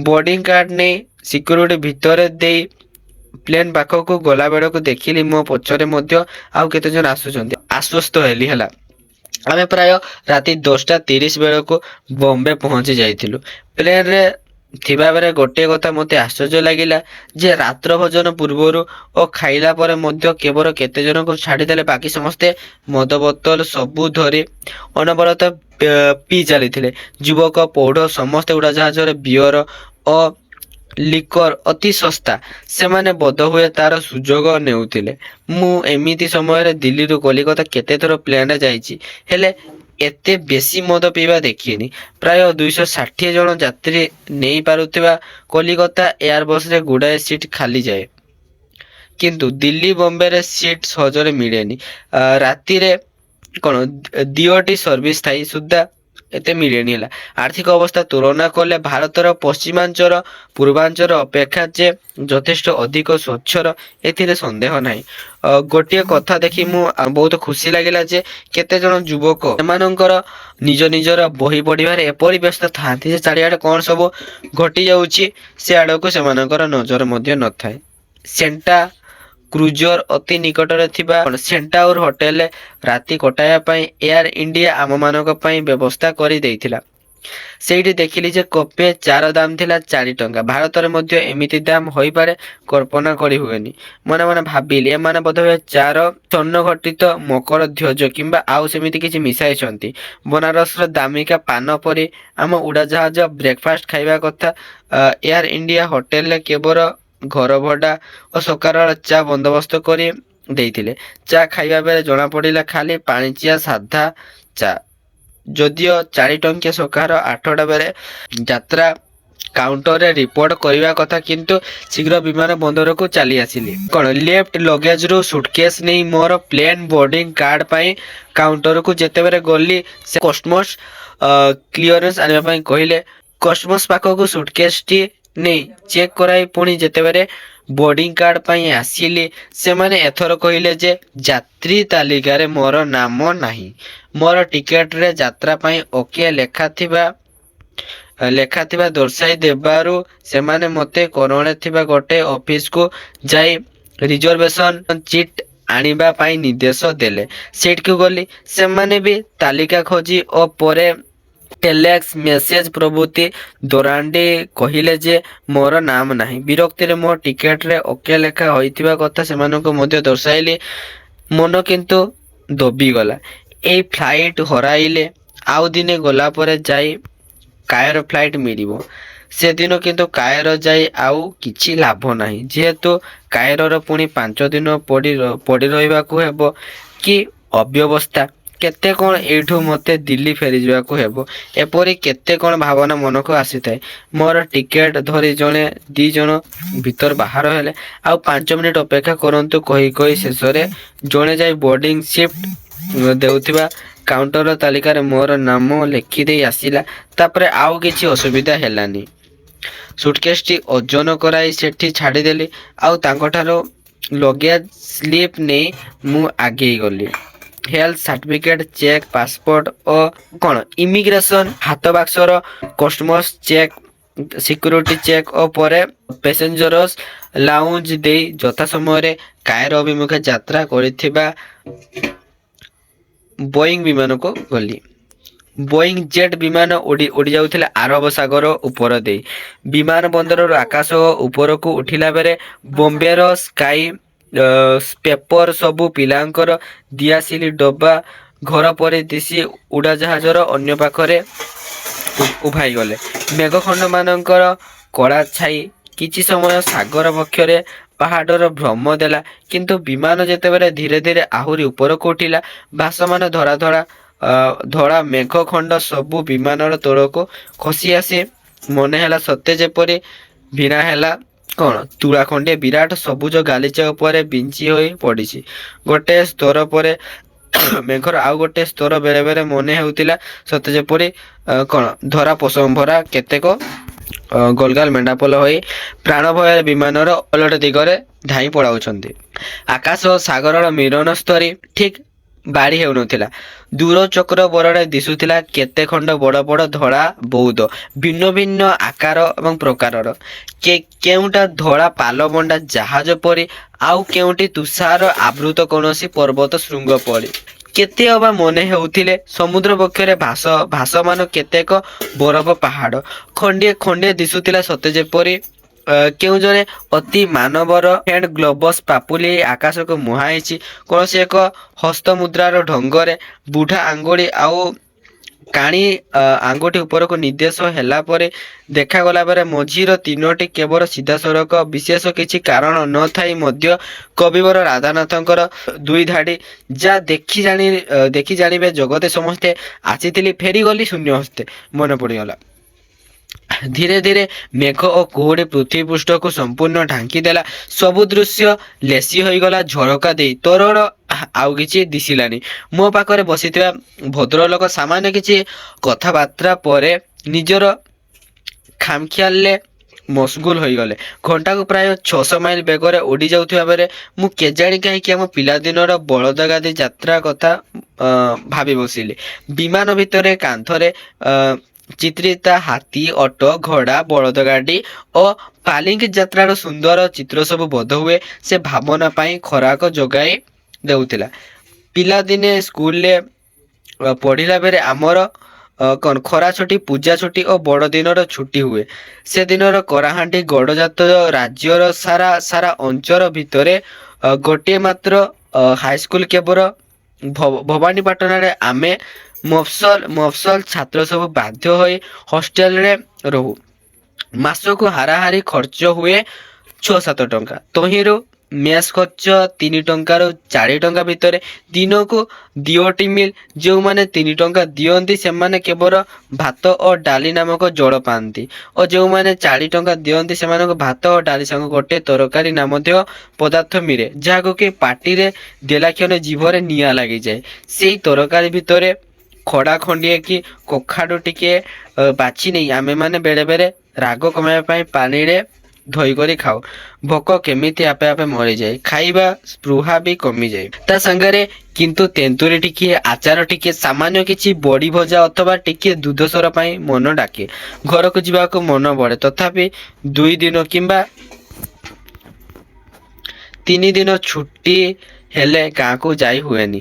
ବୋର୍ଡିଂ କାର୍ଡ ନେଇ ସିକ୍ୟୁରିଟି ଭିତରେ ଦେଇ ପ୍ଲେନ୍ ପାଖକୁ ଗଲା ବେଳକୁ ଦେଖିଲି ମୋ ପଛରେ ମଧ୍ୟ ଆଉ କେତେଜଣ ଆସୁଛନ୍ତି। ଆଶ୍ୱସ୍ତ ହେଲି। ହେଲା, ଆମେ ପ୍ରାୟ ରାତି 10:30 ବେଳକୁ ବମ୍ବେ ପହଞ୍ଚି ଯାଇଥିଲୁ। ପ୍ଲେନ୍ରେ ଥିବାବେଳେ ଗୋଟିଏ କଥା ମୋତେ ଆଶ୍ଚର୍ଯ୍ୟ ଲାଗିଲା ଯେ ରାତ୍ର ଭୋଜନ ପୂର୍ବରୁ ଓ ଖାଇଲା ପରେ ମଧ୍ୟ କେବଳ କେତେ ଜଣଙ୍କୁ ଛାଡ଼ିଦେଲେ ବାକି ସମସ୍ତେ ମଦ ବୋତଲ ସବୁ ଧରି ଅନବରତ ପିଇ ଚାଲିଥିଲେ। ଯୁବକ ପୌଢ଼ ସମସ୍ତେ ଉଡ଼ାଜାହାଜରେ ବିୟର ଓ ଲିକର ଅତି ଶସ୍ତା, ସେମାନେ ବୋଧହୁଏ ତାର ସୁଯୋଗ ନେଉଥିଲେ। ମୁଁ ଏମିତି ସମୟରେ ଦିଲ୍ଲୀରୁ କଲିକତା କେତେଥର ପ୍ଲେନ୍ରେ ଯାଇଛି, ହେଲେ ଏତେ ବେଶୀ ମଦ ପିଇବା ଦେଖିନି। ପ୍ରାୟ 260 ଜଣ ଯାତ୍ରୀ ନେଇପାରୁଥିବା କଲିକତା ଏୟାରବସ୍ରେ ଗୁଡ଼ାଏ ସିଟ୍ ଖାଲି ଯାଏ, କିନ୍ତୁ ଦିଲ୍ଲୀ ବମ୍ବେରେ ସିଟ୍ ସହଜରେ ମିଳେନି। ରାତିରେ କ'ଣ 2ଟି ସର୍ଭିସ୍ ଥାଇ ସୁଦ୍ଧା ଏତେ ମିଳେନି। ହେଲା, ଆର୍ଥିକ ଅବସ୍ଥା ତୁଳନା କଲେ ଭାରତର ପଶ୍ଚିମାଞ୍ଚଳ ପୂର୍ବାଞ୍ଚଳ ଅପେକ୍ଷା ଯେ ଯଥେଷ୍ଟ ଅଧିକ ସ୍ୱଚ୍ଛର ଏଥିରେ ସନ୍ଦେହ ନାହିଁ। ଗୋଟିଏ କଥା ଦେଖି ମୁଁ ବହୁତ ଖୁସି ଲାଗିଲା ଯେ କେତେଜଣ ଯୁବକ ସେମାନଙ୍କର ନିଜ ନିଜର ବହି ପଢ଼ିବାରେ ଏପରି ବ୍ୟସ୍ତ ଥାନ୍ତି ଯେ ଚାରିଆଡ଼େ କ'ଣ ସବୁ ଘଟି ଯାଉଛି ସେ ଆଡ଼କୁ ସେମାନଙ୍କର ନଜର ମଧ୍ୟ ନଥାଏ। ସେଣ୍ଟା କ୍ରୁଜର ଅତି ନିକଟରେ ଥିବା ସେଣ୍ଟାଉର ହୋଟେଲରେ ରାତି କଟାଇବା ପାଇଁ ଏୟାର ଇଣ୍ଡିଆ ଆମମାନଙ୍କ ପାଇଁ ବ୍ୟବସ୍ଥା କରିଦେଇଥିଲା। ସେଇଠି ଦେଖିଲି ଯେ କପେ ଚାର ଦାମ ଥିଲା 4 ଟଙ୍କା। ଭାରତରେ ମଧ୍ୟ ଏମିତି ଦାମ ହୋଇପାରେ, କଳ୍ପନା କରି ହୁଏନି। ମନେ ମନେ ଭାବିଲି ଏମାନେ ବୋଧହୁଏ ଚାର ସ୍ୱର୍ଣ୍ଣ ଘଟିତ ମକର ଧ୍ୱଜ କିମ୍ବା ଆଉ ସେମିତି କିଛି ମିଶାଇଛନ୍ତି। ବନାରସର ଦାମିକା ପାନ ପରି ଆମ ଉଡ଼ାଜାହାଜ ବ୍ରେକଫାଷ୍ଟ ଖାଇବା କଥା। ଏୟାର ଇଣ୍ଡିଆ ହୋଟେଲରେ କେବଳ ଘର ଭଡ଼ା ଓ ସକାଳ ଚା ବନ୍ଦୋବସ୍ତ କରି ଦେଇଥିଲେ। ଚା ଖାଇବା ବେଳେ ଜଣାପଡ଼ିଲା ଖାଲି ପାଣିଚିଆ ସାଧା ଚା। ଯଦିଓ 4 ଟଙ୍କିଆ ସକାଳ 8ଟା ବେଳେ ଯାତ୍ରା କାଉଣ୍ଟରରେ ରିପୋର୍ଟ କରିବା କଥା, କିନ୍ତୁ ଶୀଘ୍ର ବିମାନ ବନ୍ଦରକୁ ଚାଲି ଆସିଲି। କ'ଣ ଲେଫ୍ଟ ଲଗେଜରୁ ସୁଟକେସ୍ ନେଇ ମୋର ପ୍ଲେନ୍ ବୋର୍ଡିଂ କାର୍ଡ ପାଇଁ କାଉଣ୍ଟରକୁ ଯେତେବେଳେ ଗଲି, ସେ କଷ୍ଟମସ୍ କ୍ଲିୟରେନ୍ସ ଆଣିବା ପାଇଁ କହିଲେ। କଷ୍ଟମସ୍ ପାଖକୁ ସୁଟକେସ୍ଟି ନେଇ ଚେକ୍ କରାଇ ପୁଣି ଯେତେବେଳେ ବୋର୍ଡିଂ କାର୍ଡ ପାଇଁ ଆସିଲି, ସେମାନେ ଏଥର କହିଲେ ଯେ ଯାତ୍ରୀ ତାଲିକାରେ ମୋର ନାମ ନାହିଁ। ମୋର ଟିକେଟରେ ଯାତ୍ରା ପାଇଁ ଓକେ ଲେଖାଥିବା ଦର୍ଶାଇ ଦେବାରୁ ସେମାନେ ମୋତେ କରୋଡ଼ରେ ଥିବା ଗୋଟେ ଅଫିସକୁ ଯାଇ ରିଜର୍ଭେସନ ଚିଟ୍ ଆଣିବା ପାଇଁ ନିର୍ଦ୍ଦେଶ ଦେଲେ। ସେଇଠିକୁ ଗଲି। ସେମାନେ ବି ତାଲିକା ଖୋଜି ଓ ପରେ ଟେଲେକ୍ସ ମେସେଜ ପ୍ରଭୃତି ଦୌରାଣ୍ଡି କହିଲେ ଯେ ମୋର ନାମ ନାହିଁ। ବିରକ୍ତିରେ ମୋ ଟିକେଟରେ ଓକେ ଲେଖା ହୋଇଥିବା କଥା ସେମାନଙ୍କୁ ମଧ୍ୟ ଦର୍ଶାଇଲି। ମନ କିନ୍ତୁ ଦବିଗଲା। ଏଇ ଫ୍ଲାଇଟ୍ ହରାଇଲେ ଆଉ ଦିନେ ଗଲା ପରେ ଯାଇ କାଏରୋ ଫ୍ଲାଇଟ୍ ମିଳିବ। ସେଦିନ କିନ୍ତୁ କାଏରୋ ଯାଇ ଆଉ କିଛି ଲାଭ ନାହିଁ, ଯେହେତୁ କାଏରୋର ପୁଣି 5 ଦିନ ପଡ଼ି ରହିବାକୁ ହେବ। କି ଅବ୍ୟବସ୍ଥା! କେତେ କ'ଣ ଏଇଠୁ ମୋତେ ଦିଲ୍ଲୀ ଫେରିଯିବାକୁ ହେବ, ଏପରି କେତେ କ'ଣ ଭାବନା ମନକୁ ଆସିଥାଏ। ମୋର ଟିକେଟ ଧରି ଜଣେ 2 ଜଣ ଭିତର ବାହାର ହେଲେ। ଆଉ 5 ମିନିଟ୍ ଅପେକ୍ଷା କରନ୍ତୁ କହି କହି ଶେଷରେ ଜଣେ ଯାଇ ବୋର୍ଡିଂ ସିଫ୍ଟ ଦେଉଥିବା କାଉଣ୍ଟର ତାଲିକାରେ ମୋର ନାମ ଲେଖିଦେଇ ଆସିଲା। ତାପରେ ଆଉ କିଛି ଅସୁବିଧା ହେଲାନି। ସୁଟକେସ୍ଟି ଓଜନ କରାଇ ସେଠି ଛାଡ଼ିଦେଲି। ଆଉ ତାଙ୍କଠାରୁ ଲଗେଜ ସ୍ଲିପ୍ ନେଇ ମୁଁ ଆଗେଇ ଗଲି। ହେଲ୍ଥ ସାର୍ଟିଫିକେଟ୍ ଚେକ୍, ପାସପୋର୍ଟ ଓ କ'ଣ ଇମିଗ୍ରେସନ ହାତ ବାକ୍ସର କଷ୍ଟମସ୍ ଚେକ୍, ସିକ୍ୟୁରିଟି ଚେକ୍ ଓ ପରେ ପ୍ୟାସେଞ୍ଜର୍ସ ଲାଉଞ୍ଜ ଦେଇ ଯଥା ସମୟରେ କାଏରୋ ଅଭିମୁଖେ ଯାତ୍ରା କରିଥିବା ବୋଇଂ ବିମାନକୁ ଗଲି। ବୋଇଂ ଜେଟ୍ ବିମାନ ଉଡ଼ି ଯାଉଥିଲା ଆରବ ସାଗର ଉପର ଦେଇ। ବିମାନ ବନ୍ଦରରୁ ଆକାଶ ଉପରକୁ ଉଠିଲା ବେଳେ ବମ୍ବେର ସ୍କାଇ ପେପର ସବୁ ପିଲାଙ୍କର ଦିଆସିଲି ଡବା ଘର ପରେ ଦିଶି ଉଡ଼ାଜାହାଜର ଅନ୍ୟ ପାଖରେ ଉଭାଇ ଗଲେ। ମେଘଖଣ୍ଡ ମାନଙ୍କର କଳା ଛାଇ କିଛି ସମୟ ସାଗର ବକ୍ଷରେ ପାହାଡ଼ର ଭ୍ରମ ଦେଲା, କିନ୍ତୁ ବିମାନ ଯେତେବେଳେ ଧୀରେ ଧୀରେ ଆହୁରି ଉପରକୁ ଉଠିଲା, ଭାସମାନ ଧଳା ମେଘ ଖଣ୍ଡ ସବୁ ବିମାନର ତଳକୁ ଖସି ଆସି ମନେ ହେଲା ସତେ ଯେପରି ଭିଣା ହେଲା କଣ ତୁଳା ଖଣ୍ଡେ ବିରାଟ ସବୁଜ ଗାଲିଚା ଉପରେ ବିଞ୍ଚି ହୋଇ ପଡ଼ିଛି। ଗୋଟେ ସ୍ତର ପରେ ମେଘର ଆଉ ଗୋଟେ ସ୍ତର ବେଳେ ବେଳେ ମନେ ହେଉଥିଲା ସତେ ଯେପରି କଣ ଧରା ପୋଷମ ଭରା କେତେକ ଗୋଲଗାଲ ମେଣ୍ଢାପଲ ହୋଇ ପ୍ରାଣ ଭୟରେ ବିମାନର ଅଲଟ ଦିଗରେ ଧାଇଁ ପଳାଉଛନ୍ତି। ଆକାଶ ଓ ସାଗରର ମିଳନ ସ୍ତରୀ ଠିକ ବାଡ଼ି ହେଉନଥିଲା। ଦୂର ଚକ୍ର ବରରେ ଦିଶୁଥିଲା କେତେ ଖଣ୍ଡ ବଡ଼ ବଡ଼ ଧଳା ବଉଦ, ଭିନ୍ନ ଭିନ୍ନ ଆକାର ଏବଂ ପ୍ରକାରର। କେଉଁଟା ଧଳା ପାଲବଣ୍ଡା ଜାହାଜ ପରି, ଆଉ କେଉଁଠି ତୁଷାର ଆବୃତ କୌଣସି ପର୍ବତ ଶୃଙ୍ଗ ପରି। କେତେ ଅବା ମନେ ହେଉଥିଲେ ସମୁଦ୍ର ବକ୍ଷରେ ଭାସମାନ କେତେକ ବରଫ ପାହାଡ଼। ଖଣ୍ଡିଏ ଖଣ୍ଡିଏ ଦିଶୁଥିଲା ସତେ ଯେପରି କେଉଁ ଜଣେ ଅତି ମାନବର ହ୍ୟାଣ୍ଡ ଗ୍ଲୋଭସ୍ ପାପୁଲି ଆକାଶକୁ ମୁହାଁଇଛି କୌଣସି ଏକ ହସ୍ତମୁଦ୍ରାର ଢଙ୍ଗରେ। ବୁଢ଼ା ଆଙ୍ଗୁଳି ଆଉ କାଣି ଆଙ୍ଗୁଠି ଉପରକୁ ନିର୍ଦ୍ଦେଶ ହେଲା ପରେ ଦେଖାଗଲା ପରେ ମଝିର ତିନୋଟି କେବଳ ସିଧାସଳଖ, ବିଶେଷ କିଛି କାରଣ ନଥାଇ ମଧ୍ୟ କବିବର ରାଧାନାଥଙ୍କର ଦୁଇ ଧାଡ଼ି, ଯା ଦେଖି ଜାଣିବେ ଜଗତେ ସମସ୍ତେ, ଆସିଥିଲି ଫେରିଗଲି ଶୂନ୍ୟ ହସ୍ତେ, ମନେ ପଡ଼ିଗଲା। ଧୀରେ ଧୀରେ ମେଘ ଓ କୁହୁଡ଼ି ପୃଥିବୀ ପୃଷ୍ଠକୁ ସମ୍ପୂର୍ଣ୍ଣ ଢାଙ୍କି ଦେଲା। ସବୁ ଦୃଶ୍ୟ ଲେସି ହୋଇଗଲା ଝରକା ଦେଇ। ତୋରଣ ଆଉ କିଛି ଦିଶିଲାନି। ମୋ ପାଖରେ ବସିଥିବା ଭଦ୍ରଲୋକ ସାମାନ୍ୟ କିଛି କଥାବାର୍ତ୍ତା ପରେ ନିଜର ଖାମଖିଆଲରେ ମସଗୁଲ ହୋଇଗଲେ। ଘଣ୍ଟାକୁ ପ୍ରାୟ 600 ମାଇଲ ବେଗରେ ଉଡ଼ି ଯାଉଥିବା ବେଳେ ମୁଁ କେଜାଣି କାହିଁକି ଆମ ପିଲାଦିନର ବଳଦଗାଦି ଯାତ୍ରା କଥା ଭାବି ବସିଲି। ବିମାନ ଭିତରେ କାନ୍ଥରେ ଚିତ୍ରିତା ହାତୀ, ଅଟୋ, ଘୋଡ଼ା, ବଳଦଗାଡ଼ି ଓ ପାଲିଙ୍କି ଯାତ୍ରାର ସୁନ୍ଦର ଚିତ୍ର ସବୁ ବୋଧହୁଏ ସେ ଭାବନା ପାଇଁ ଖୋରାକ ଯୋଗାଇ ଦେଉଥିଲା। ପିଲାଦିନେ ସ୍କୁଲରେ ପଢ଼ିଲା ବେଳେ ଆମର ଖରା ଛୁଟି, ପୂଜା ଛୁଟି ଓ ବଡ଼ଦିନର ଛୁଟି ହୁଏ। ସେଦିନର କଳାହାଣ୍ଡି ଗଡ଼ଜାତ ରାଜ୍ୟର ସାରା ଅଞ୍ଚଳ ଭିତରେ ଗୋଟିଏ ମାତ୍ର ହାଇସ୍କୁଲ କେବଳ ଭବାନୀପାଟଣାରେ। ଆମେ ମଫସଲ ଛାତ୍ର ସବୁ ବାଧ୍ୟ ହୋଇ ହଷ୍ଟେଲରେ ରହୁ। ମାସକୁ ହାରାହାରି ଖର୍ଚ୍ଚ ହୁଏ 6-7 ଟଙ୍କା। ତହିଁରୁ ମେସ୍ ଖର୍ଚ୍ଚ 3 ଟଙ୍କାରୁ 4 ଟଙ୍କା ଭିତରେ। ଦିନକୁ 2ଟି ମିଲ୍। ଯେଉଁମାନେ 3 ଟଙ୍କା ଦିଅନ୍ତି ସେମାନେ କେବଳ ଭାତ ଓ ଡାଲି ନାମକ ଜଳ ପାଆନ୍ତି ଓ ଯେଉଁମାନେ 4 ଟଙ୍କା ଦିଅନ୍ତି ସେମାନଙ୍କୁ ଭାତ ଓ ଡାଲି ସାଙ୍ଗ ଗୋଟେ ତରକାରୀ ନାମଧେୟ ପଦାର୍ଥ ମିଳେ, ଯାହାକୁ କି ପାଟିରେ ଦେଲାକ୍ଷଣି ଜିଭରେ ନିଆଁ ଲାଗିଯାଏ। ସେଇ ତରକାରୀ ଭିତରେ ଖଡ଼ା ଖଣ୍ଡିଏ କି କଖାରୁ ଟିକେ ବାଛି ନେଇ ଆମେମାନେ ବେଳେ ବେଳେ ରାଗ କମାଇବା ପାଇଁ ପାଣିରେ ଧୋଇକରି ଖାଉ। ଭୋକ କେମିତି ଆପେ ଆପେ ମରିଯାଏ, ଖାଇବା ସ୍ପୃହା ବି କମିଯାଏ। ତା ସାଙ୍ଗରେ କିନ୍ତୁ ତେନ୍ତୁଳି ଟିକିଏ, ଆଚାର ଟିକିଏ, ସାମାନ୍ୟ କିଛି ବଡ଼ି ଭଜା ଅଥବା ଟିକିଏ ଦୁଧସର ପାଇଁ ମନ ଡାକେ। ଘରକୁ ଯିବାକୁ ମନ ବଳେ, ତଥାପି 2 ଦିନ କିମ୍ବା 3 ଦିନ ଛୁଟି ହେଲେ ଗାଁକୁ ଯାଇ ହୁଏନି।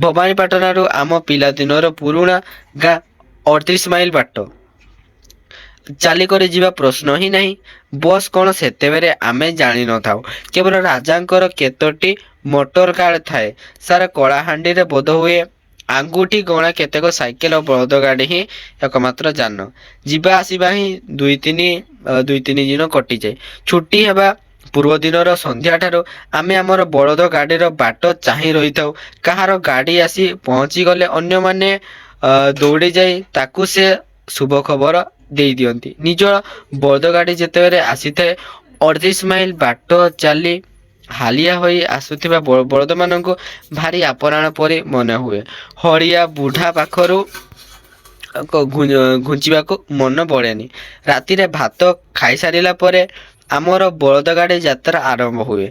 ଭବାନୀପାଟଣାରୁ ଆମ ପିଲାଦିନର ପୁରୁଣା ଗାଁ 38 ମାଇଲ ବାଟ। ଚାଲିକରି ଯିବା ପ୍ରଶ୍ନ ହିଁ ନାହିଁ। ବସ୍ କ'ଣ ସେତେବେଳେ ଆମେ ଜାଣିନଥାଉ। କେବଳ ରାଜାଙ୍କର କେତୋଟି ମୋଟର କାର ଥାଏ। ସାରା କଳାହାଣ୍ଡିରେ ବୋଧହୁଏ ଆଙ୍ଗୁଠି ଗଣା କେତେକ ସାଇକେଲ ଓ ବଳଦଗାଡ଼ି ହିଁ ଏକମାତ୍ର ଯାନ। ଯିବା ଆସିବା ହିଁ 2-3 ଦିନ କଟିଯାଏ। ଛୁଟି ହେବା ପୂର୍ବଦିନର ସନ୍ଧ୍ୟାଠାରୁ ଆମେ ଆମର ବଳଦ ଗାଡ଼ିର ବାଟ ଚାହିଁ ରହିଥାଉ। କାହାର ଗାଡ଼ି ଆସି ପହଞ୍ଚିଗଲେ ଅନ୍ୟମାନେ ଦୌଡ଼ି ଯାଇ ତାକୁ ସେ ଶୁଭ ଖବର ଦେଇ ଦିଅନ୍ତି। ନିଜର ବଳଦଗାଡ଼ି ଯେତେବେଳେ ଆସିଥାଏ, 38 ମାଇଲ ବାଟ ଚାଲି ହାଲିଆ ହୋଇ ଆସୁଥିବା ବଳଦମାନଙ୍କୁ ଭାରି ଆପଣାର ପରି ମନେ ହୁଏ। ହଳିଆ ବୁଢ଼ା ପାଖରୁ ଘୁଞ୍ଚିବାକୁ ମନ ବଳେନି। ରାତିରେ ଭାତ ଖାଇସାରିଲା ପରେ ଆମର ବଳଦଗାଡ଼ି ଯାତ୍ରା ଆରମ୍ଭ ହୁଏ।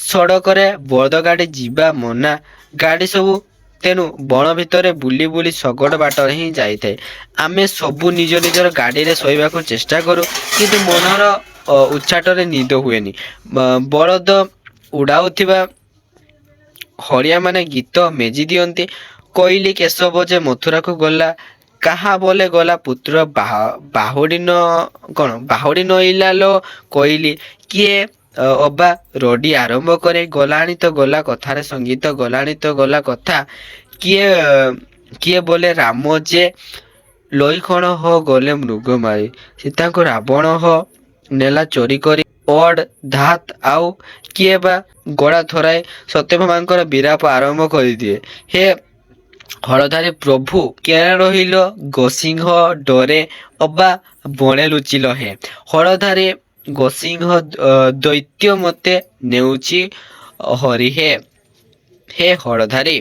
ସଡ଼କରେ ବଳଦଗାଡ଼ି ଯିବା ମନା। ଗାଡ଼ି ସବୁ ତେଣୁ ବଣ ଭିତରେ ବୁଲି ବୁଲି ଶଗଡ଼ ବାଟରେ ହିଁ ଯାଇଥାଏ। ଆମେ ସବୁ ନିଜ ନିଜର ଗାଡ଼ିରେ ଶୋଇବାକୁ ଚେଷ୍ଟା କରୁ, କିନ୍ତୁ ମନର ଉଚ୍ଛାଟରେ ନିଦ ହୁଏନି। ବଳଦ ଉଡ଼ାଉଥିବା ହଳିଆମାନେ ଗୀତ ମେଜି ଦିଅନ୍ତି। କୋଇଲି କେଶବ ଯେ ମଥୁରାକୁ ଗଲା, କାହା ବୋଲେ ଗଲା ପୁତ୍ର ବାହୁଡ଼ି ନଇଲା ଲୋ କୋଇଲି, କିଏ ଅବା ରଡ଼ି ଆରମ୍ଭ କରେ। ଗଲାଣି ତ ଗଲା କଥାରେ ସଙ୍ଗୀତ, ଗଲାଣି ତ ଗଲା କଥା। କିଏ କିଏ ବୋଲେ ରାମ ଯେ ଲଇଖଣ ହ ଗଲେ ମୃଗ ମାରି। ସୀତାଙ୍କୁ ରାବଣ ନେଲା ଚୋରି କରି। ଅଡ୍ ଧାତ ଆଉ କିଏ ବା ଗଳା ଥରାଇ ସତ୍ୟଭାମାଙ୍କର ବିରାପ ଆରମ୍ଭ କରିଦିଏ। ହେ ହଳଧାରୀ ପ୍ରଭୁ କେଣେ ରହିଲ, ଗୋସିଂହ ଡରେ ଅବା ବଣେ ଲୁଚିଲ ହେ। ହଳଧାରୀ ଗୋସିଂହ ଦୈତ୍ୟ ମତେ ନେଉଛି ହରି ହେ। ହେ ହଳଧାରୀ।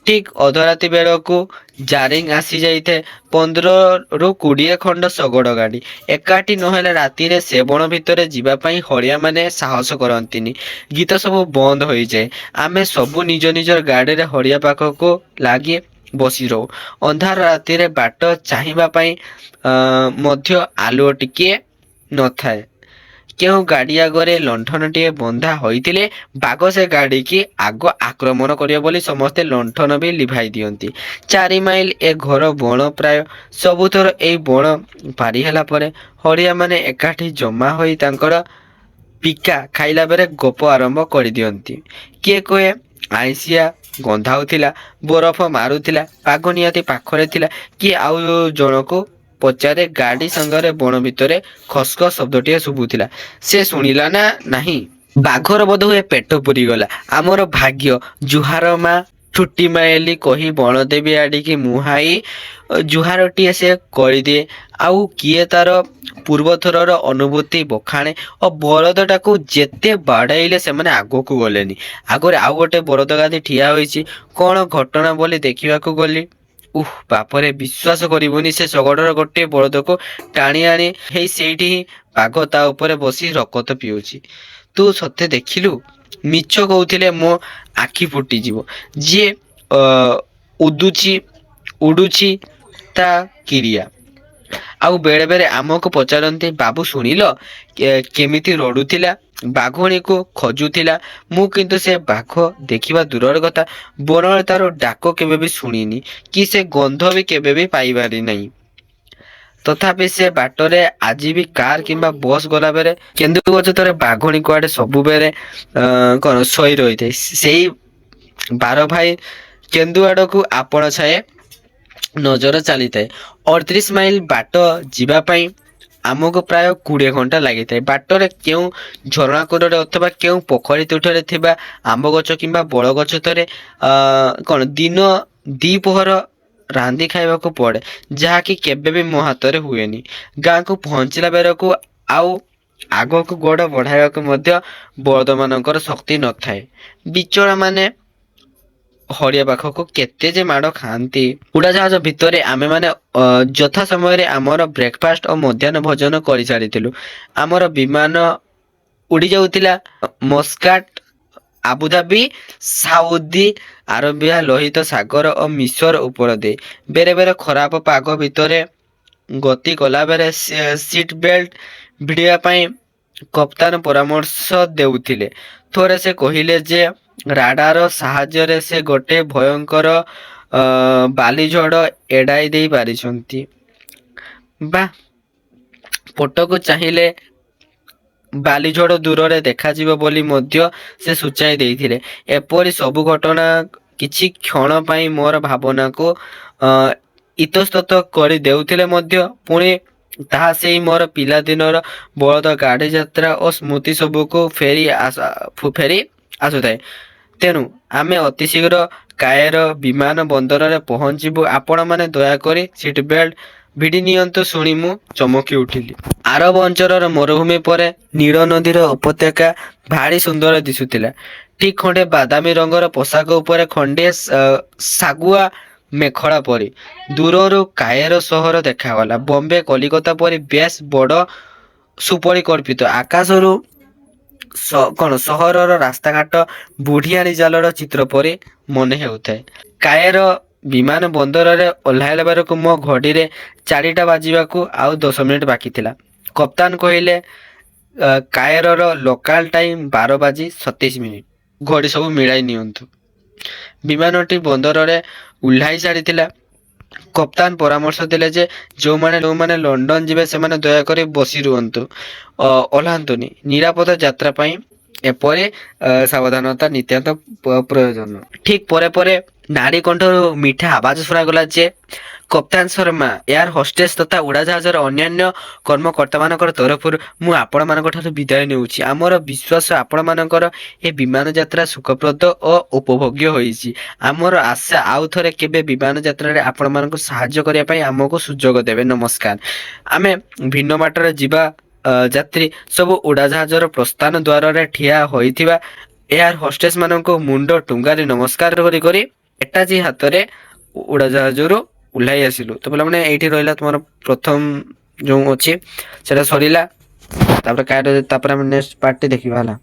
ଠିକ ଅଧରାତି ବେଳକୁ ଜାରିଂ ଆସି ଯାଇଥାଏ। 15-20 ଖଣ୍ଡ ଶଗଡ଼ ଗାଡ଼ି ଏକାଠି ନହେଲେ ରାତିରେ ସେ ବଣ ଭିତରେ ଯିବା ପାଇଁ ହଳିଆ ମାନେ ସାହସ କରନ୍ତିନି। ଗୀତ ସବୁ ବନ୍ଦ ହୋଇଯାଏ। ଆମେ ସବୁ ନିଜ ନିଜର ଗାଡ଼ିରେ ହଳିଆ ପାଖକୁ ଲାଗି ବସି ରହୁ। ଅନ୍ଧାର ରାତିରେ ବାଟ ଚାହିଁବା ପାଇଁ ମଧ୍ୟ ଆଲୁଅ ଟିକିଏ ନଥାଏ। କେଉଁ ଗାଡ଼ି ଆଗରେ ଲଣ୍ଠନଟିଏ ବନ୍ଧା ହୋଇଥିଲେ ବାଘ ସେ ଗାଡ଼ିକି ଆଗ ଆକ୍ରମଣ କରିବ ବୋଲି ସମସ୍ତେ ଲଣ୍ଠନ ବି ଲିଭାଇ ଦିଅନ୍ତି। 4 ମାଇଲ ଏ ଘର ବଣ ପ୍ରାୟ। ସବୁଥର ଏଇ ବଣ ପାରି ହେଲା ପରେ ହଳିଆ ମାନେ ଏକାଠି ଜମା ହୋଇ ତାଙ୍କର ପିକା ଖାଇଲା ବେଳେ ଗପ ଆରମ୍ଭ କରିଦିଅନ୍ତି। କିଏ କହେ ଆଇଁଷିଆ ଗନ୍ଧାଉଥିଲା, ବରଫ ମାରୁଥିଲା, ପାଗ ନିହାତି ପାଖରେ ଥିଲା। କିଏ ଆଉ ଜଣକୁ ପଚାରେ ଗାଡ଼ି ସାଙ୍ଗରେ ବଣ ଭିତରେ ଖସଖସ ଶବ୍ଦଟିଏ ଶୁଭୁଥିଲା, ସେ ଶୁଣିଲା ନା ନାହିଁ। ବାଘର ବୋଧ ହୁଏ ପେଟ ପୁରିଗଲା। ଆମର ଭାଗ୍ୟ। ଜୁହାର ମା ଛୁଟି ମାଇଲି କହି ବଣଦେବୀ ଆଡ଼ିକି ମୁହାଁଇ ଜୁହାରଟିଏ ସେ କରିଦିଏ। ଆଉ କିଏ ତାର ପୂର୍ବଥରର ଅନୁଭୂତି ବଖାଣେ ଓ ବଳଦଟାକୁ ଯେତେ ବାଡ଼େଇଲେ ସେମାନେ ଆଗକୁ ଗଲେନି। ଆଗରେ ଆଉ ଗୋଟେ ବଳଦ ଗାଦି ଠିଆ ହୋଇଛି। କଣ ଘଟଣା ବୋଲି ଦେଖିବାକୁ ଗଲି। ବାପରେ, ବିଶ୍ୱାସ କରିବୁନି, ସେ ଶଗଡ଼ର ଗୋଟେ ବଳଦକୁ ଟାଣି ଆଣି ହେଇ ସେଇଠି ହିଁ ବାଘ ତା ଉପରେ ବସି ରକତ ପିଉଛି। ତୁ ସତେ ଦେଖିଲୁ? ମିଛ କହୁଥିଲେ ମୋ ଆଖି ଫୁଟିଯିବ। ଯିଏ ଉଡୁଛି ତା କିରିଆ। ଆଉ ବେଳେ ବେଳେ ଆମକୁ ପଚାରନ୍ତି, ବାବୁ ଶୁଣିଲ କେମିତି ରଡୁଥିଲା, ବାଘୁଣୀକୁ ଖୋଜୁଥିଲା। ମୁଁ କିନ୍ତୁ ସେ ବାଘ ଦେଖିବା ଦୂରର କଥା, ବନରେ ତାର ଡାକ କେବେ ବି ଶୁଣିନି କି ସେ ଗନ୍ଧ ବି କେବେ ବି ପାଇପାରି ନାହିଁ। ତଥାପି ସେ ବାଟରେ ଆଜି ବି କାର କିମ୍ବା ବସ୍ ଗଲାବେଳେ କେନ୍ଦୁ ଗଛ ତଳେ ବାଘୁଣୀ କୁଆଡେ ସବୁବେଳେ କଣ ଶୋଇ ରହିଥାଏ। ସେଇ ବାର ଭାଇ କେନ୍ଦୁ ଆଡକୁ ଆପଣ ଛାଏ ନଜର ଚାଲିଥାଏ। 38 ମାଇଲ ବାଟ ଯିବା ପାଇଁ ଆମକୁ ପ୍ରାୟ 20 ଘଣ୍ଟା ଲାଗିଥାଏ। ବାଟରେ କେଉଁ ଝରଣା କୂଳରେ ଅଥବା କେଉଁ ପୋଖରୀ ତୁଠରେ ଥିବା ଆମ୍ବ ଗଛ କିମ୍ବା ବଳ ଗଛ ତଳେ ଦିନ ଦ୍ୱିପହର ରାନ୍ଧି ଖାଇବାକୁ ପଡେ, ଯାହାକି କେବେ ବି ମୋ ହାତରେ ହୁଏନି। ଗାଁକୁ ପହଞ୍ଚିଲା ବେଳକୁ ଆଉ ଆଗକୁ ଗୋଡ ବଢାଇବାକୁ ମଧ୍ୟ ବଳଦ ମାନଙ୍କର ଶକ୍ତି ନଥାଏ। ବିଚରା ମାନେ ହଳିଆ ପାଖକୁ କେତେ ଯେ ମାଡ଼ ଖାଆନ୍ତି। ଉଡାଜାହାଜ ଭିତରେ ଆମେ ମାନେ ଯଥା ସମୟରେ ଆମର ବ୍ରେକଫାଷ୍ଟ ଓ ମଧ୍ୟାହ୍ନ ଭୋଜନ କରିସାରିଥିଲୁ। ଆମର ବିମାନ ଉଡି ଯାଉଥିଲା ମସ୍କାଟ, ଆବୁଧାବି, ସାଉଦି ଆରବିଆ, ଲୋହିତ ସାଗର ଓ ମିଶର ଉପର ଦେଇ। ବେଳେ ବେଳେ ଖରାପ ପାଗ ଭିତରେ ଗତି କଲାବେଳେ ସିଟ ବେଲ୍ଟ ଭିଡ଼ିବା ପାଇଁ କପ୍ତାନ ପରାମର୍ଶ ଦେଉଥିଲେ। ଥରେ ସେ କହିଲେ ଯେ ରାଡାର ସାହାଯ୍ୟରେ ସେ ଗୋଟେ ଭୟଙ୍କର ବାଲିଝଡ଼ ଏଡାଇ ଦେଇ ପାରିଛନ୍ତି। ବା ପଟକୁ ଚାହିଁଲେ ବାଲିଝଡ଼ ଦୂରରେ ଦେଖାଯିବ ବୋଲି ମଧ୍ୟ ସେ ସୂଚାଇ ଦେଇଥିଲେ। ଏପରି ସବୁ ଘଟଣା କିଛି କ୍ଷଣ ପାଇଁ ମୋର ଭାବନାକୁ ଇତସ୍ତତ କରି ଦେଉଥିଲେ ମଧ୍ୟ ପୁଣି ତାହା ସେଇ ମୋର ପିଲାଦିନର ବଳଦ ଗାଡ଼ି ଯାତ୍ରା ଓ ସ୍ମୃତି ସବୁକୁ ଫେରି ଆସୁଥାଏ। ତେଣୁ ଆମେ ଅତି ଶୀଘ୍ର କାଏର ବିମାନ ବନ୍ଦରରେ ପହଞ୍ଚିବୁ। ଆପଣମାନେ ଦୟାକରି ସିଟ ବେଲ୍ଟ ଭିଡ଼ି ନିଅନ୍ତୁ। ଶୁଣି ମୁଁ ଚମକି ଉଠିଲି। ଆରବ ଅଞ୍ଚଳର ମରୁଭୂମି ପରେ ନୀଳ ନଦୀର ଉପତ୍ୟକା ଭାରି ସୁନ୍ଦର ଦିଶୁଥିଲା। ଠିକ ଖଣ୍ଡେ ବାଦାମୀ ରଙ୍ଗର ପୋଷାକ ଉପରେ ଖଣ୍ଡେ ଶାଗୁଆ ମେଖଳା ପରି। ଦୂରରୁ କାଏର ସହର ଦେଖାଗଲା। ବମ୍ବେ କଲିକତା ପରି ବେଶ ବଡ଼ ସୁପରିକଳ୍ପିତ। ଆକାଶରୁ ସହରର ରାସ୍ତାଘାଟ ବୁଢିଆଣୀ ଜାଲର ଚିତ୍ର ପରି ମନେ ହେଉଥାଏ। କାଏର ବିମାନ ବନ୍ଦରରେ ଓହ୍ଲାଇଲା ବେଳକୁ ମୋ ଘଡ଼ିରେ 4ଟା ବାଜିବାକୁ ଆଉ 10 ମିନିଟ ବାକି ଥିଲା। କପ୍ତାନ କହିଲେ କାଏରର ଲୋକାଲ ଟାଇମ 12:27। ଘଡ଼ି ସବୁ ମିଳାଇ ନିଅନ୍ତୁ। ବିମାନଟି ବନ୍ଦରରେ ଓହ୍ଲାଇ ସାରିଥିଲା। କପ୍ତାନ ପରାମର୍ଶ ଦେଲେ ଯେ ଯୋଉମାନେ ଲଣ୍ଡନ ଯିବେ ସେମାନେ ଦୟାକରି ବସି ରୁହନ୍ତୁ, ଓହ୍ଲାନ୍ତୁନି। ନିରାପଦ ଯାତ୍ରା ପାଇଁ ଏପରି ସାବଧାନତା ନିତ୍ୟାନ୍ତ ପ୍ରୟୋଜନ। ଠିକ ପରେ ପରେ ନାରୀ କଣ୍ଠରୁ ମିଠା ଆବାଜ ଶୁଣାଗଲା ଯେ କପ୍ତାନ ଶର୍ମା ଏୟାର ହୋଷ୍ଟେସ ତଥା ଉଡାଜାହାଜର ଅନ୍ୟାନ୍ୟ କର୍ମକର୍ତ୍ତାମାନଙ୍କର ତରଫରୁ ମୁଁ ଆପଣମାନଙ୍କ ଠାରୁ ବିଦାୟ ନେଉଛି। ଆମର ବିଶ୍ୱାସ ଆପଣମାନଙ୍କର ଏ ବିମାନ ଯାତ୍ରା ସୁଖପ୍ରଦ ଓ ଉପଭୋଗ୍ୟ ହୋଇଛି। ଆମର ଆଶା ଆଉ ଥରେ କେବେ ବିମାନ ଯାତ୍ରାରେ ଆପଣମାନଙ୍କୁ ସାହାଯ୍ୟ କରିବା ପାଇଁ ଆମକୁ ସୁଯୋଗ ଦେବେ। ନମସ୍କାର। ଆମେ ଭିନ୍ନ ବାଟରେ ଯିବା ଯାତ୍ରୀ ସବୁ ଉଡାଜାହାଜର ପ୍ରସ୍ଥାନ ଦ୍ୱାରରେ ଠିଆ ହୋଇଥିବା ଏୟାର ହୋଷ୍ଟେସ ମାନଙ୍କୁ ମୁଣ୍ଡ ଟୁଙ୍ଗାରି ନମସ୍କାର କରି ଏଟାଚି ହାତରେ ଉଡାଜାହାଜରୁ ଓହ୍ଲାଇ ଆସିଲୁ। ତ ପିଲାମାନେ ଏଇଠି ରହିଲା ତୁମର ପ୍ରଥମ ଯୋଉ ଅଛି ସେଟା ସରିଲା। ତାପରେ ଆମେ ନେକ୍ସଟ ପାର୍ଟଟି ଦେଖିବା ହେଲା।